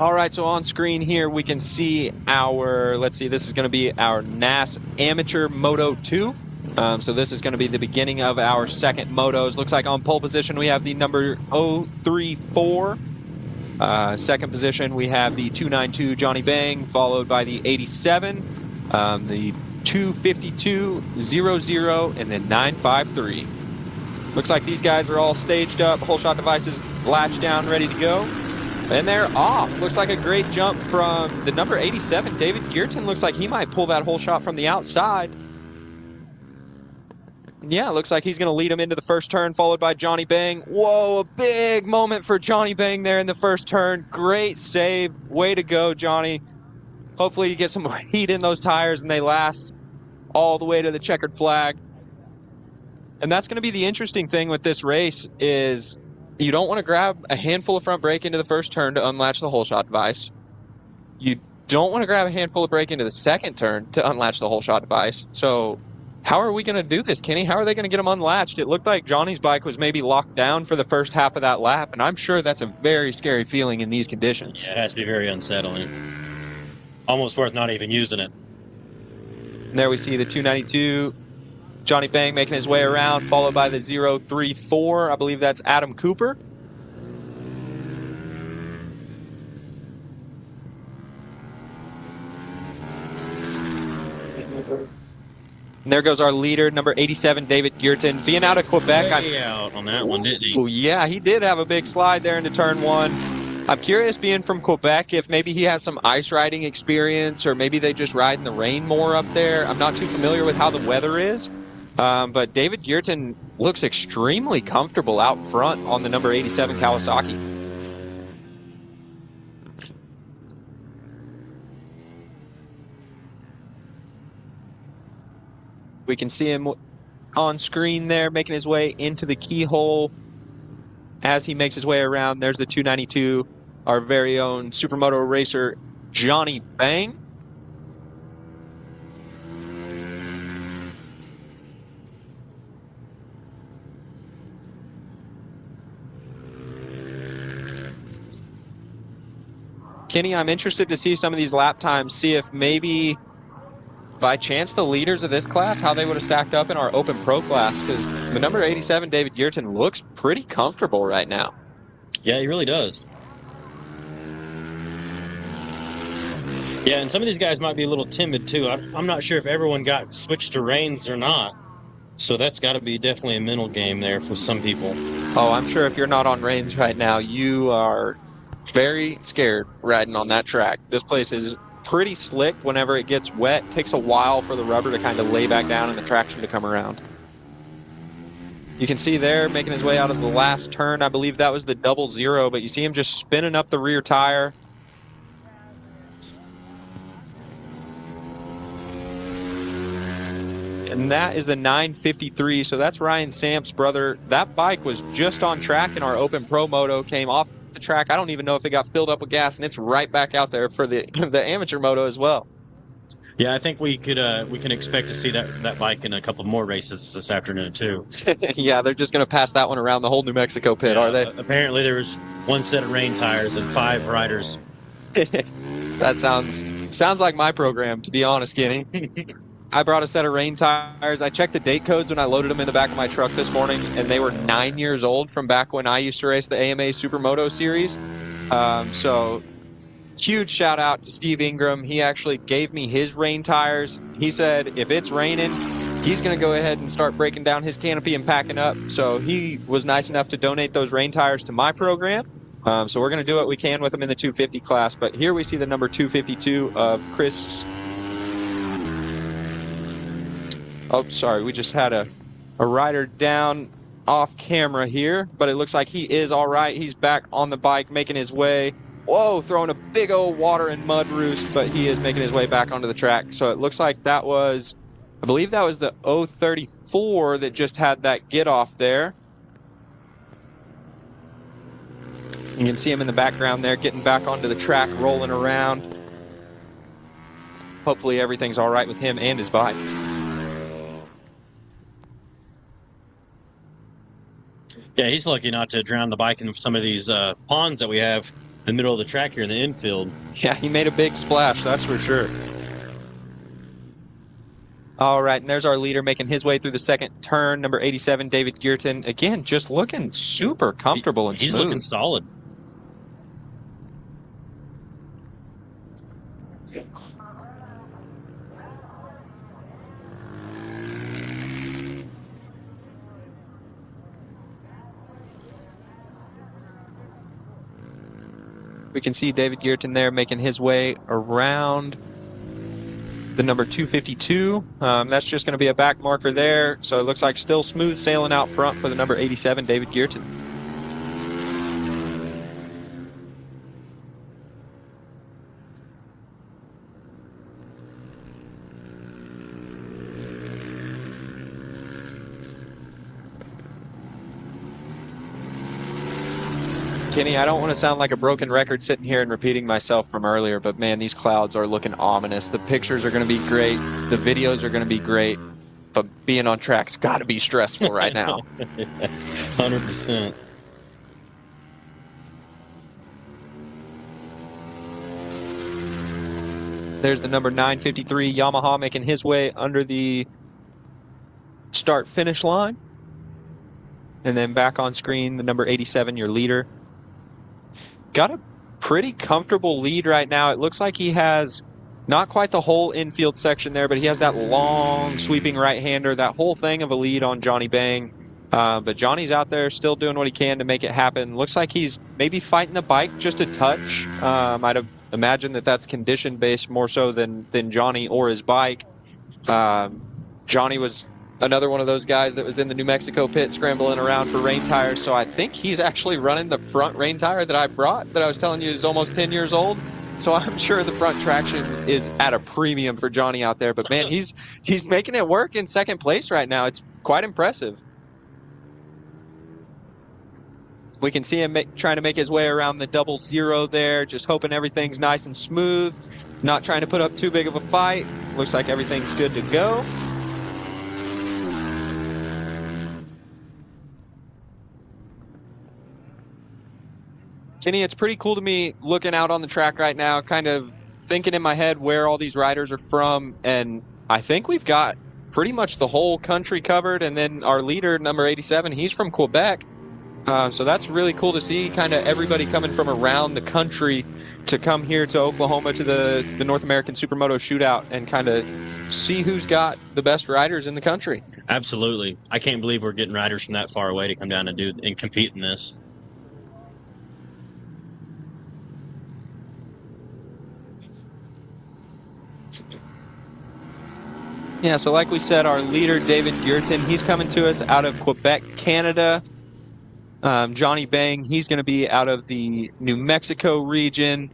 All right, so on screen here, we can see our, let's see, this is going to be our NAS Amateur Moto 2. So this is going to be the beginning of our second motos. Looks like on pole position, we have the number 034. Second position, we have the 292 Johnny Bang, followed by the 87. The 2:52.00, and then 9:53. Looks like these guys are all staged up, whole shot devices latched down, ready to go. And they're off. Looks like a great jump from the number 87, David Geerton. Looks like he might pull that whole shot from the outside. And yeah, looks like he's going to lead him into the first turn, followed by Johnny Bang. Whoa, a big moment for Johnny Bang there in the first turn. Great save. Way to go, Johnny. Hopefully you get some heat in those tires and they last all the way to the checkered flag. And that's going to be the interesting thing with this race is you don't want to grab a handful of front brake into the first turn to unlatch the whole shot device. You don't want to grab a handful of brake into the second turn to unlatch the whole shot device. So how are we going to do this, Kenny? How are they going to get them unlatched? It looked like Johnny's bike was maybe locked down for the first half of that lap, and I'm sure that's a very scary feeling in these conditions. Yeah, it has to be very unsettling. Almost worth not even using it. And there we see the 292. Johnny Bang making his way around, followed by the 034. I believe that's Adam Cooper. And there goes our leader, number 87, David Geerton. Being out of Quebec. Out on that one, didn't he? Oh, yeah, he did have a big slide there into turn one. I'm curious, being from Quebec, if maybe he has some ice riding experience, or maybe they just ride in the rain more up there. I'm not too familiar with how the weather is. But David Geerton looks extremely comfortable out front on the number 87 Kawasaki. We can see him on screen there, making his way into the keyhole. As he makes his way around, there's the 292, our very own Supermoto racer, Johnny Bang. Kenny, I'm interested to see some of these lap times, see if maybe by chance the leaders of this class, how they would have stacked up in our Open Pro class, because the number 87, David Geerton, looks pretty comfortable right now. Yeah, he really does. Yeah, and some of these guys might be a little timid too. I'm not sure if everyone got switched to reins or not. So that's got to be definitely a mental game there for some people. Oh, I'm sure if you're not on reins right now, you are very scared riding on that track. This place is pretty slick whenever it gets wet. It takes a while for the rubber to kind of lay back down and the traction to come around. You can see there making his way out of the last turn. I believe that was the 00, but you see him just spinning up the rear tire. And that is the 953, so that's Ryan Samp's brother. That bike was just on track in our Open Pro Moto, came off the track. I don't even know if it got filled up with gas, and it's right back out there for the amateur moto as well. Yeah, I think we can expect to see that bike in a couple more races this afternoon too. Yeah, they're just going to pass that one around the whole New Mexico pit, are they? Apparently there was one set of rain tires and 5 riders. That sounds like my program, to be honest, Kenny. I brought a set of rain tires. I checked the date codes when I loaded them in the back of my truck this morning, and they were 9 years old from back when I used to race the AMA Supermoto series. So huge shout out to Steve Ingram. He actually gave me his rain tires. He said if it's raining, he's going to go ahead and start breaking down his canopy and packing up. So he was nice enough to donate those rain tires to my program. So we're going to do what we can with them in the 250 class. But here we see the number 252 of Chris. Oh, sorry, we just had a rider down off camera here, but it looks like he is all right. He's back on the bike, making his way. Whoa, throwing a big old water and mud roost, but he is making his way back onto the track. So it looks like that was, I believe that was the 034 that just had that get off there. You can see him in the background there, getting back onto the track, rolling around. Hopefully everything's all right with him and his bike. Yeah, he's lucky not to drown the bike in some of these ponds that we have in the middle of the track here in the infield. Yeah, he made a big splash, that's for sure. All right, and there's our leader making his way through the second turn, number 87, David Geerton. Again, just looking super comfortable and smooth. He's looking solid. We can see David Geerton there making his way around the number 252. That's just going to be a back marker there. So it looks like still smooth sailing out front for the number 87, David Geerton. Kenny, I don't want to sound like a broken record sitting here and repeating myself from earlier, but man, these clouds are looking ominous. The pictures are going to be great. The videos are going to be great. But being on track's got to be stressful right now. 100%. There's the number 953 Yamaha making his way under the start-finish line. And then back on screen, the number 87, your leader. Got a pretty comfortable lead right now. It looks like he has not quite the whole infield section there, but he has that long sweeping right-hander, that whole thing of a lead on Johnny Bang. But Johnny's out there still doing what he can to make it happen. Looks like he's maybe fighting the bike just a touch. I'd imagine that that's condition-based more so than Johnny or his bike. Johnny was another one of those guys that was in the New Mexico pit scrambling around for rain tires. So I think he's actually running the front rain tire that I brought that I was telling you is almost 10 years old. So I'm sure the front traction is at a premium for Johnny out there. But man, he's making it work in second place right now. It's quite impressive. We can see him trying to make his way around the 00 there, just hoping everything's nice and smooth, not trying to put up too big of a fight. Looks like everything's good to go. Kenny, it's pretty cool to me looking out on the track right now, kind of thinking in my head where all these riders are from, and I think we've got pretty much the whole country covered, and then our leader, number 87, he's from Quebec. So that's really cool to see, kind of everybody coming from around the country to come here to Oklahoma to the North American Supermoto Shootout and kind of see who's got the best riders in the country. Absolutely. I can't believe we're getting riders from that far away to come down and compete in this. Yeah, so like we said, our leader, David Geerton, he's coming to us out of Quebec, Canada. Johnny Bang, he's going to be out of the New Mexico region.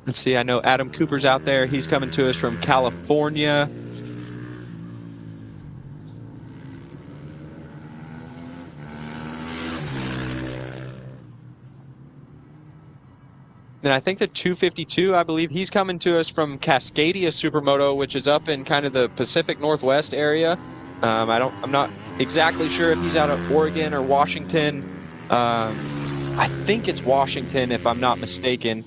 Let's see, I know Adam Cooper's out there. He's coming to us from California. Then I think the 252, I believe he's coming to us from Cascadia Supermoto, which is up in kind of the Pacific Northwest area. I'm not exactly sure if he's out of Oregon or Washington. I think it's Washington, if I'm not mistaken.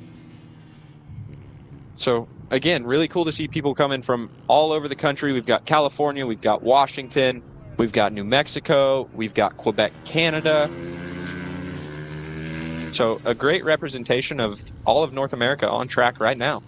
So again, really cool to see people coming from all over the country. We've got California, we've got Washington, we've got New Mexico, we've got Quebec, Canada. So a great representation of all of North America on track right now.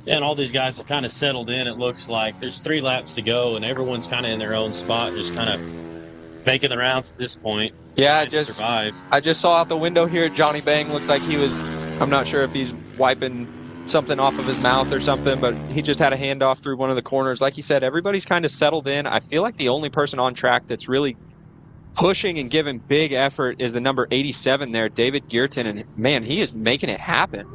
Yeah, and all these guys have kind of settled in, it looks like. There's 3 laps to go, and everyone's kind of in their own spot, just kind of making the rounds at this point. Yeah, I just saw out the window here, Johnny Bang looked like he was, I'm not sure if he's wiping something off of his mouth or something, but he just had a handoff through one of the corners. Like he said, everybody's kind of settled in. I feel like the only person on track that's really pushing and giving big effort is the number 87 there, David Geerton, and man, he is making it happen.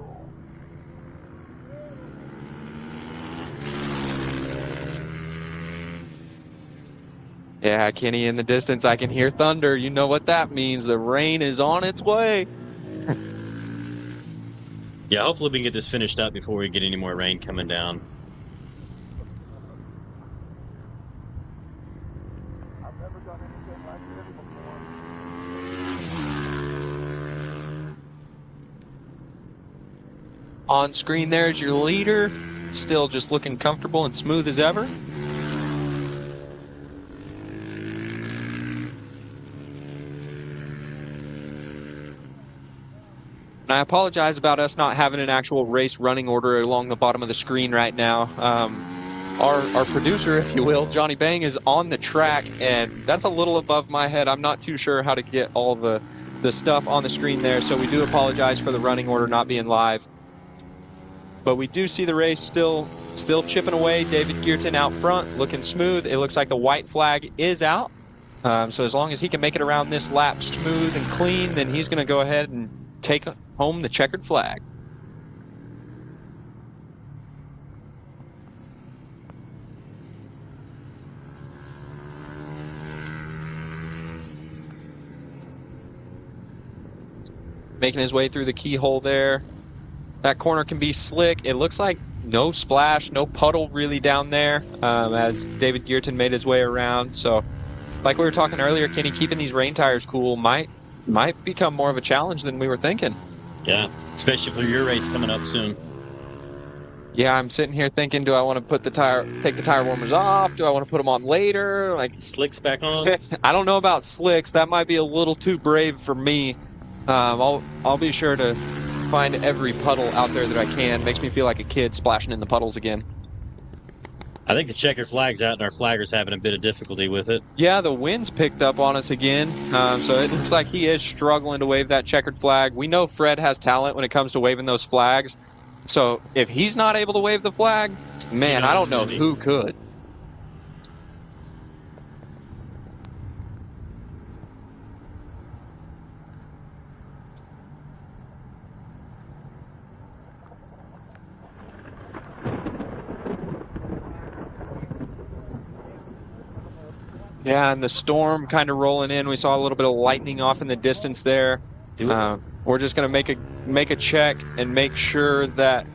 Yeah, Kenny, in the distance, I can hear thunder. You know what that means. The rain is on its way. Yeah, hopefully we can get this finished up before we get any more rain coming down. On screen there is your leader, still just looking comfortable and smooth as ever. And I apologize about us not having an actual race running order along the bottom of the screen right now. Our producer, if you will, Johnny Bang, is on the track, and that's a little above my head. I'm not too sure how to get all the the stuff on the screen there, so we do apologize for the running order not being live. But we do see the race still chipping away. David Geerton out front, looking smooth. It looks like the white flag is out. So as long as he can make it around this lap smooth and clean, then he's going to go ahead and take home the checkered flag. Making his way through the keyhole there. That corner can be slick. It looks like no splash, no puddle really down there as David Geerton made his way around. So like we were talking earlier, Kenny, keeping these rain tires cool might become more of a challenge than we were thinking. Yeah, especially for your race coming up soon. Yeah, I'm sitting here thinking, do I want to take the tire warmers off? Do I want to put them on later? Like slicks back on? I don't know about slicks. That might be a little too brave for me. I'll be sure to find every puddle out there that I can. Makes me feel like a kid splashing in the puddles again. I think the checkered flag's out and our flagger's having a bit of difficulty with it. Yeah, the wind's picked up on us again. So it looks like he is struggling to wave that checkered flag. We know Fred has talent when it comes to waving those flags. So if he's not able to wave the flag, man, I don't know who could. Yeah, and the storm kind of rolling in. We saw a little bit of lightning off in the distance there. We're just going to make a check and make sure that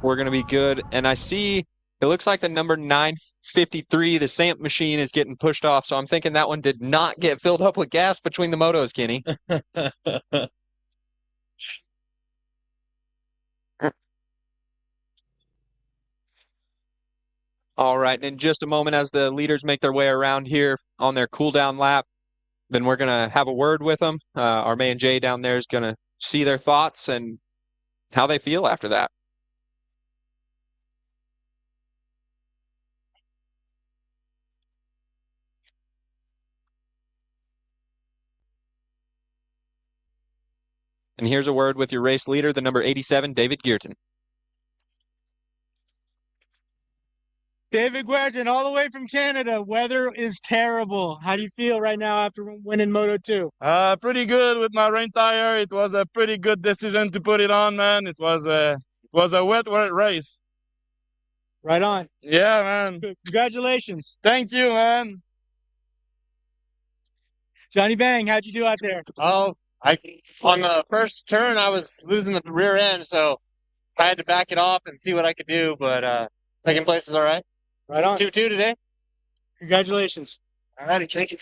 we're going to be good. And I see it looks like the number 953, the SAMP machine, is getting pushed off. So I'm thinking that one did not get filled up with gas between the motos, Kenny. All right, and in just a moment, as the leaders make their way around here on their cool-down lap, then we're going to have a word with them. Our man Jay down there is going to see their thoughts and how they feel after that. And here's a word with your race leader, the number 87, David Geerton. David Guertin, all the way from Canada. Weather is terrible. How do you feel right now after winning Moto 2? Pretty good with my rain tire. It was a pretty good decision to put it on, man. It was a wet race. Right on. Yeah, man. Congratulations. Thank you, man. Johnny Bang, how'd you do out there? Oh, on the first turn, I was losing the rear end, so I had to back it off and see what I could do, but second place is all right. Right on. 2-2 today. Congratulations. All righty, thank you.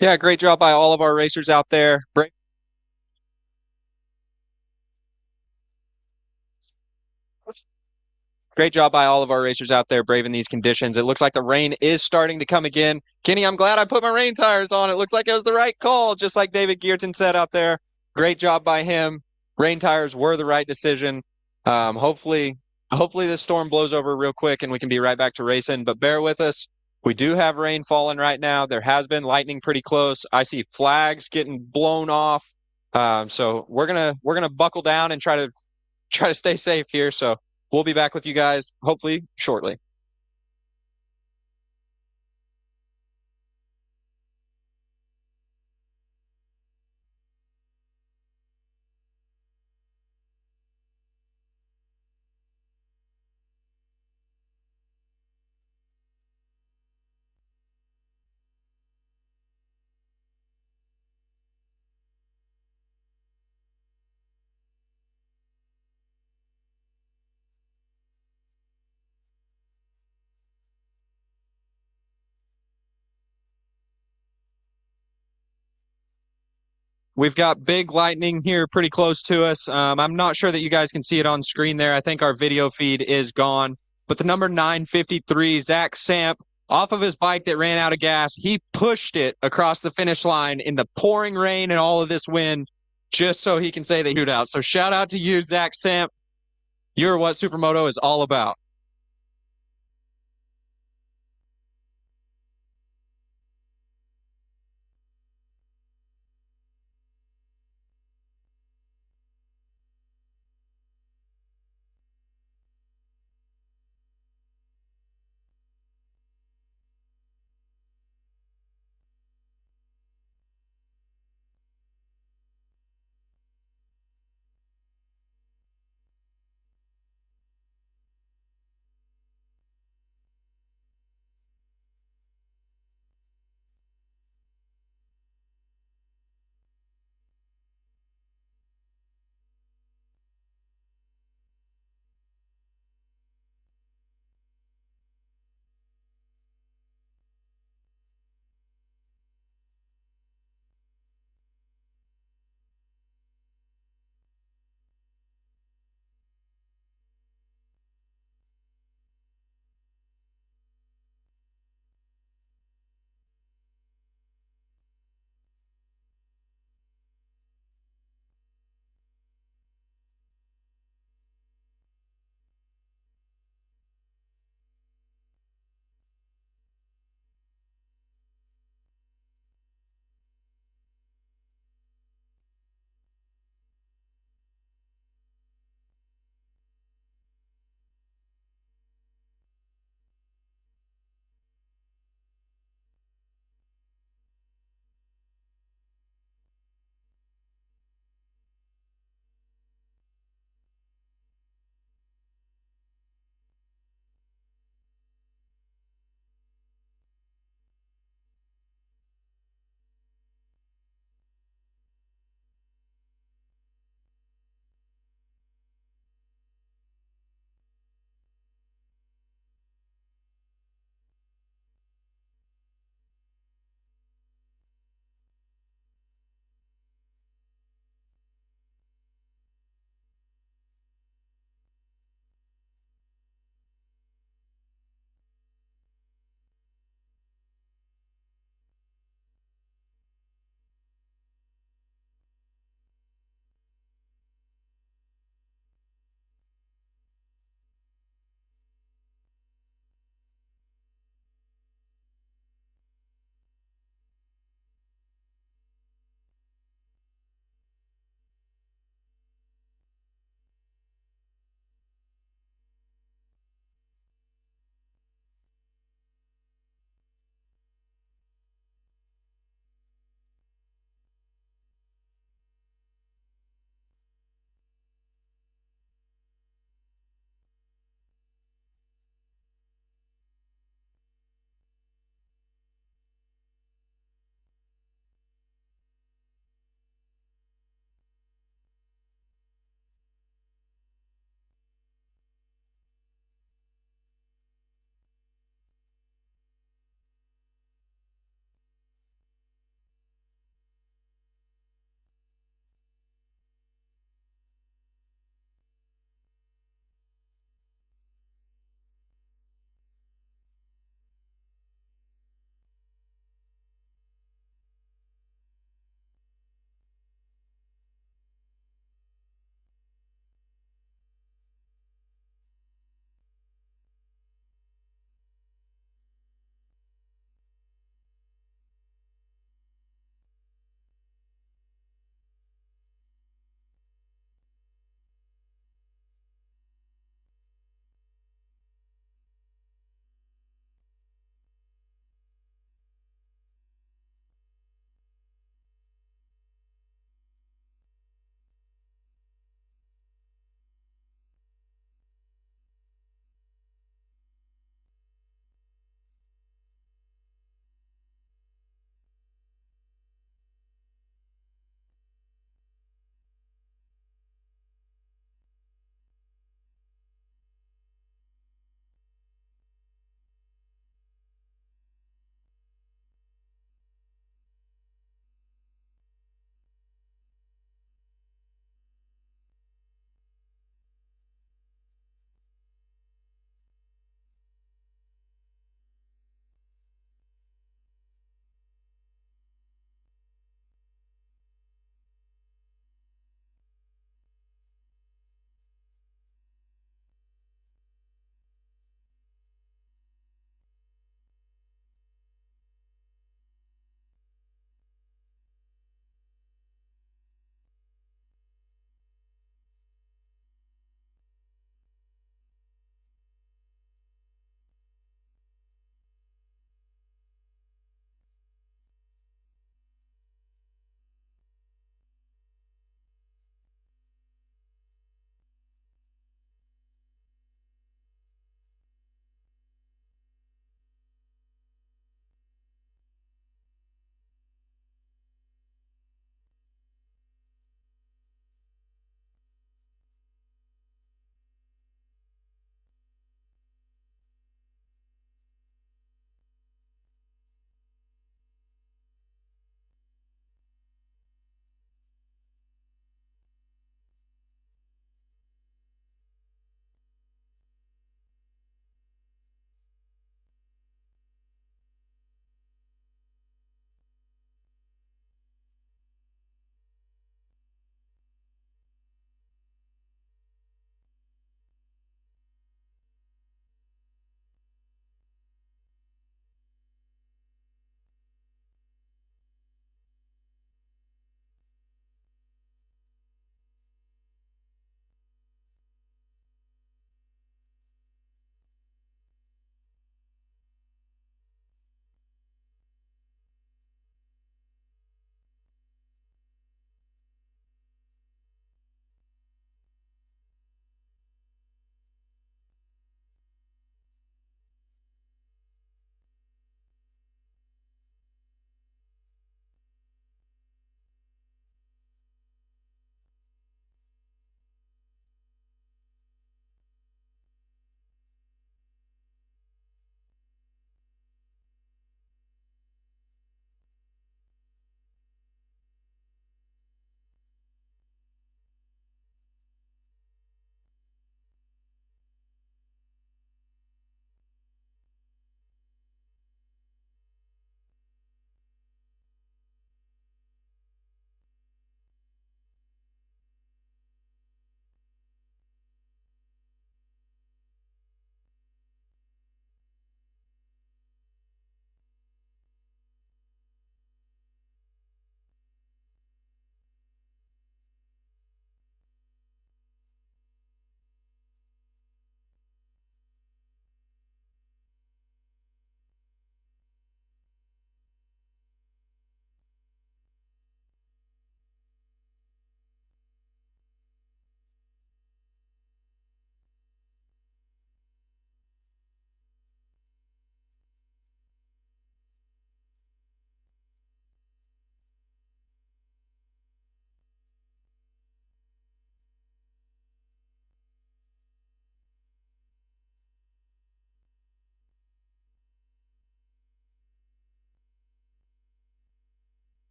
Yeah, great job by all of our racers out there. Great job by all of our racers out there braving these conditions. It looks like the rain is starting to come again. Kenny, I'm glad I put my rain tires on. It looks like it was the right call, just like David Geerton said out there. Great job by him. Rain tires were the right decision. Hopefully this storm blows over real quick and we can be right back to racing, but bear with us. We do have rain falling right now. There has been lightning pretty close. I see flags getting blown off. So we're gonna buckle down and try to stay safe here. So we'll be back with you guys hopefully shortly. We've got big lightning here pretty close to us. I'm not sure that you guys can see it on screen there. I think our video feed is gone. But the number 953, Zach Samp, off of his bike that ran out of gas, he pushed it across the finish line in the pouring rain and all of this wind just so he can say that he shootout. So shout out to you, Zach Samp. You're what Supermoto is all about.